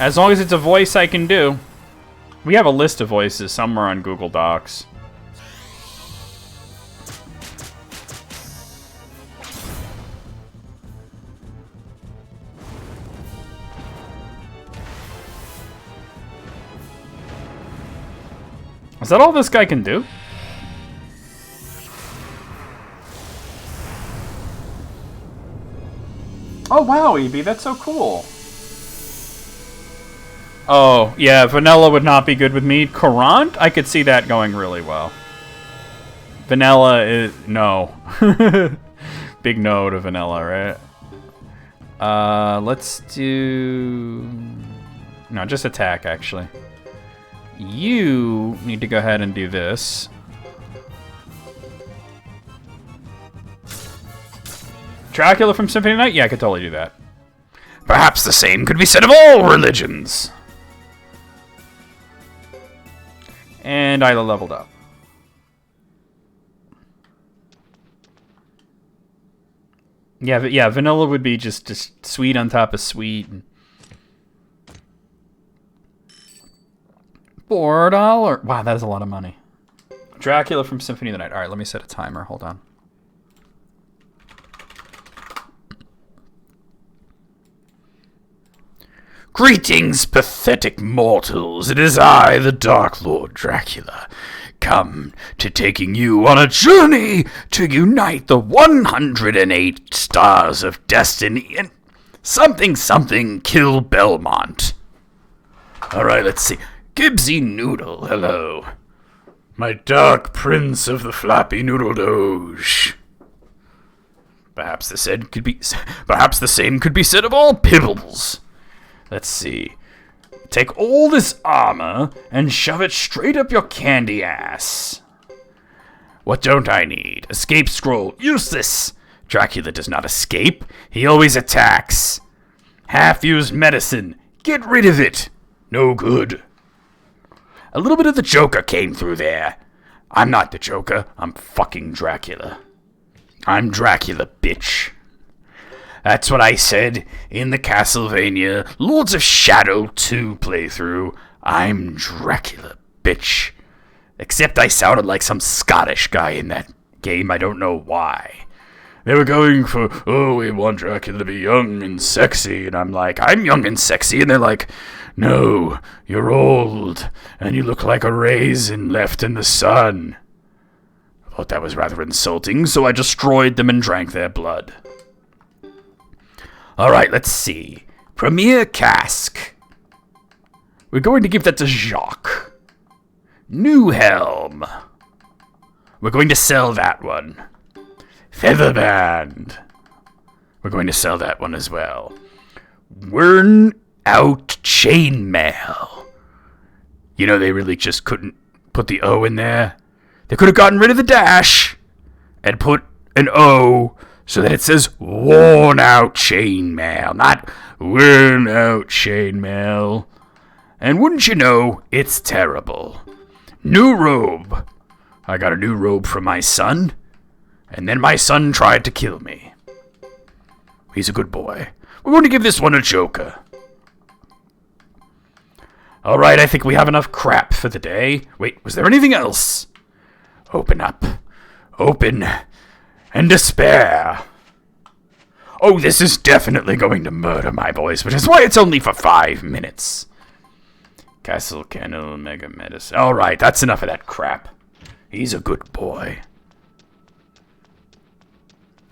As long as it's a voice I can do. We have a list of voices somewhere on Google Docs. Is that all this guy can do? Oh wow, EB, that's so cool. Oh, yeah, vanilla would not be good with mead. Courant? I could see that going really well. Vanilla is... no. Big no to vanilla, right? Let's do... no, just attack, actually. You need to go ahead and do this. Dracula from Symphony Night? Yeah, I could totally do that. Perhaps the same could be said of all religions. And Isla leveled up. Yeah, vanilla would be just sweet on top of sweet. $4. Wow, that is a lot of money. Dracula from Symphony of the Night. All right, let me set a timer. Hold on. Greetings, pathetic mortals. It is I, the Dark Lord Dracula, come to taking you on a journey to unite the 108 stars of destiny and something kill Belmont. All right, let's see. Gibbsy Noodle, hello. My dark prince of the flappy noodle doge. Perhaps the same could be said of all pibbles. Let's see. take all this armor and shove it straight up your candy ass. What don't I need? Escape scroll. Useless. Dracula does not escape. He always attacks. Half-used medicine. Get rid of it. No good. A little bit of the Joker came through there. I'm not the Joker. I'm fucking Dracula. I'm Dracula, bitch. That's what I said in the Castlevania Lords of Shadow 2 playthrough. I'm Dracula, bitch. Except I sounded like some Scottish guy in that game. I don't know why. They were going for, oh, we want Dracula to be young and sexy. And I'm like, I'm young and sexy. And they're like, no, you're old. And you look like a raisin left in the sun. I thought that was rather insulting, so I destroyed them and drank their blood. Alright, let's see. Premier Cask. We're going to give that to Jacques. New Helm. We're going to sell that one. Featherband. We're going to sell that one as well. Worn out Chainmail. You know, they really just couldn't put the O in there. They could have gotten rid of the dash and put an O so that it says worn out chainmail, not worn out chainmail. And wouldn't you know, it's terrible. New robe. I got a new robe from my son, and then my son tried to kill me. He's a good boy. We're going to give this one a Joker. Alright, I think we have enough crap for the day. Wait, was there anything else? Open up. Open. And despair. Oh, this is definitely going to murder my boys, which is why it's only for 5 minutes. Castle Kennel Mega Medicine. Alright, that's enough of that crap. He's a good boy.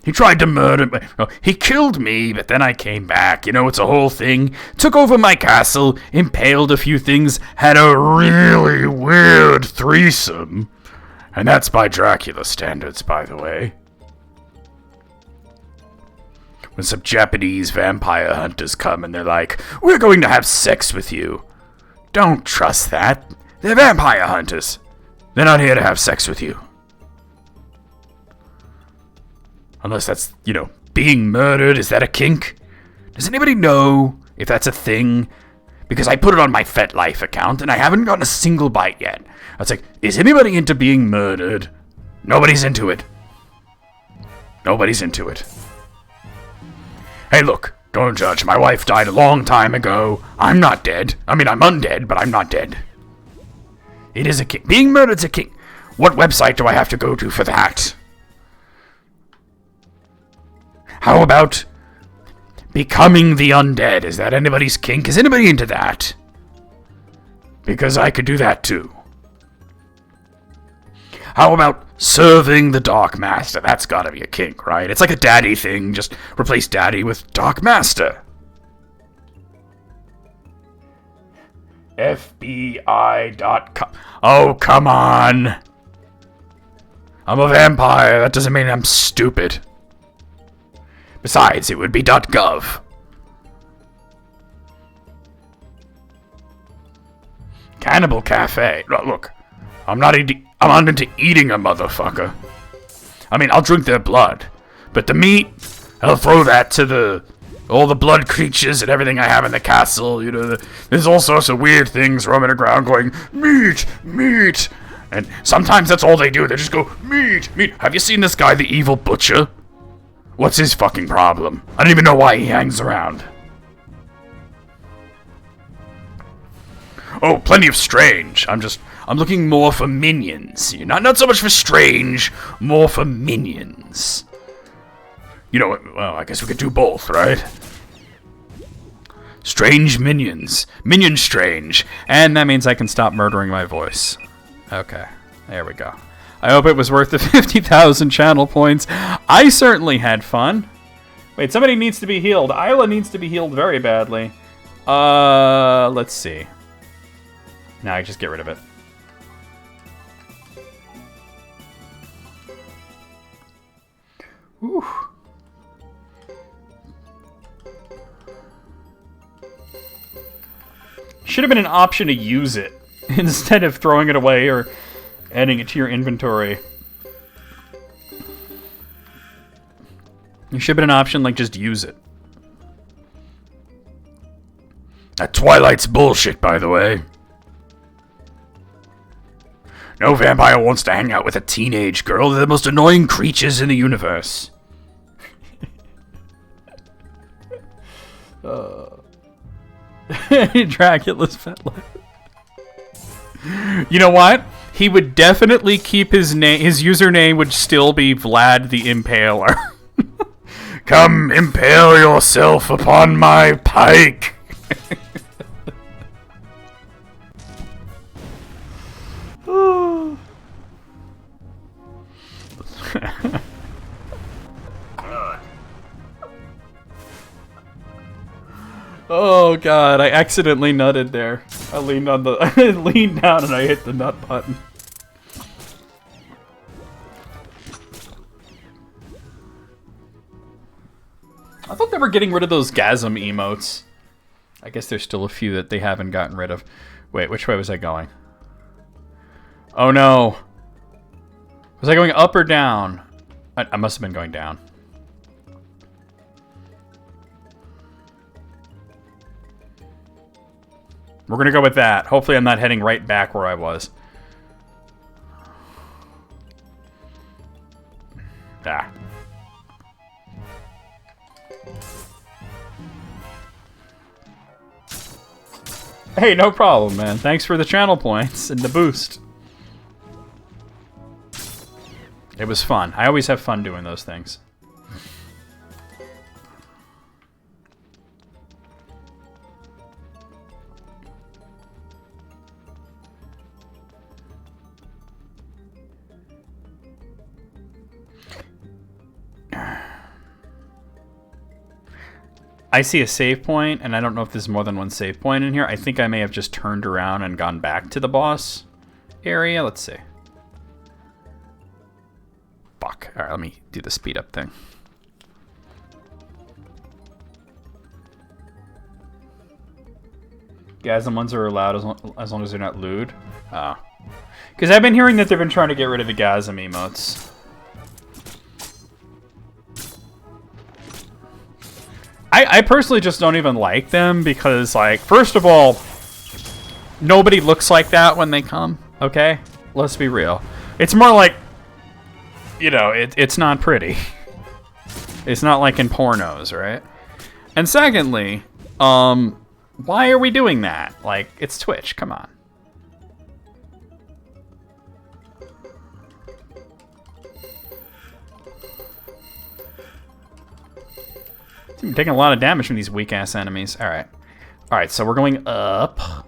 He tried to murder me. Oh, he killed me, but then I came back. You know, it's a whole thing. Took over my castle, impaled a few things, had a really weird threesome. And that's by Dracula standards, by the way. When some Japanese vampire hunters come and they're like, we're going to have sex with you. Don't trust that. They're vampire hunters. They're not here to have sex with you. Unless that's, you know, being murdered. Is that a kink? Does anybody know if that's a thing? Because I put it on my FetLife account and I haven't gotten a single bite yet. I was like, is anybody into being murdered? Nobody's into it. Nobody's into it. Hey, look, don't judge. My wife died a long time ago. I'm not dead. I mean, I'm undead, but I'm not dead. It is a kink. Being murdered's a kink. What website do I have to go to for that? How about becoming the undead? Is that anybody's kink? Is anybody into that? Because I could do that too. How about serving the Dark Master? That's gotta be a kink, right? It's like a daddy thing. Just replace daddy with Dark Master. FBI.com. Oh, come on. I'm a vampire. That doesn't mean I'm stupid. Besides, it would be .gov. Cannibal Cafe. Look, I'm not into eating a motherfucker. I mean, I'll drink their blood, but the meat, I'll throw that to all the blood creatures and everything I have in the castle. You know, there's all sorts of weird things roaming around going, meat, meat. And sometimes that's all they do. They just go, meat, meat. Have you seen this guy, the evil butcher? What's his fucking problem? I don't even know why he hangs around. Oh, plenty of Strange. I'm looking more for minions. Not so much for Strange, more for minions. You know, well, I guess we could do both, right? Strange minions. Minion Strange. And that means I can stop murdering my voice. Okay, there we go. I hope it was worth the 50,000 channel points. I certainly had fun. Wait, somebody needs to be healed. Isla needs to be healed very badly. Let's see. Nah, I just get rid of it. Whew. should have been an option to use it instead of throwing it away or adding it to your inventory. There should have been an option like just use it. That Twilight's bullshit, by the way. No vampire wants to hang out with a teenage girl. They're the most annoying creatures in the universe. Dracula's pet life. You know what? He would definitely keep his name. His username would still be Vlad the Impaler. Come impale yourself upon my pike. Oh god, I accidentally nutted there. I leaned on the I leaned down and I hit the nut button. I thought they were getting rid of those gasm emotes. I guess there's still a few that they haven't gotten rid of. Wait, which way was I going? Oh no. Was I going up or down? I must have been going down. We're gonna go with that. Hopefully I'm not heading right back where I was. Ah. Hey, no problem, man. Thanks for the channel points and the boost. It was fun. I always have fun doing those things. I see a save point, and I don't know if there's more than one save point in here. I think I may have just turned around and gone back to the boss area. Let's see. Fuck. Alright, let me do the speed up thing. Gasm ones are allowed as long as they're not lewd. Oh. Because I've been hearing that they've been trying to get rid of the Gasm emotes. I personally just don't even like them because, like, first of all, nobody looks like that when they come, okay? Let's be real. It's more like, you know, it's not pretty. It's not like in pornos, right? And secondly, why are we doing that? Like, it's Twitch, come on. I'm taking a lot of damage from these weak-ass enemies. Alright. Alright, so we're going up.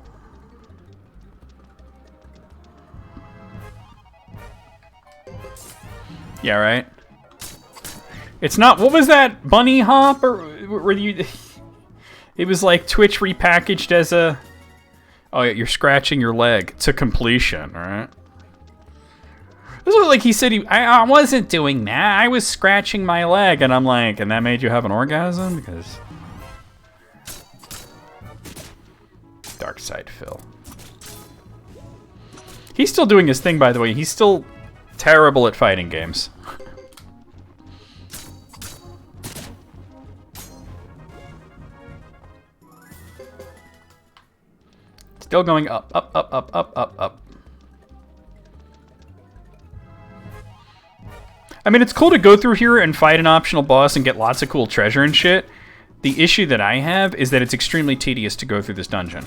Yeah, right? It's not... What was that? Bunny hop? Or were you... It was like Twitch repackaged as a... Oh, yeah, you're scratching your leg to completion, alright? This was like he said I wasn't doing that. I was scratching my leg, and I'm like, and that made you have an orgasm? Because... Dark side Phil. He's still doing his thing, by the way. He's still terrible at fighting games. Still going up, up, up, up, up, up, up. I mean, it's cool to go through here and fight an optional boss and get lots of cool treasure and shit. The issue that I have is that it's extremely tedious to go through this dungeon.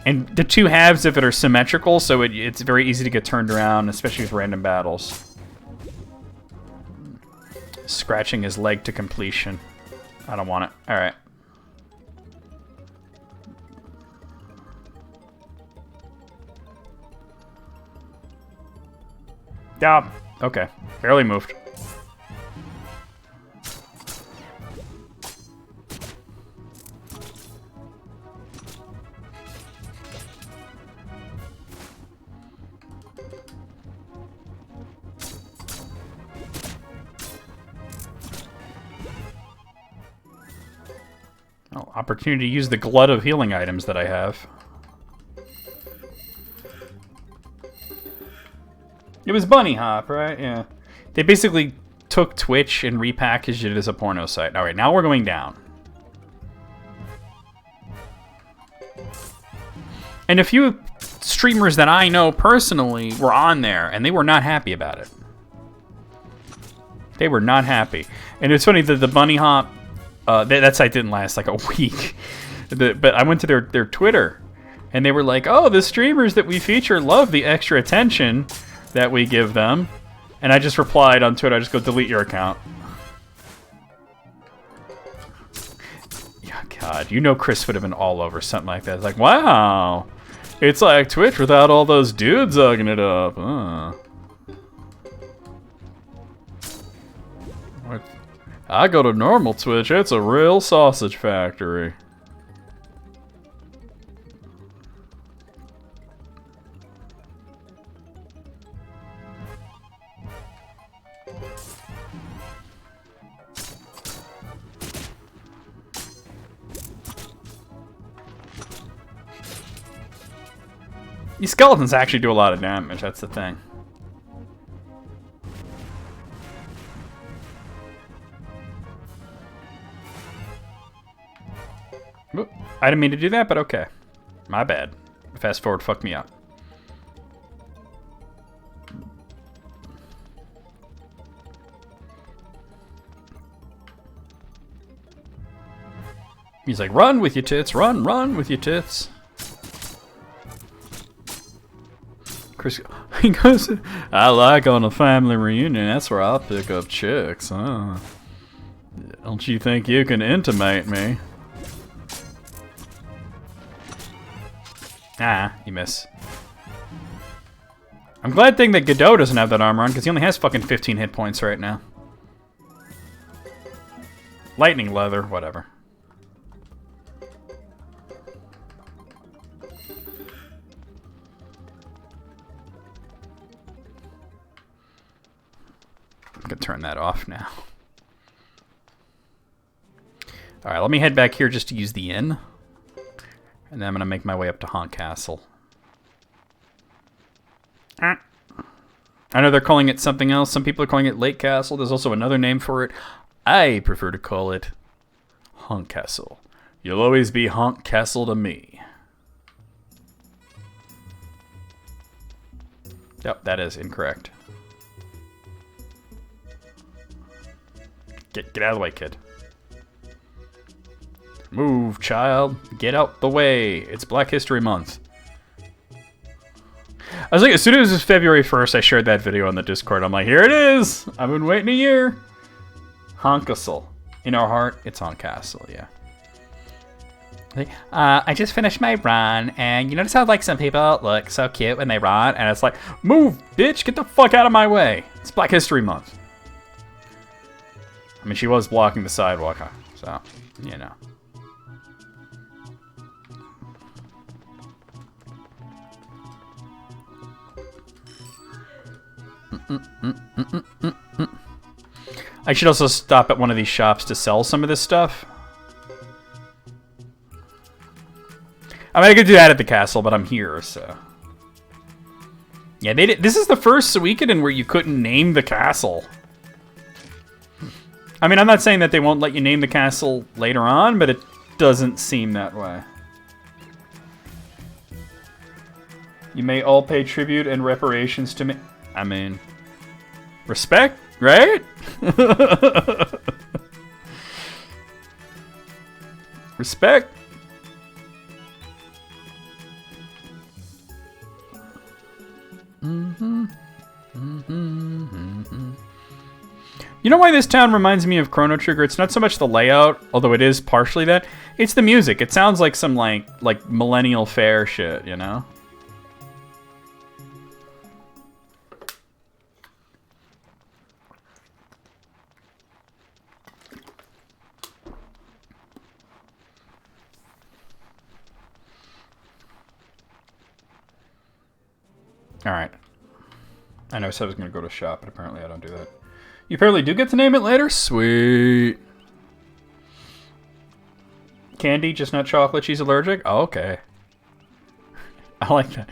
And the two halves of it are symmetrical, so it's very easy to get turned around, especially with random battles. Scratching his leg to completion. I don't want it. Alright. Yeah. Okay. Barely moved. Oh, opportunity to use the glut of healing items that I have. It was Bunny Hop, right? Yeah. They basically took Twitch and repackaged it as a porno site. Alright, now we're going down. And a few streamers that I know personally were on there, and they were not happy about it. They were not happy. And it's funny that the Bunny Hop, that site didn't last like a week. But I went to their Twitter, and they were like, oh, the streamers that we feature love the extra attention that we give them. And I just replied on Twitter, I just go, delete your account. Yeah, God, you know Chris would have been all over something like that. It's like, wow, it's like Twitch without all those dudes hugging it up. What? I go to normal Twitch, it's a real sausage factory. These skeletons actually do a lot of damage, that's the thing. Oop, I didn't mean to do that, but okay. My bad. Fast forward fucked me up. He's like, run with your tits, run with your tits. Chris, he goes, I like on a family reunion, that's where I'll pick up chicks, huh? Don't you think you can intimate me? Ah, you miss. I'm glad thing that Godot doesn't have that armor on, because he only has fucking 15 hit points right now. Lightning leather, whatever. I'm gonna turn that off now. Alright, let me head back here just to use the inn. And then I'm gonna make my way up to Haunt Castle. I know they're calling it something else. Some people are calling it Lake Castle. There's also another name for it. I prefer to call it Haunt Castle. You'll always be Haunt Castle to me. Yep, that is incorrect. Get out of the way, kid. Move, child. Get out the way. It's Black History Month. I was like, as soon as it was February 1st, I shared that video on the Discord. I'm like, here it is. I've been waiting a year. Haunt Castle. In our heart, it's Haunt Castle, yeah. I just finished my run, and you notice how like some people look so cute when they run, and it's like, move, bitch, get the fuck out of my way. It's Black History Month. I mean, she was blocking the sidewalk, huh? So, you know. I should also stop at one of these shops to sell some of this stuff. I mean, I could do that at the castle, but I'm here, so... Yeah, they did. This is the first Suikoden where you couldn't name the castle. I mean, I'm not saying that they won't let you name the castle later on, but it doesn't seem that way. You may all pay tribute and reparations to me. I mean, respect, right? Respect. You know why this town reminds me of Chrono Trigger? It's not so much the layout, although it is partially that. It's the music. It sounds like some like millennial fair shit, you know? Alright. I know I said I was going to go to shop, but apparently I don't do that. You apparently do get to name it later? Sweet. Candy, just not chocolate. She's allergic? Oh, okay. I like that.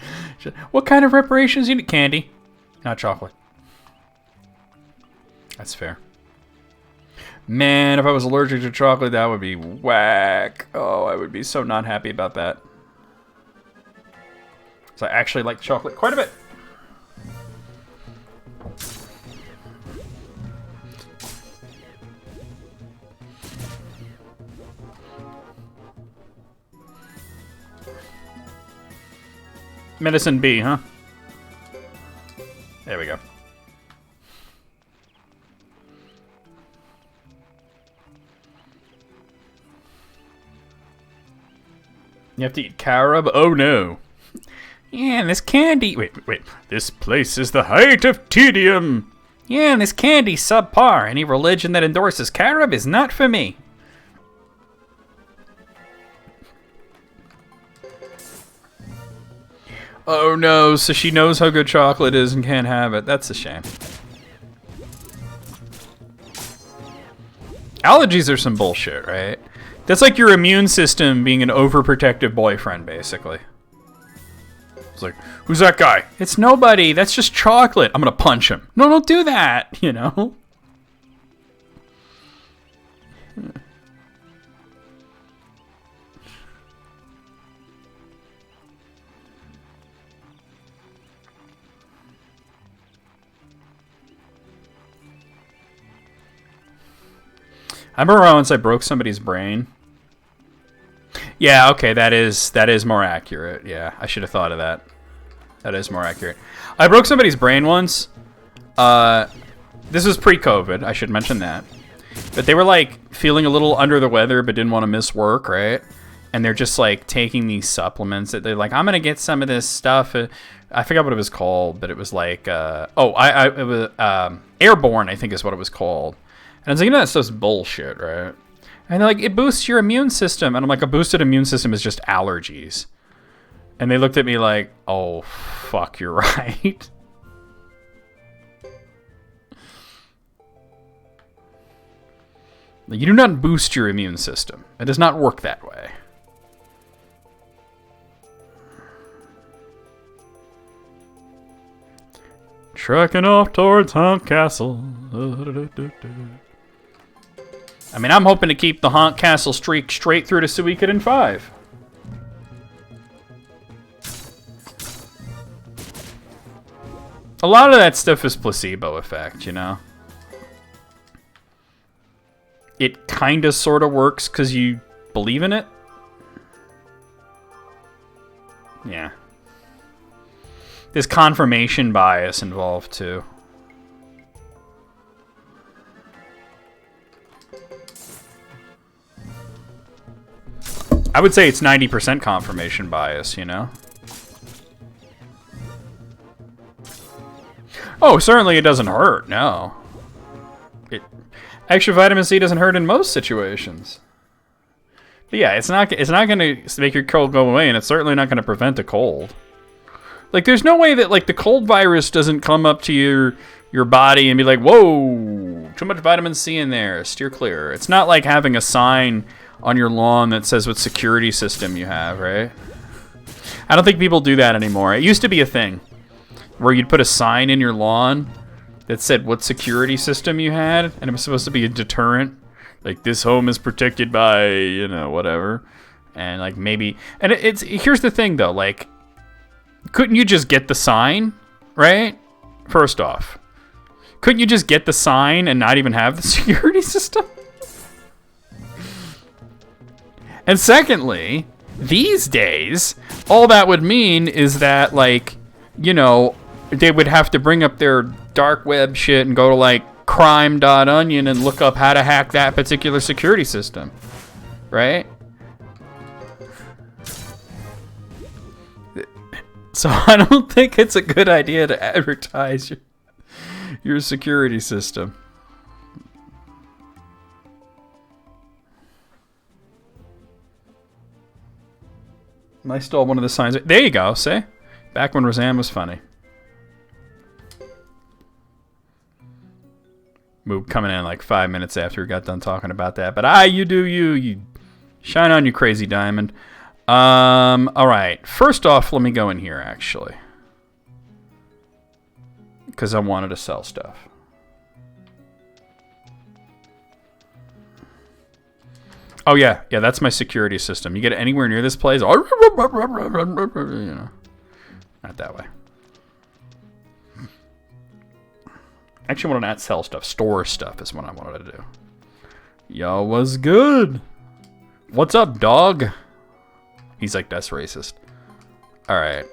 What kind of reparations you need? Candy, not chocolate. That's fair. Man, if I was allergic to chocolate, that would be whack. Oh, I would be so not happy about that. So I actually like chocolate quite a bit. Medicine B, huh? There we go. You have to eat carob? Oh no. Yeah, and this candy... Wait. This place is the height of tedium. Yeah, and this candy's subpar. Any religion that endorses carob is not for me. Oh no, so she knows how good chocolate is and can't have it. That's a shame. Allergies are some bullshit, right? That's like your immune system being an overprotective boyfriend, basically. It's like, who's that guy? It's nobody. That's just chocolate. I'm gonna punch him. No, don't do that, you know? I remember once I broke somebody's brain. Yeah, okay, that is more accurate. Yeah, I should have thought of that. That is more accurate. I broke somebody's brain once. This was pre-COVID, I should mention that. But they were like feeling a little under the weather but didn't want to miss work, right? And they're just like taking these supplements that they're like, I'm gonna get some of this stuff. I forgot what it was called, but it was like it was Airborne, I think is what it was called. And I was like, that stuff's bullshit, right? And they're like, it boosts your immune system. And I'm like, a boosted immune system is just allergies. And they looked at me like, oh, fuck, you're right. You do not boost your immune system. It does not work that way. Trekking off towards Haunt Castle. I mean, I'm hoping to keep the Haunt Castle streak straight through to Suikoden 5. A lot of that stuff is placebo effect, you know? It kinda sorta works because you believe in it. Yeah. There's confirmation bias involved, too. I would say it's 90% confirmation bias, you know? Oh, certainly it doesn't hurt, no. Extra vitamin C doesn't hurt in most situations. But yeah, it's not going to make your cold go away, and it's certainly not going to prevent a cold. Like, there's no way that, like, the cold virus doesn't come up to your body and be like, whoa, too much vitamin C in there, steer clear. It's not like having a sign on your lawn that says what security system you have, right? I don't think people do that anymore. It used to be a thing where you'd put a sign in your lawn that said what security system you had, and it was supposed to be a deterrent. Like, this home is protected by, you know, whatever. And, like, maybe... And here's the thing, though. Like, couldn't you just get the sign, right? First off. Couldn't you just get the sign and not even have the security system? And secondly, these days, all that would mean is that, like, you know, they would have to bring up their dark web shit and go to, like, crime.onion and look up how to hack that particular security system. Right? So I don't think it's a good idea to advertise your security system. I stole one of the signs. There you go, see? Back when Roseanne was funny. Moog coming in like 5 minutes after we got done talking about that. But you do you Shine on, you crazy diamond. All right. First off, let me go in here, actually. Because I wanted to sell stuff. Oh, yeah. Yeah, that's my security system. You get anywhere near this place, you know. Not that way. Actually, I want to not sell stuff. Store stuff is what I wanted to do. Yo, what's good? What's up, dog? He's like, that's racist. All right.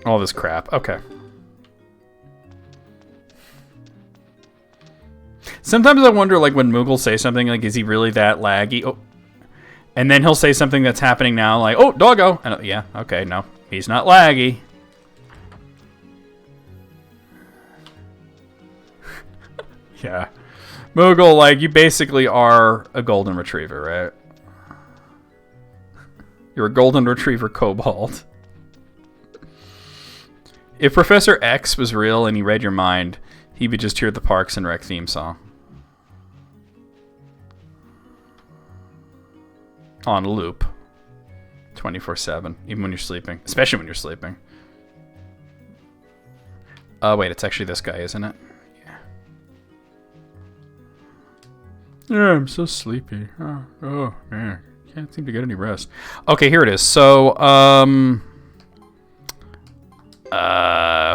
All this crap. Okay. Sometimes I wonder, like, when Moogle say something, like, is he really that laggy? Oh. And then he'll say something that's happening now, like, oh, doggo. And, yeah, okay, no. He's not laggy. Yeah. Moogle, like, you basically are a golden retriever, right? You're a golden retriever kobold. If Professor X was real and he read your mind, he would just hear the Parks and Rec theme song. On loop. 24/7. Even when you're sleeping. Especially when you're sleeping. Wait, it's actually this guy, isn't it? Yeah. Yeah, I'm so sleepy. Oh man. Can't seem to get any rest. Okay, here it is. So,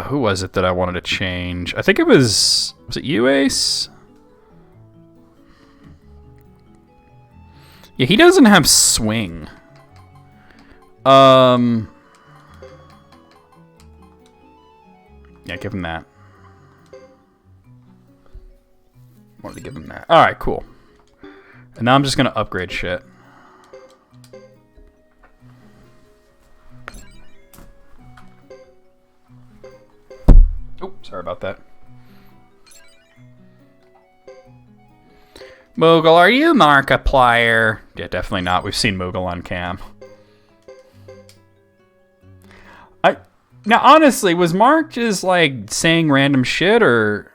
who was it that I wanted to change? I think it was it you, Ace? Yeah, he doesn't have swing. Yeah, give him that. Wanted to give him that. All right, cool. And now I'm just gonna upgrade shit. Oh, sorry about that. Moogle, are you Markiplier? Yeah, definitely not. We've seen Moogle on cam. Now, honestly, was Mark just, like, saying random shit, or...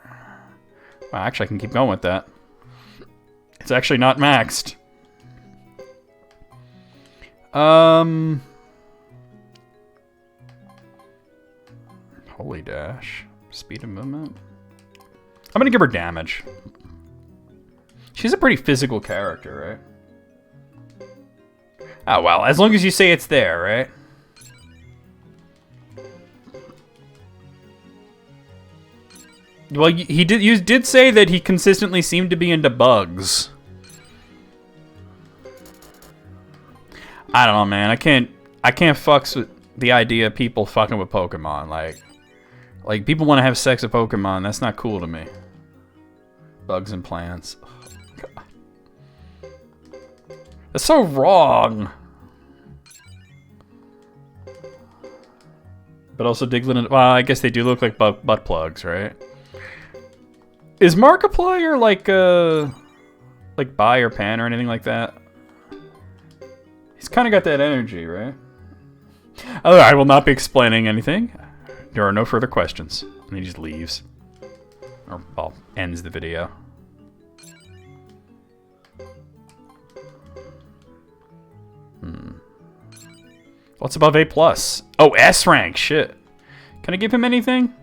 Well, actually, I can keep going with that. It's actually not maxed. Holy dash. Speed of movement. I'm gonna give her damage. She's a pretty physical character, right? Oh, well, as long as you say it's there, right? Well, you did say that he consistently seemed to be into bugs. I don't know, man. I can't fucks with the idea of people fucking with Pokemon. Like people want to have sex with Pokemon. That's not cool to me. Bugs and plants. God. That's so wrong. But also Diglett and... Well, I guess they do look like butt plugs, right? Is Markiplier like bi or pan or anything like that? He's kind of got that energy, right? Oh, I will not be explaining anything. There are no further questions. And he just leaves. Or, well, ends the video. What's above A+? Oh, S rank, shit. Can I give him anything?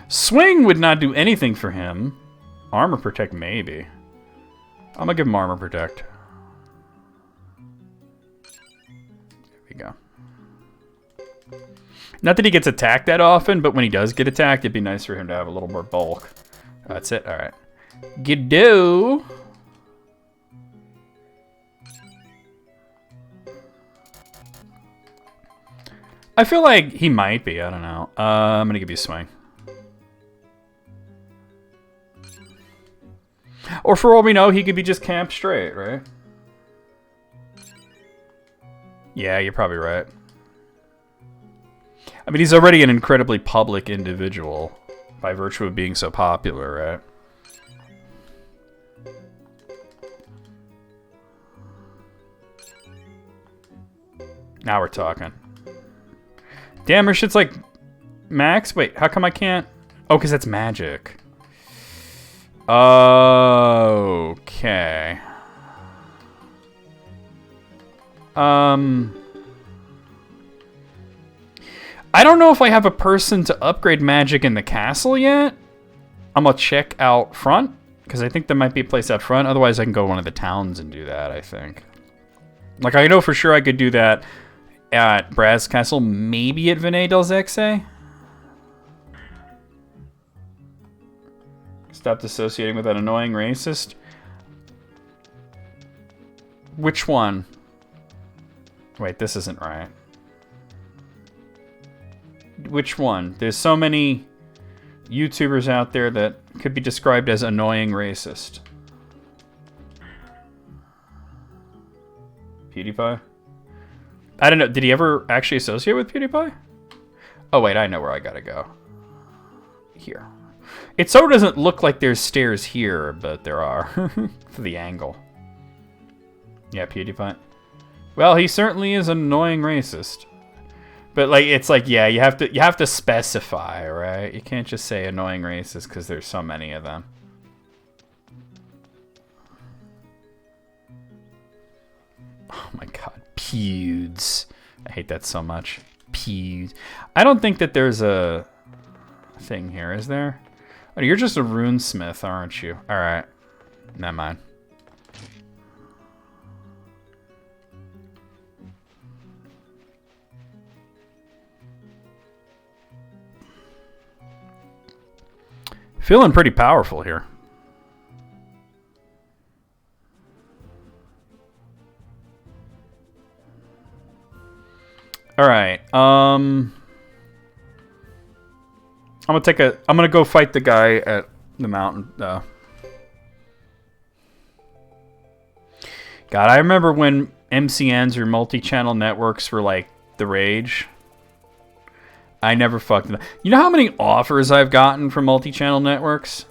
Swing would not do anything for him. Armor Protect, maybe. I'm gonna give him Armor Protect. There we go. Not that he gets attacked that often, but when he does get attacked, it'd be nice for him to have a little more bulk. That's it, alright. Gidoo! I feel like he might be, I don't know. I'm gonna give you a swing. Or for all we know, he could be just camp straight, right? Yeah, you're probably right. I mean, he's already an incredibly public individual by virtue of being so popular, right? Now we're talking. Damn, her shit's like max? Wait, how come I can't? Oh, because that's magic. Okay. I don't know if I have a person to upgrade magic in the castle yet. I'm gonna check out front, because I think there might be a place out front. Otherwise, I can go to one of the towns and do that, I think. Like, I know for sure I could do that at Brass Castle, maybe at Vinay del Zexe. Stopped associating with that annoying racist. Which one? Wait, this isn't right. Which one? There's so many YouTubers out there that could be described as annoying racist. PewDiePie? I don't know. Did he ever actually associate with PewDiePie? Oh, wait. I know where I gotta go. Here. It so doesn't look like there's stairs here, but there are. For the angle. Yeah, PewDiePie. Well, he certainly is an annoying racist. But like, it's like, yeah, you have to specify, right? You can't just say annoying racist because there's so many of them. Oh my god, pewds. I hate that so much. Pewds. I don't think that there's a thing here, is there? Oh, you're just a runesmith, aren't you? Alright. Never mind. Feeling pretty powerful here. All right. I'm gonna go fight the guy at the mountain. God, I remember when MCNs or multi-channel networks were like the rage. I never fucked them. You know how many offers I've gotten from multi-channel networks?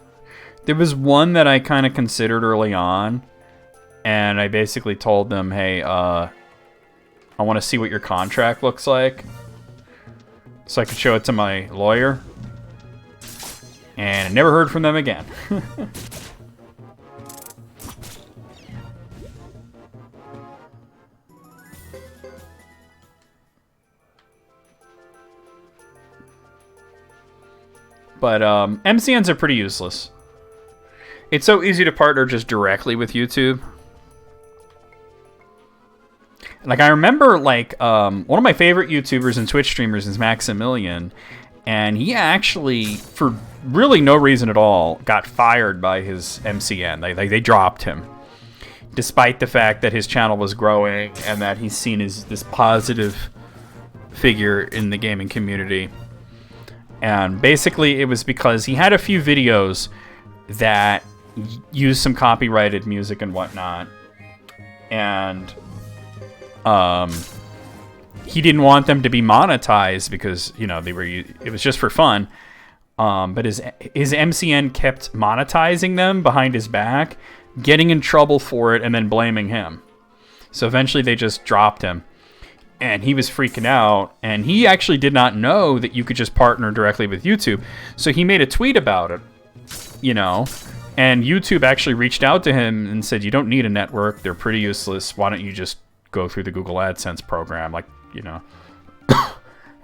There was one that I kind of considered early on, and I basically told them, hey, I want to see what your contract looks like, so I could show it to my lawyer. And I never heard from them again. But MCNs are pretty useless. It's so easy to partner just directly with YouTube. Like, I remember, like, one of my favorite YouTubers and Twitch streamers is Maximilian, and he actually, for really no reason at all, got fired by his MCN. They dropped him, despite the fact that his channel was growing and that he's seen as this positive figure in the gaming community. And basically, it was because he had a few videos that used some copyrighted music and whatnot, and he didn't want them to be monetized because, you know, it was just for fun. But his MCN kept monetizing them behind his back, getting in trouble for it, and then blaming him. So eventually, they just dropped him. And he was freaking out, and he actually did not know that you could just partner directly with YouTube. So he made a tweet about it, you know, and YouTube actually reached out to him and said, you don't need a network. They're pretty useless. Why don't you just go through the Google AdSense program, like, you know.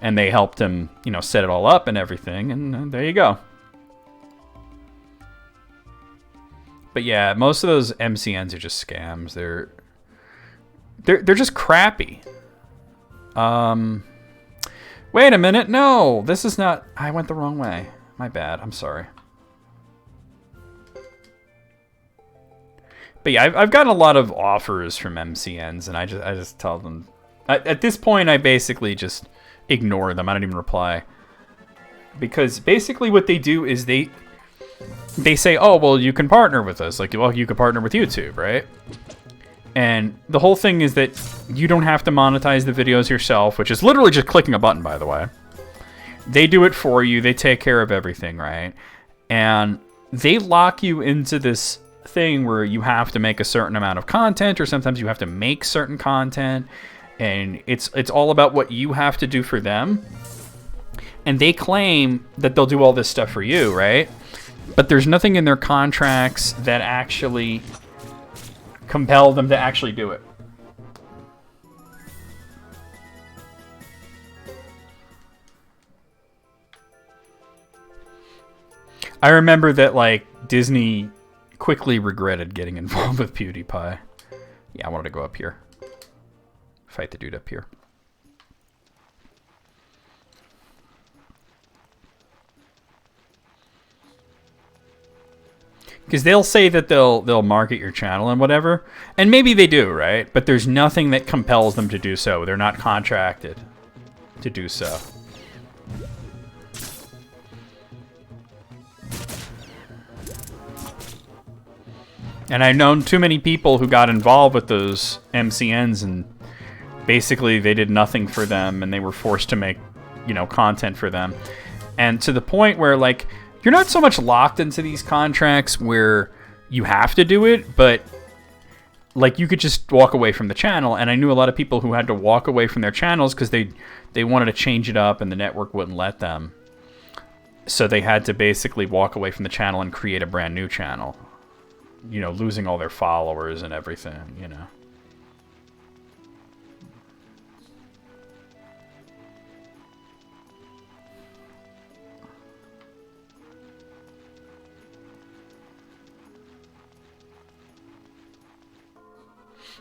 And they helped him, you know, set it all up and everything, and there you go. But yeah, most of those MCNs are just scams. They're just crappy. Wait a minute. No, this is not... I went the wrong way. My bad. I'm sorry. But yeah, I've gotten a lot of offers from MCNs, and I just tell them... At this point, I basically just ignore them. I don't even reply. Because basically what they do is they say, oh, well, you can partner with us. Like, well, you can partner with YouTube, right? And the whole thing is that you don't have to monetize the videos yourself, which is literally just clicking a button, by the way. They do it for you. They take care of everything, right? And they lock you into this thing where you have to make a certain amount of content, or sometimes you have to make certain content, and it's all about what you have to do for them. And they claim that they'll do all this stuff for you, right? but there's nothing in their contracts that actually compel them to actually do it. I remember that, like, Disney quickly regretted getting involved with PewDiePie. Yeah, I wanted to go up here. Fight the dude up here. Because they'll say that they'll market your channel and whatever, and maybe they do, right? But there's nothing that compels them to do so. They're not contracted to do so. And I've known too many people who got involved with those MCNs, and basically they did nothing for them, and they were forced to make, you know, content for them. And to the point where, like, you're not so much locked into these contracts where you have to do it, but, like, you could just walk away from the channel. And I knew a lot of people who had to walk away from their channels because they wanted to change it up and the network wouldn't let them. So they had to basically walk away from the channel and create a brand new channel. You know, losing all their followers and everything, you know.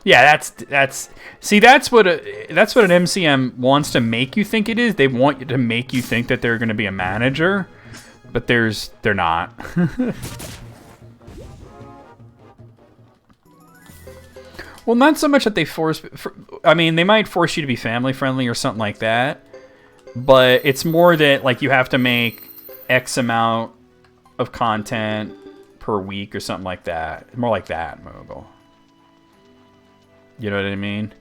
Yeah, that's see, that's what an MCM wants to make you think it is. They want you to make you think that they're going to be a manager, but they're not. Well, not so much that they force... I mean, they might force you to be family-friendly or something like that. But it's more that, like, you have to make X amount of content per week or something like that. More like that, Mogul. You know what I mean?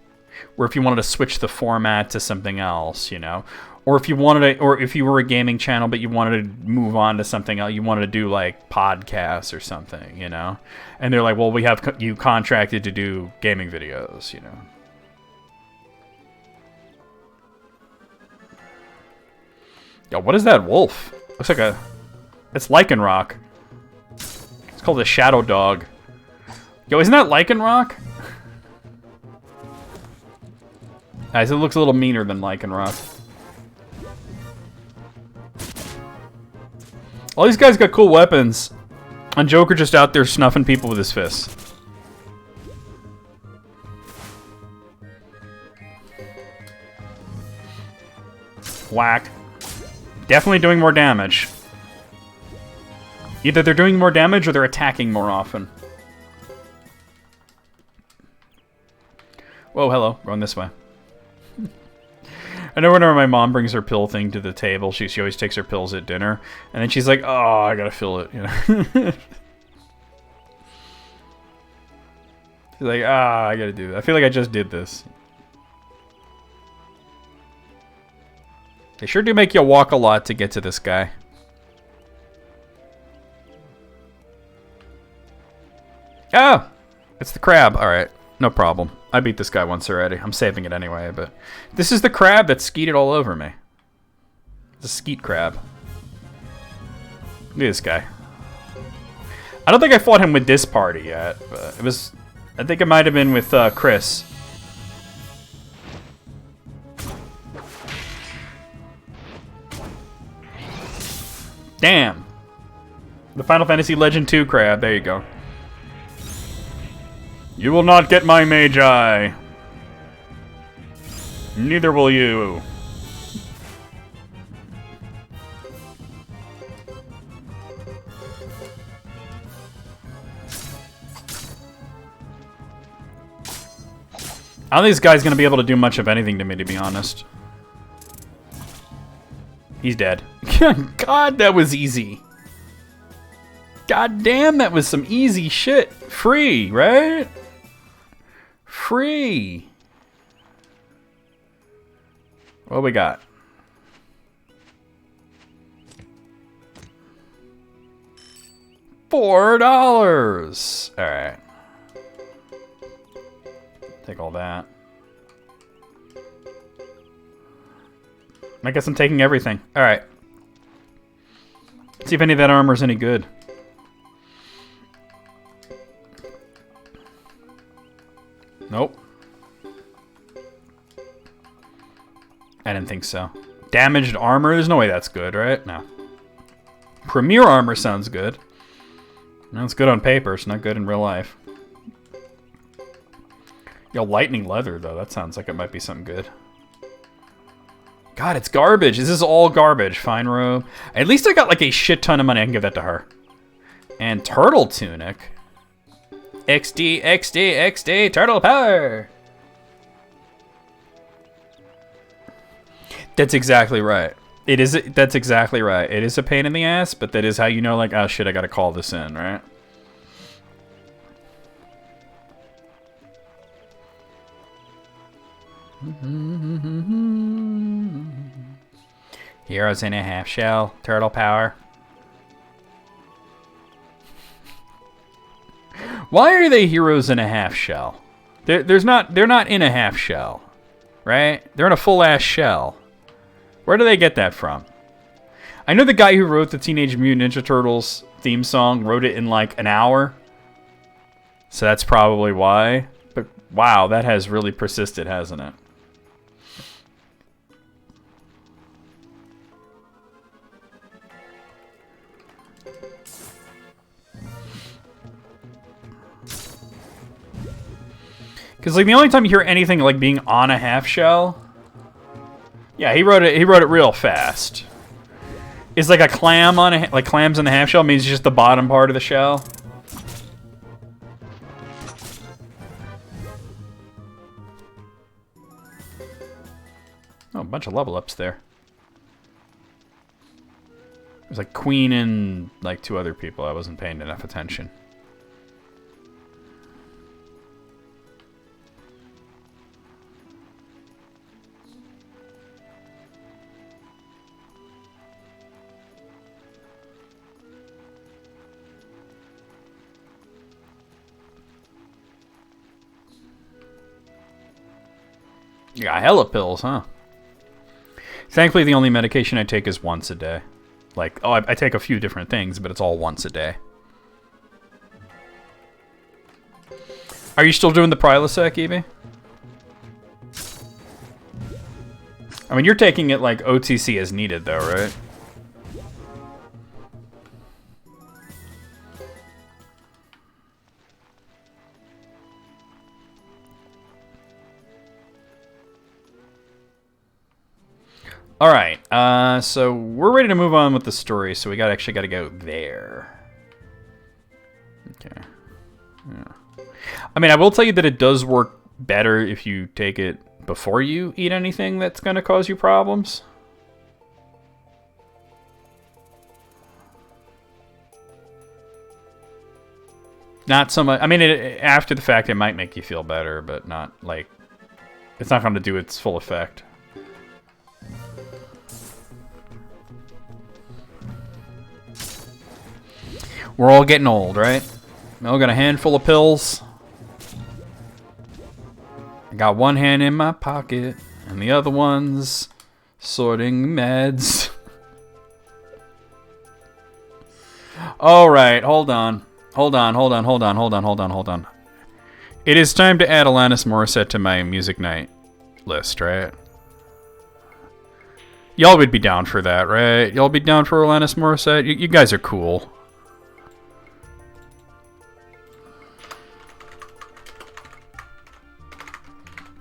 Where if you wanted to switch the format to something else, you know? Or if you wanted to... Or if you were a gaming channel, but you wanted to move on to something else, you wanted to do, like, podcasts or something, you know? And they're like, well, we have you contracted to do gaming videos, you know? Yo, what is that wolf? Looks like a... It's Lycanroc. It's called a Shadow Dog. Yo, isn't that Lycanroc? Guys, it looks a little meaner than Lycanroc. All these guys got cool weapons. And Joker just out there snuffing people with his fists. Whack. Definitely doing more damage. Either they're doing more damage or they're attacking more often. Whoa, hello. Going this way. I know whenever my mom brings her pill thing to the table, she always takes her pills at dinner, and then she's like, "Oh, I gotta fill it," you know. She's like, "Ah, I gotta do it. I feel like I just did this." They sure do make you walk a lot to get to this guy. Oh, it's the crab. All right, no problem. I beat this guy once already. I'm saving it anyway, but... This is the crab that skeeted all over me. The skeet crab. Look at this guy. I don't think I fought him with this party yet, but it was... I think it might have been with Chris. Damn. The Final Fantasy Legend 2 crab. There you go. You will not get my Magi. Neither will you. I don't think this guy's going to be able to do much of anything to me, to be honest. He's dead. God, that was easy. God damn, that was some easy shit. Free, right? Free. What we got? $4. All right. Take all that. I guess I'm taking everything. All right. See if any of that armor's any good. I didn't think so. Damaged armor? There's no way that's good, right? No. Premier armor sounds good. No, it's good on paper. It's not good in real life. Yo, lightning leather, though. That sounds like it might be something good. God, it's garbage. This is all garbage. Fine robe. At least I got like a shit ton of money. I can give that to her. And turtle tunic. XD, XD, XD, turtle power. That's exactly right. That's exactly right. It is a pain in the ass, but that is how you know, like, oh shit, I gotta call this in, right? Heroes in a half shell, turtle power. Why are they heroes in a half shell? They're not in a half shell, right? They're in a full ass shell. Where do they get that from? I know the guy who wrote the Teenage Mutant Ninja Turtles theme song wrote it in like an hour. So that's probably why. But wow, that has really persisted, hasn't it? Because like the only time you hear anything like being on a half shell, yeah, he wrote it real fast. Is like a clam on a like clams in the half shell means just the bottom part of the shell. Oh, a bunch of level ups there. There's like Queen and like 2 other people. I wasn't paying enough attention. You got hella pills, huh? Thankfully, the only medication I take is once a day. Like, oh, I take a few different things, but it's all once a day. Are you still doing the Prilosec, Evie? I mean, you're taking it like OTC as needed, though, right? All right, so we're ready to move on with the story. So we actually got to go there. Okay. Yeah. I mean, I will tell you that it does work better if you take it before you eat anything that's going to cause you problems. Not so much. I mean, after the fact, it might make you feel better, but not like it's not going to do its full effect. We're all getting old, right? We all got a handful of pills. I got one hand in my pocket, and the other one's sorting meds. All right, hold on. Hold on. It is time to add Alanis Morissette to my music night list, right? Y'all would be down for that, right? Y'all be down for Alanis Morissette? You guys are cool.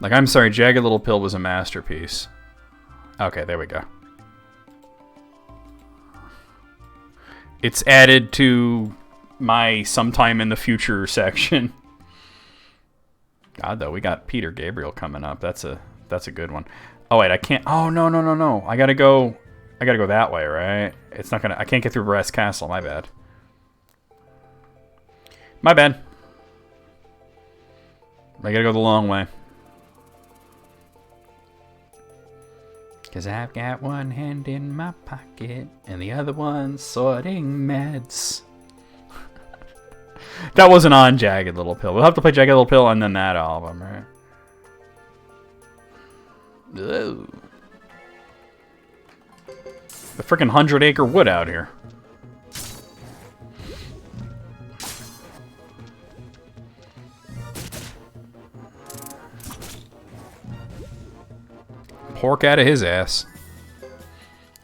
Like, I'm sorry, Jagged Little Pill was a masterpiece. Okay, there we go. It's added to my sometime in the future section. God, though, we got Peter Gabriel coming up. That's a good one. Oh wait, I can't. Oh no. I gotta go that way, right? It's not gonna. I can't get through Brass Castle. My bad. I gotta go the long way. Cause I've got one hand in my pocket and the other one sorting meds. That wasn't on Jagged Little Pill. We'll have to play Jagged Little Pill and then that album, right? Ugh. The freaking 100-acre wood out here. pork out of his ass.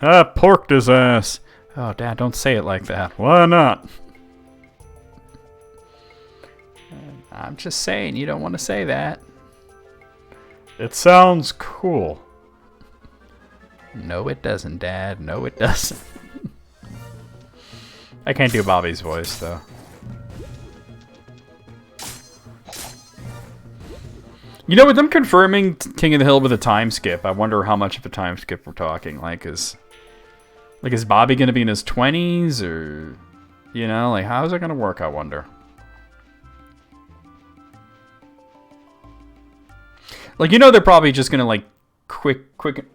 Porked his ass. Oh, Dad, don't say it like that. Why not? I'm just saying, you don't want to say that. It sounds cool. No, it doesn't, Dad. No, it doesn't. I can't do Bobby's voice, though. You know, with them confirming King of the Hill with a time skip, I wonder how much of a time skip we're talking. Like, is Bobby going to be in his 20s, or, you know, like, how is it going to work, I wonder? Like, you know, they're probably just going to, like, quick,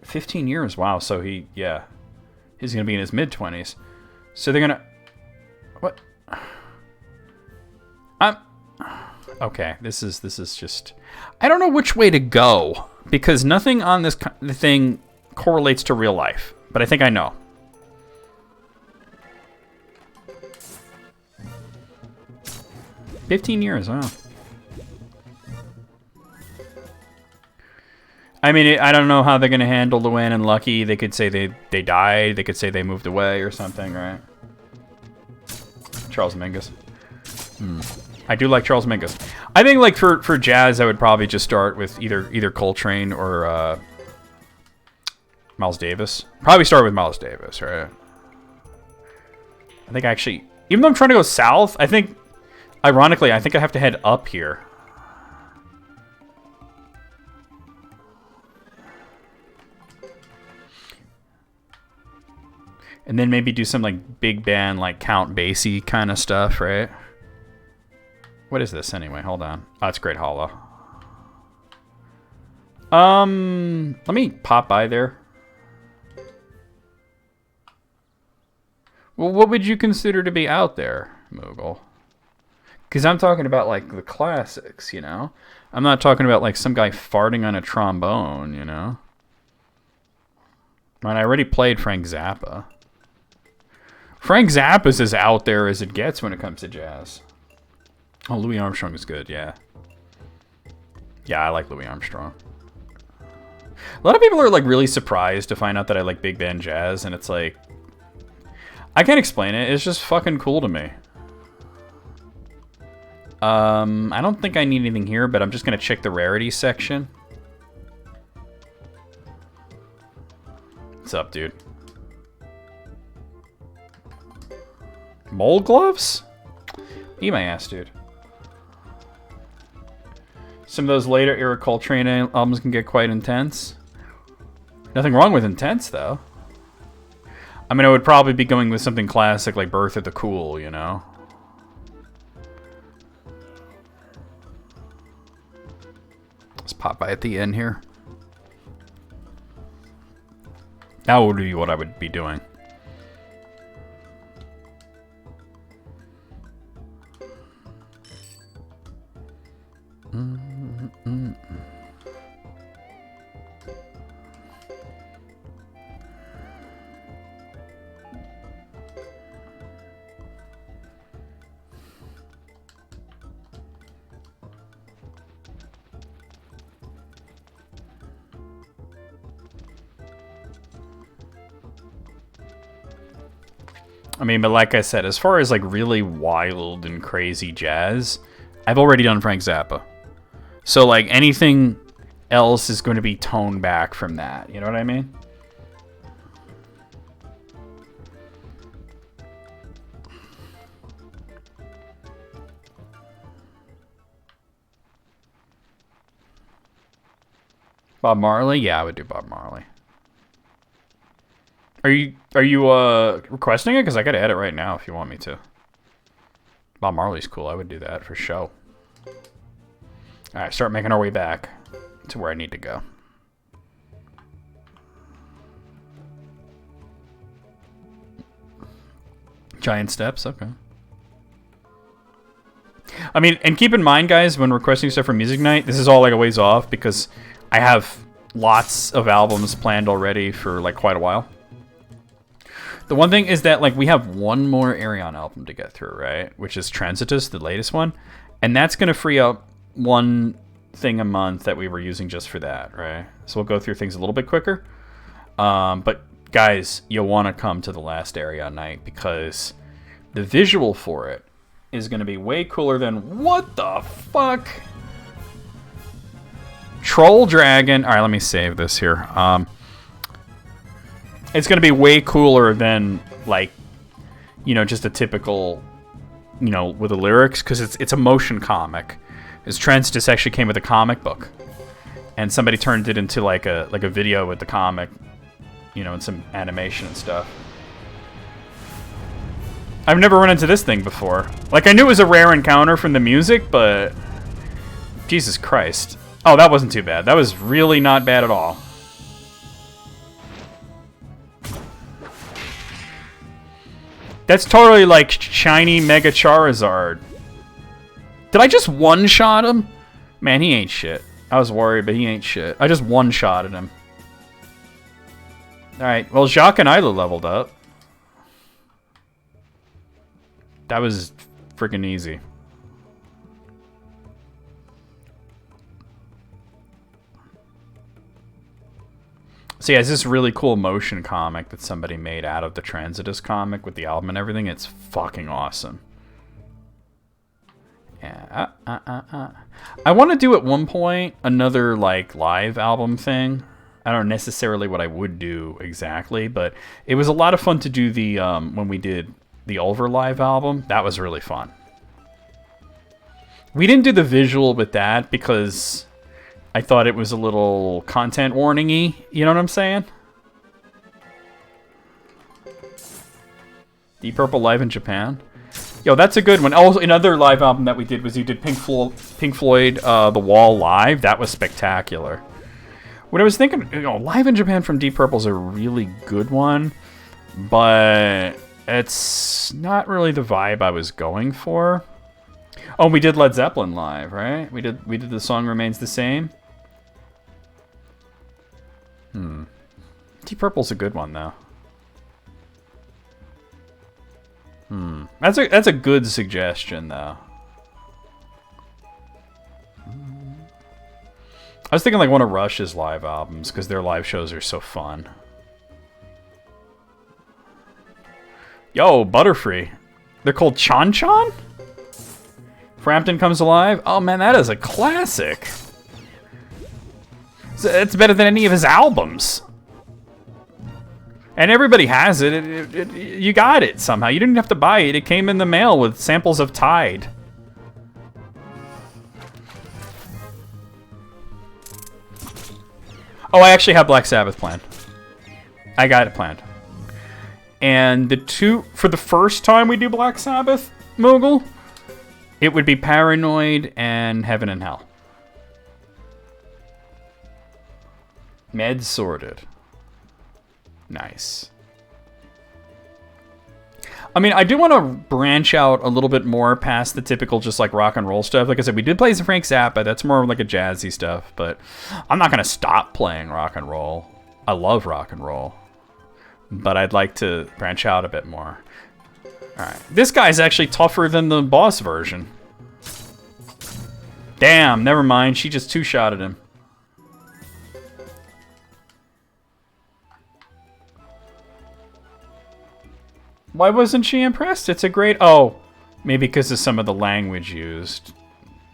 15 years. Wow, so he's going to be in his mid-20s. So they're going to, what? Okay, this is just, I don't know which way to go, because nothing on this thing correlates to real life, but I think I know. $15 years, wow. I mean, I don't know how they're going to handle Luann and Lucky. They could say they died. They could say they moved away or something, right? Charles Mingus. I do like Charles Mingus. I think, like, for Jazz, I would probably just start with either Coltrane or Miles Davis. Probably start with Miles Davis, right? I think actually, even though I'm trying to go south, I think, ironically, I think I have to head up here. And then maybe do some, like, big band, like, Count Basie kind of stuff, right? What is this, anyway? Hold on. Oh, it's Great Hollow. Let me pop by there. Well, what would you consider to be out there, Moogle? Because I'm talking about, like, the classics, you know? I'm not talking about, like, some guy farting on a trombone, you know? Man, I already played Frank Zappa. Frank Zappa's as out there as it gets when it comes to jazz. Oh, Louis Armstrong is good, yeah. Yeah, I like Louis Armstrong. A lot of people are, like, really surprised to find out that I like big band jazz, and it's like, I can't explain it. It's just fucking cool to me. I don't think I need anything here, but I'm just gonna check the rarity section. What's up, dude? Mole gloves? Eat my ass, dude. Some of those later era Coltrane albums can get quite intense. Nothing wrong with intense, though. I mean, I would probably be going with something classic like Birth of the Cool, you know? Let's pop by at the end here. That would be what I would be doing. I mean, but like I said, as far as like really wild and crazy jazz, I've already done Frank Zappa. So like anything else is going to be toned back from that. You know what I mean? Bob Marley? Yeah, I would do Bob Marley. Are you requesting it? Because I could add it right now if you want me to. Bob Marley's cool. I would do that for show. Alright, start making our way back to where I need to go. Giant steps, okay. I mean, and keep in mind, guys, when requesting stuff for Music Night, this is all like a ways off because I have lots of albums planned already for like quite a while. The one thing is that like we have one more Arion album to get through, right? Which is Transitus, the latest one. And that's going to free up one thing a month that we were using just for that, right? So we'll go through things a little bit quicker. But guys, you'll want to come to the last area at night because the visual for it is going to be way cooler than what the fuck? Troll Dragon. All right, let me save this here. It's going to be way cooler than, like, you know, just a typical, you know, with the lyrics, because it's a motion comic. This Trends just actually came with a comic book, and somebody turned it into like a video with the comic, you know, and some animation and stuff. I've never run into this thing before. Like, I knew it was a rare encounter from the music, but Jesus Christ. Oh, that wasn't too bad. That was really not bad at all. That's totally like shiny Mega Charizard. Did I just one-shot him? Man, he ain't shit. I was worried, but he ain't shit. I just one-shotted him. Alright, well, Jacques and Isla leveled up. That was freaking easy. So yeah, it's this really cool motion comic that somebody made out of the Transitus comic with the album and everything. It's fucking awesome. Yeah. I want to do at one point another like live album thing. I don't know necessarily what I would do exactly, but it was a lot of fun to do the when we did the Ulver live album. That was really fun. We didn't do the visual with that because I thought it was a little content warning-y. You know what I'm saying? Deep Purple live in Japan. Yo, that's a good one. Also, another live album that we did was you did Pink Floyd, The Wall live. That was spectacular. What I was thinking, you know, live in Japan from Deep Purple's a really good one, but it's not really the vibe I was going for. Oh, we did Led Zeppelin live, right? We did The Song Remains the Same. Deep Purple's a good one though. That's a good suggestion though. I was thinking like one of Rush's live albums because their live shows are so fun. Yo, Butterfree. They're called Chan Chan? Frampton Comes Alive? Oh man, that is a classic. It's better than any of his albums. And everybody has it. You got it somehow. You didn't have to buy it. It came in the mail with samples of Tide. Oh, I actually have Black Sabbath planned. I got it planned. And for the first time we do Black Sabbath, Moogle, it would be Paranoid and Heaven and Hell. Med Sorted. Nice. I mean, I do want to branch out a little bit more past the typical just like rock and roll stuff. Like I said, we did play some Frank Zappa. That's more like a jazzy stuff, but I'm not going to stop playing rock and roll. I love rock and roll, but I'd like to branch out a bit more. All right. This guy's actually tougher than the boss version. Damn, never mind. She just two-shotted him. Why wasn't she impressed? It's a great... Oh, maybe because of some of the language used,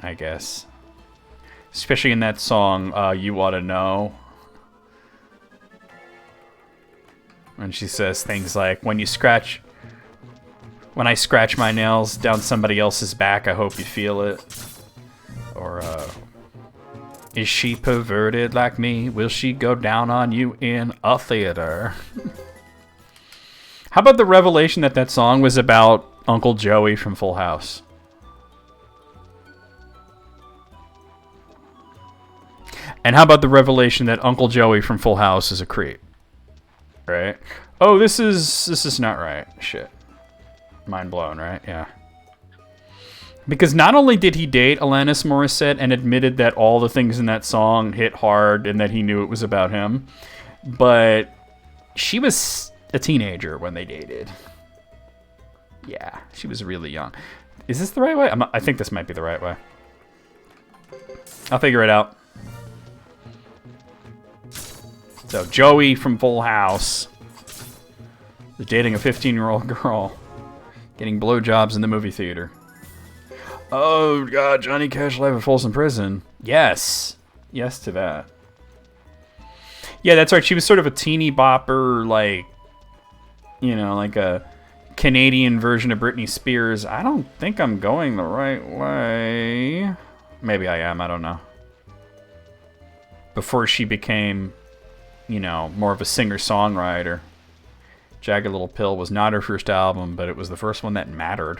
I guess. Especially in that song, You Oughta Know. When she says things like, when I scratch my nails down somebody else's back, I hope you feel it. Or, is she perverted like me? Will she go down on you in a theater? How about the revelation that that song was about Uncle Joey from Full House? And how about the revelation that Uncle Joey from Full House is a creep? Right? Oh, this is not right. Shit. Mind blown, right? Yeah. Because not only did he date Alanis Morissette and admitted that all the things in that song hit hard and that he knew it was about him, but she was a teenager when they dated. Yeah, she was really young. Is this the right way? I think this might be the right way. I'll figure it out. So, Joey from Full House is dating a 15-year-old girl, getting blowjobs in the movie theater. Oh, God, Johnny Cash live at Folsom Prison. Yes. Yes to that. Yeah, that's right. She was sort of a teeny bopper, like, you know, like a Canadian version of Britney Spears. I don't think I'm going the right way. Maybe I am. I don't know. Before she became, you know, more of a singer-songwriter. Jagged Little Pill was not her first album, but it was the first one that mattered.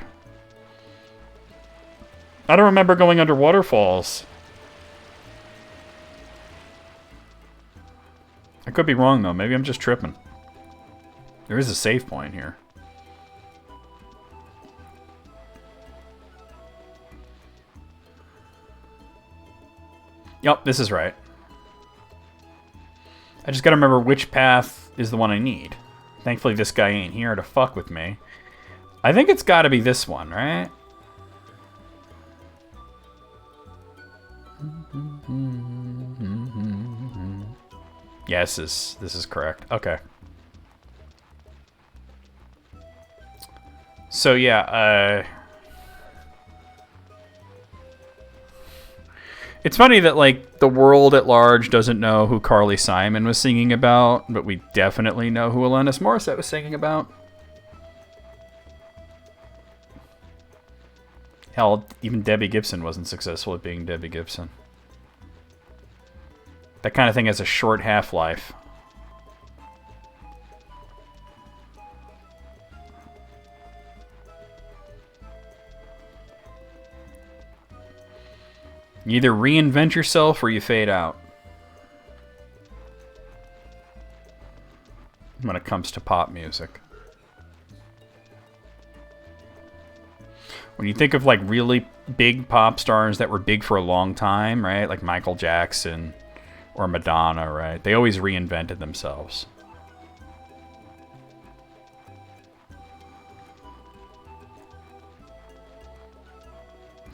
I don't remember going under waterfalls. I could be wrong, though. Maybe I'm just tripping. There is a save point here. Yup, this is right. I just gotta remember which path is the one I need. Thankfully, this guy ain't here to fuck with me. I think it's gotta be this one, right? Yes, this is correct. Okay. So yeah, it's funny that like the world at large doesn't know who Carly Simon was singing about, but we definitely know who Alanis Morissette was singing about. Hell, even Debbie Gibson wasn't successful at being Debbie Gibson. That kind of thing has a short half-life. You either reinvent yourself or you fade out. When it comes to pop music. When you think of like really big pop stars that were big for a long time, right? Like Michael Jackson or Madonna, right? They always reinvented themselves.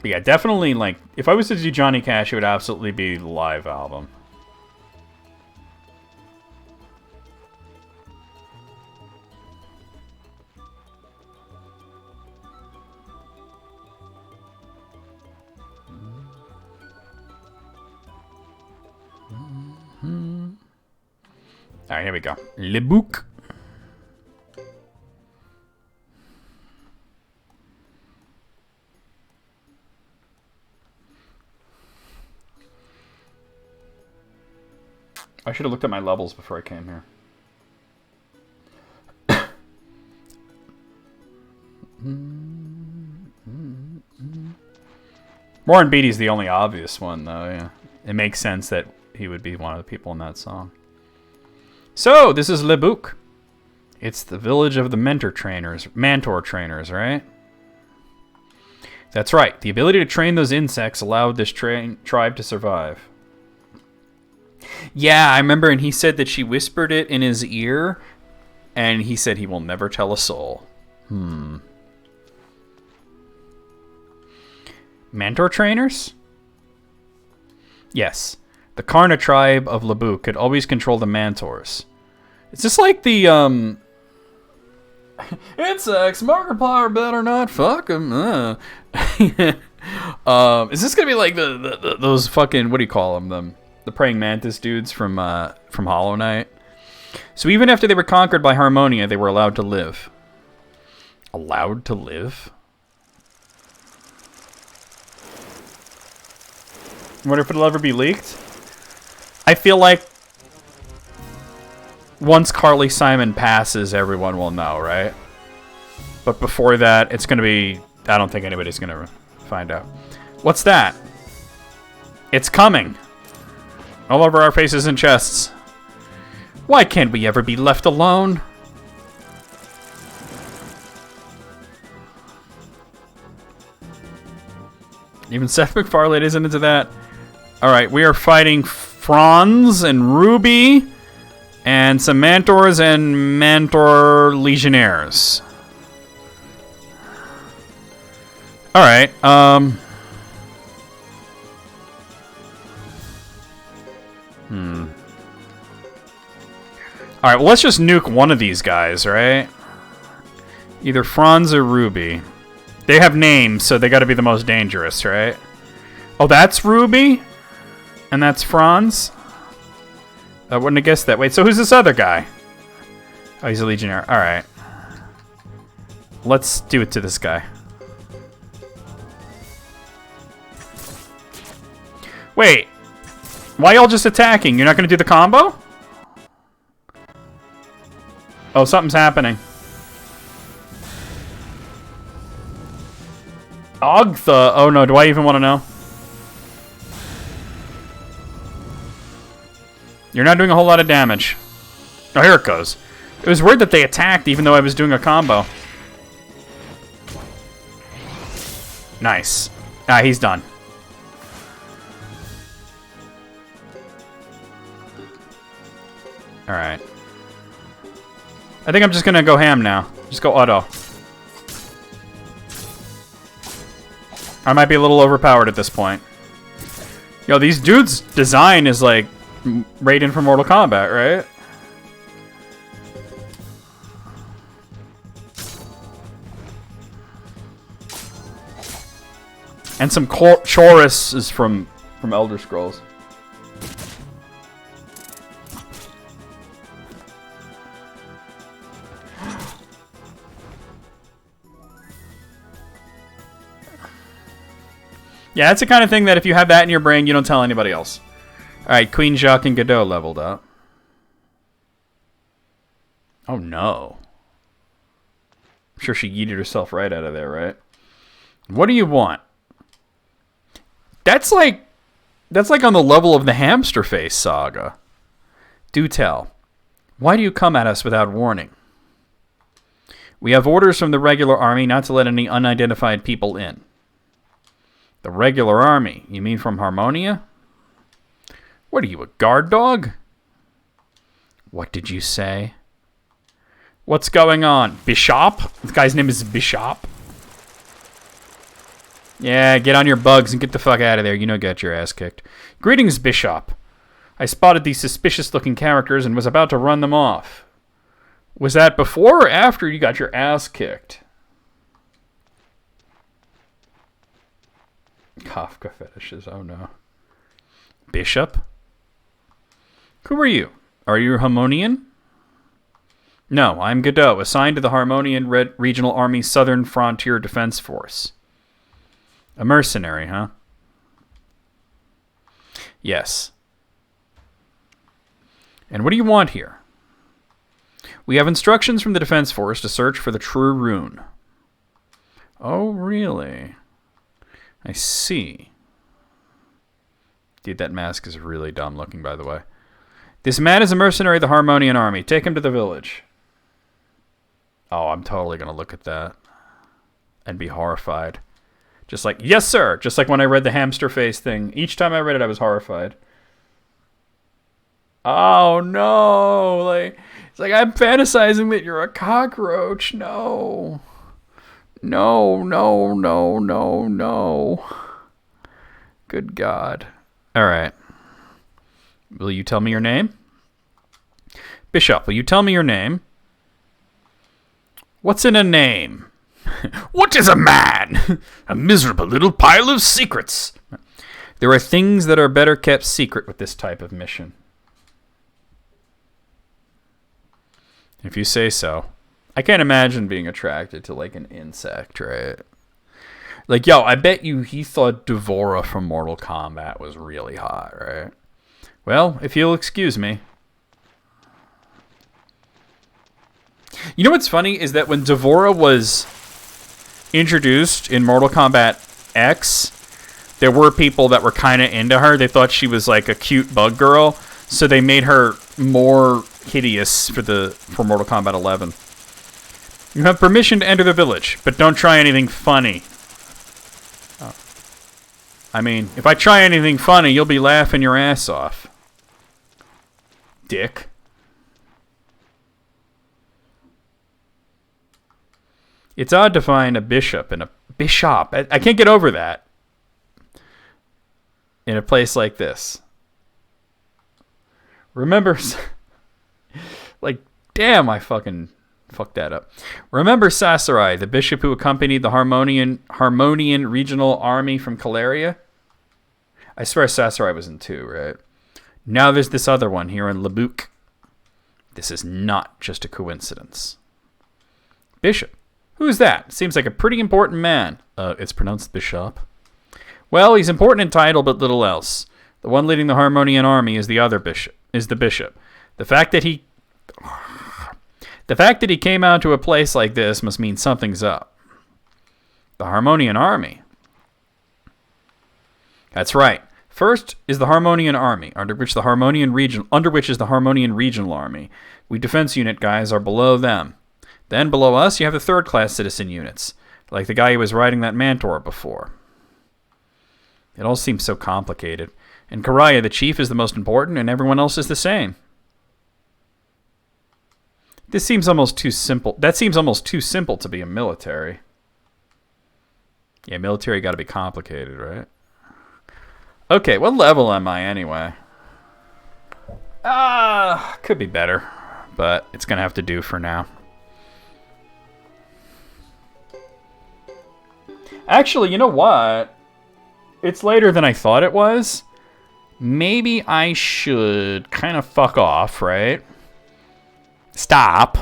But yeah, definitely, like, if I was to do Johnny Cash, it would absolutely be the live album. All right, here we go. Le Bouc. I should have looked at my levels before I came here. Warren Beatty's the only obvious one, though, yeah. It makes sense that he would be one of the people in that song. So, this is Le Bouc. It's the village of the Mentor trainers, right? That's right. The ability to train those insects allowed this tribe to survive. Yeah, I remember, and he said that she whispered it in his ear, and he said he will never tell a soul. Mentor trainers? Yes. The Karna tribe of Le Bouc could always control the Mantors. Is this like the, insects, Markiplier better not fuck them. Is this gonna be like those fucking, what do you call them? The praying mantis dudes from Hollow Knight? So even after they were conquered by Harmonia, they were allowed to live. Allowed to live? I wonder if it'll ever be leaked. I feel like once Carly Simon passes, everyone will know, right? But before that, it's going to be... I don't think anybody's going to find out. What's that? It's coming. All over our faces and chests. Why can't we ever be left alone? Even Seth MacFarlane isn't into that. Alright, we are fighting Franz and Ruby and some Mantors and Mantor Legionnaires. Alright, Alright, well, let's just nuke one of these guys, right? Either Franz or Ruby. They have names, so they gotta be the most dangerous, right? Oh, that's Ruby? And that's Franz? I wouldn't have guessed that. Wait, so who's this other guy? Oh, he's a Legionnaire. Alright. Let's do it to this guy. Wait. Why y'all just attacking? You're not gonna do the combo? Oh, something's happening. Ogtha. Oh no, do I even want to know? You're not doing a whole lot of damage. Oh, here it goes. It was weird that they attacked even though I was doing a combo. Nice. Ah, he's done. Alright. I think I'm just gonna go ham now. Just go auto. I might be a little overpowered at this point. Yo, these dudes' design is like Raiden from Mortal Kombat, right? And some Chorus is from Elder Scrolls. Yeah, that's the kind of thing that if you have that in your brain, you don't tell anybody else. Alright, Queen Jacques and Godot leveled up. Oh no. I'm sure she yeeted herself right out of there, right? What do you want? That's like on the level of the Hamster Face saga. Do tell. Why do you come at us without warning? We have orders from the regular army not to let any unidentified people in. The regular army? You mean from Harmonia? What are you, a guard dog? What did you say? What's going on? Bishop? This guy's name is Bishop. Yeah, get on your bugs and get the fuck out of there. You know, get your ass kicked. Greetings, Bishop. I spotted these suspicious-looking characters and was about to run them off. Was that before or after you got your ass kicked? Kafka fetishes, oh no. Bishop? Who are you? Are you Harmonian? No, I'm Godot, assigned to the Harmonian Regional Army Southern Frontier Defense Force. A mercenary, huh? Yes. And what do you want here? We have instructions from the Defense Force to search for the true rune. Oh, really? I see. Dude, that mask is really dumb looking, by the way. This man is a mercenary of the Harmonian army. Take him to the village. Oh, I'm totally going to look at that and be horrified. Just like, yes, sir. Just like when I read the hamster face thing. Each time I read it, I was horrified. Oh, no. Like, it's like I'm fantasizing that you're a cockroach. No. No, no, no, no, no. Good God. All right. Will you tell me your name? Bishop, will you tell me your name? What's in a name? What is a man? A miserable little pile of secrets. There are things that are better kept secret with this type of mission. If you say so. I can't imagine being attracted to, like, an insect, right? Like, yo, I bet you he thought Devora from Mortal Kombat was really hot, right? Well, if you'll excuse me. You know what's funny is that when Devora was introduced in Mortal Kombat X, there were people that were kind of into her. They thought she was, like, a cute bug girl, so they made her more hideous for Mortal Kombat 11. You have permission to enter the village, but don't try anything funny. Oh. I mean, if I try anything funny, you'll be laughing your ass off. Dick. It's odd to find a bishop in a... Bishop. I can't get over that. In a place like this. Remember... Like, damn, I fucking fucked that up. Remember Sasarai, the bishop who accompanied the Harmonian regional army from Caleria? I swear Sasarai was in 2, right? Now there's this other one here in Labuk. This is not just a coincidence. Bishop. Who's that? Seems like a pretty important man. It's pronounced Bishop. Well, he's important in title, but little else. The one leading the Harmonian army is the other bishop. The fact that he came out to a place like this must mean something's up. The Harmonian army. That's right. First is the Harmonian army, under which is the Harmonian regional army. We defense unit guys are below them. Then below us, you have the third-class citizen units, like the guy who was riding that Mantor before. It all seems so complicated. In Karaya, the chief is the most important, and everyone else is the same. This seems almost too simple. That seems almost too simple to be a military. Yeah, military got to be complicated, right? Okay, what level am I anyway? Could be better, but it's gonna have to do for now. Actually, you know what? It's later than I thought it was. Maybe I should kind of fuck off, right? Stop.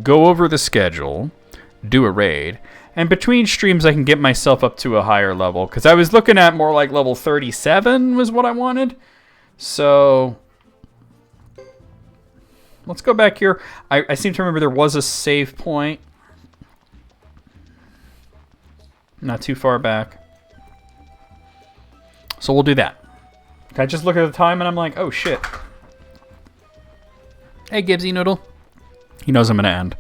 Go over the schedule. Do a raid. And between streams, I can get myself up to a higher level. Because I was looking at more like level 37 was what I wanted. So let's go back here. I seem to remember there was a save point. Not too far back. So we'll do that. I just look at the time and I'm like, oh shit. Hey, Gibbsy Noodle. He knows I'm going to end.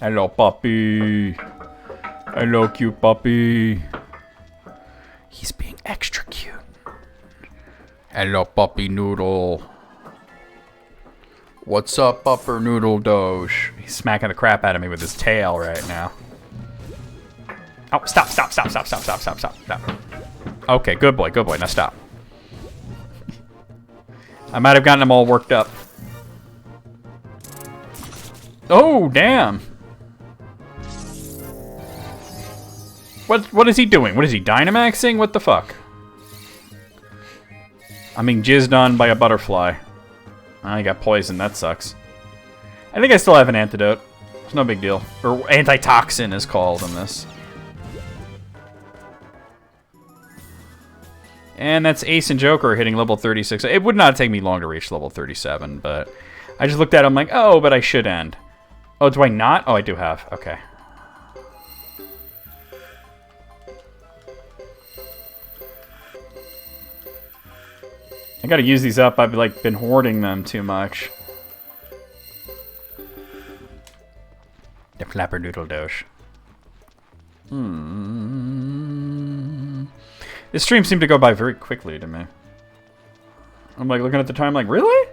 Hello, puppy. Hello, cute puppy. He's being extra cute. Hello, puppy Noodle. What's up, Upper Noodle Doge? He's smacking the crap out of me with his tail right now. Oh, stop. Okay, good boy. Now stop. I might have gotten him all worked up. Oh, damn. What is he doing? What is he, Dynamaxing? What the fuck? I'm being jizzed on by a butterfly. I got poisoned. That sucks. I think I still have an antidote. It's no big deal. Or antitoxin is called in this. And that's Ace and Joker hitting level 36. It would not take me long to reach level 37, but I just looked at it, I'm like, oh, but I should end. Oh, do I not? Oh, I do have. Okay. I gotta use these up. I've like been hoarding them too much. The Flapperdoodle Doge. This stream seemed to go by very quickly to me. I'm like looking at the time like, really?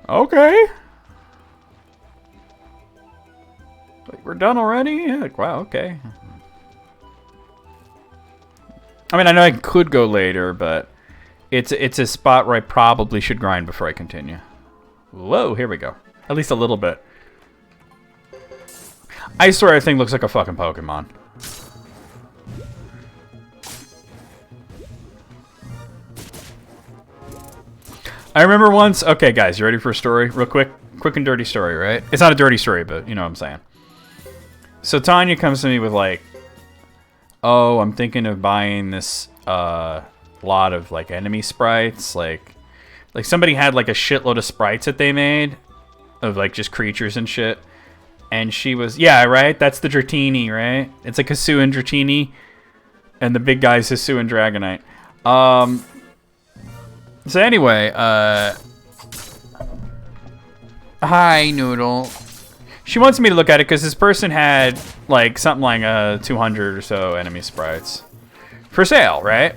Okay. Like, we're done already? Like, wow, okay. I mean, I know I could go later, but it's a spot where I probably should grind before I continue. Whoa, here we go. At least a little bit. I swear everything looks like a fucking Pokemon. I remember once... Okay, guys, you ready for a story? Real quick. Quick and dirty story, right? It's not a dirty story, but you know what I'm saying. So Tanya comes to me with like... Oh, I'm thinking of buying this lot of like enemy sprites. Like somebody had like a shitload of sprites that they made. Of like just creatures and shit. And she was... Yeah, right? That's the Dratini, right? It's like Hisuian and Dratini. And the big guy's Hisuian and Dragonite. So anyway, hi, Noodle. She wants me to look at it because this person had, like, something like 200 or so enemy sprites. For sale, right?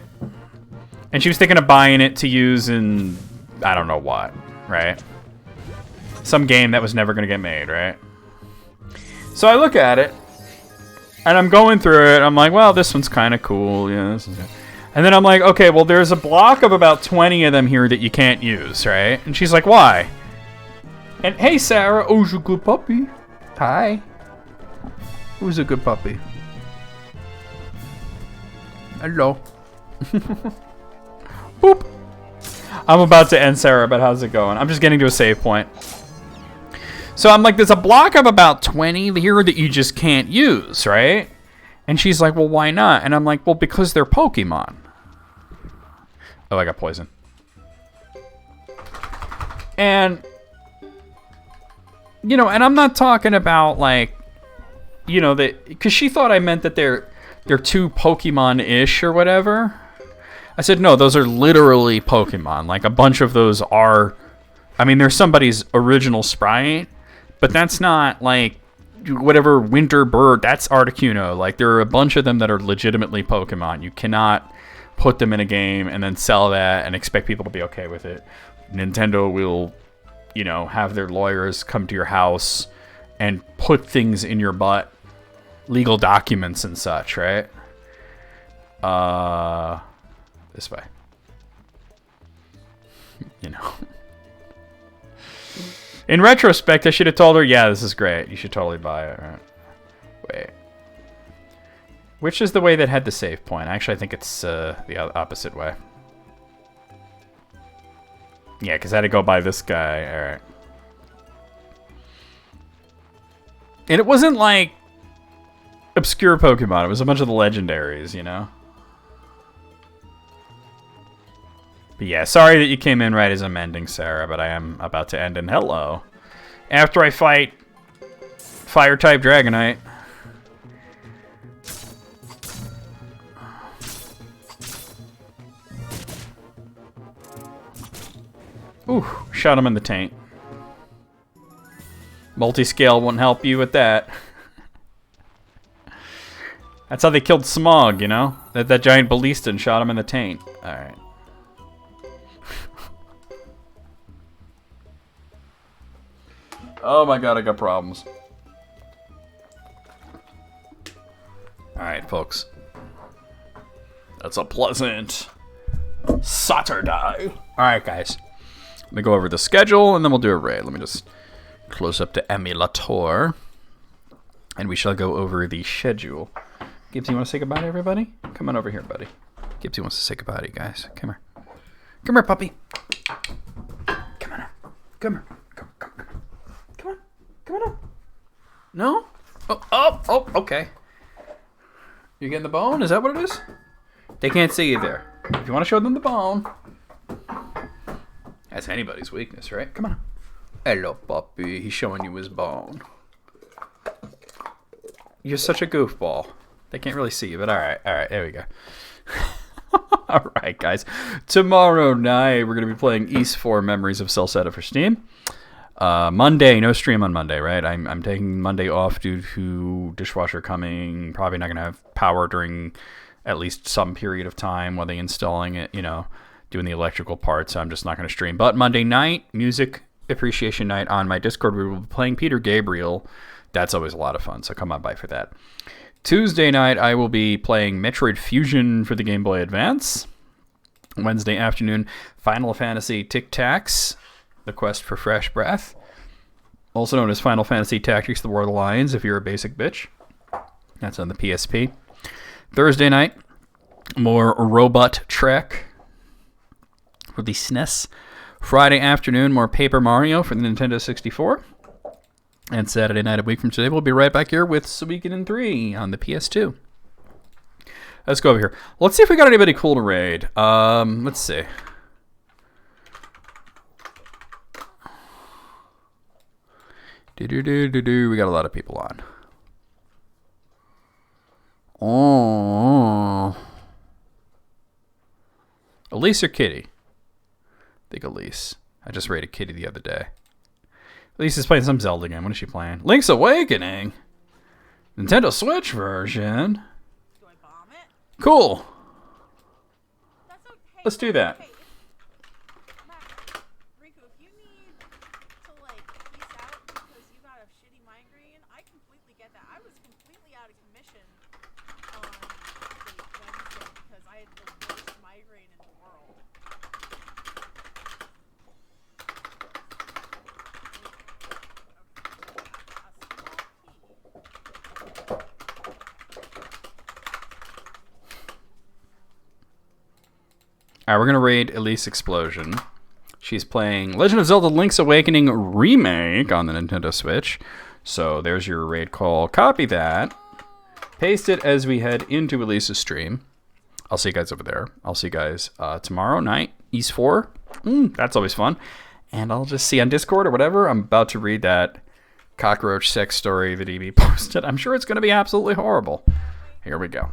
And she was thinking of buying it to use in... I don't know what, right? Some game that was never going to get made, right? So I look at it, and I'm going through it. I'm like, well, this one's kind of cool. Yeah, this is good. And then I'm like, okay, well, there's a block of about 20 of them here that you can't use, right? And she's like, why? And hey, Sarah, who's a good puppy? Hi. Who's a good puppy? Hello. Boop. I'm about to end Sarah, but how's it going? I'm just getting to a save point. So I'm like, there's a block of about 20 here that you just can't use, right? And she's like, well, why not? And I'm like, well, because they're Pokemon. Oh, I got poison. And, you know, and I'm not talking about, like, you know, that, because she thought I meant that they're too Pokemon-ish or whatever. I said, no, those are literally Pokemon. Like, a bunch of those are, I mean, they're somebody's original sprite, but that's not, like, whatever winter bird, that's Articuno. Like, there are a bunch of them that are legitimately Pokemon. You cannot put them in a game and then sell that and expect people to be okay with it. Nintendo will, you know, have their lawyers come to your house and put things in your butt, legal documents and such, right? This way. You know. In retrospect, I should have told her, yeah, this is great. You should totally buy it, right? Wait. Which is the way that had the save point? Actually, I think it's the opposite way. Yeah, because I had to go by this guy. All right. And it wasn't like obscure Pokemon. It was a bunch of the legendaries, you know? But yeah, sorry that you came in right as I'm ending, Sarah, but I am about to end in hello. After I fight Fire-type Dragonite. Ooh, shot him in the taint. Multi-scale won't help you with that. That's how they killed Smog, you know? That giant ballista and shot him in the taint. Alright. Oh my god, I got problems. Alright, folks. That's a pleasant Saturday. Alright, guys. Let me go over the schedule, and then we'll do a raid. Let me just close up the emulator. And we shall go over the schedule. Gibbs, you want to say goodbye to everybody? Come on over here, buddy. Gibbsy wants to say goodbye to you guys. Come here. Come here, puppy. Come on. Come here. Come on. Come on. Come on up. No? Oh, okay. You getting the bone? Is that what it is? They can't see you there. If you want to show them the bone. That's anybody's weakness, right? Come on. Hello, puppy. He's showing you his bone. You're such a goofball. They can't really see you, but alright, there we go. Alright, guys. Tomorrow night, we're going to be playing East 4 Memories of Celceta for Steam. Monday, no stream on Monday, right? I'm taking Monday off due to dishwasher coming. Probably not going to have power during at least some period of time while they're installing it, you know, doing the electrical part, so I'm just not going to stream. But Monday night, music appreciation night on my Discord, we will be playing Peter Gabriel. That's always a lot of fun, so come on by for that. Tuesday night, I will be playing Metroid Fusion for the Game Boy Advance. Wednesday afternoon, Final Fantasy Tic Tacs, The Quest for Fresh Breath. Also known as Final Fantasy Tactics: The War of the Lions, if you're a basic bitch. That's on the PSP. Thursday night, more Robot Trek for the SNES. Friday afternoon, more Paper Mario for the Nintendo 64. And Saturday night, a week from today, we'll be right back here with Suikoden III on the PS2. Let's go over here. Let's see if we got anybody cool to raid. Let's see. We got a lot of people on. Oh. Elise or Kitty? I think Elise. I just raided Kitty the other day. Elise is playing some Zelda game. What is she playing? Link's Awakening. Nintendo Switch version. Do I bomb it? Cool. That's okay. Let's do that. Okay. Matt, Riku, if you need to like peace out because you got a shitty migraine, I completely get that. I was completely out of commission on Wednesday because I had the worst Alright, we're going to raid Elise Explosion. She's playing Legend of Zelda Link's Awakening Remake on the Nintendo Switch. So there's your raid call. Copy that. Paste it as we head into Elise's stream. I'll see you guys over there. I'll see you guys tomorrow night, East 4. That's always fun. And I'll just see you on Discord or whatever. I'm about to read that cockroach sex story that EB posted. I'm sure it's going to be absolutely horrible. Here we go.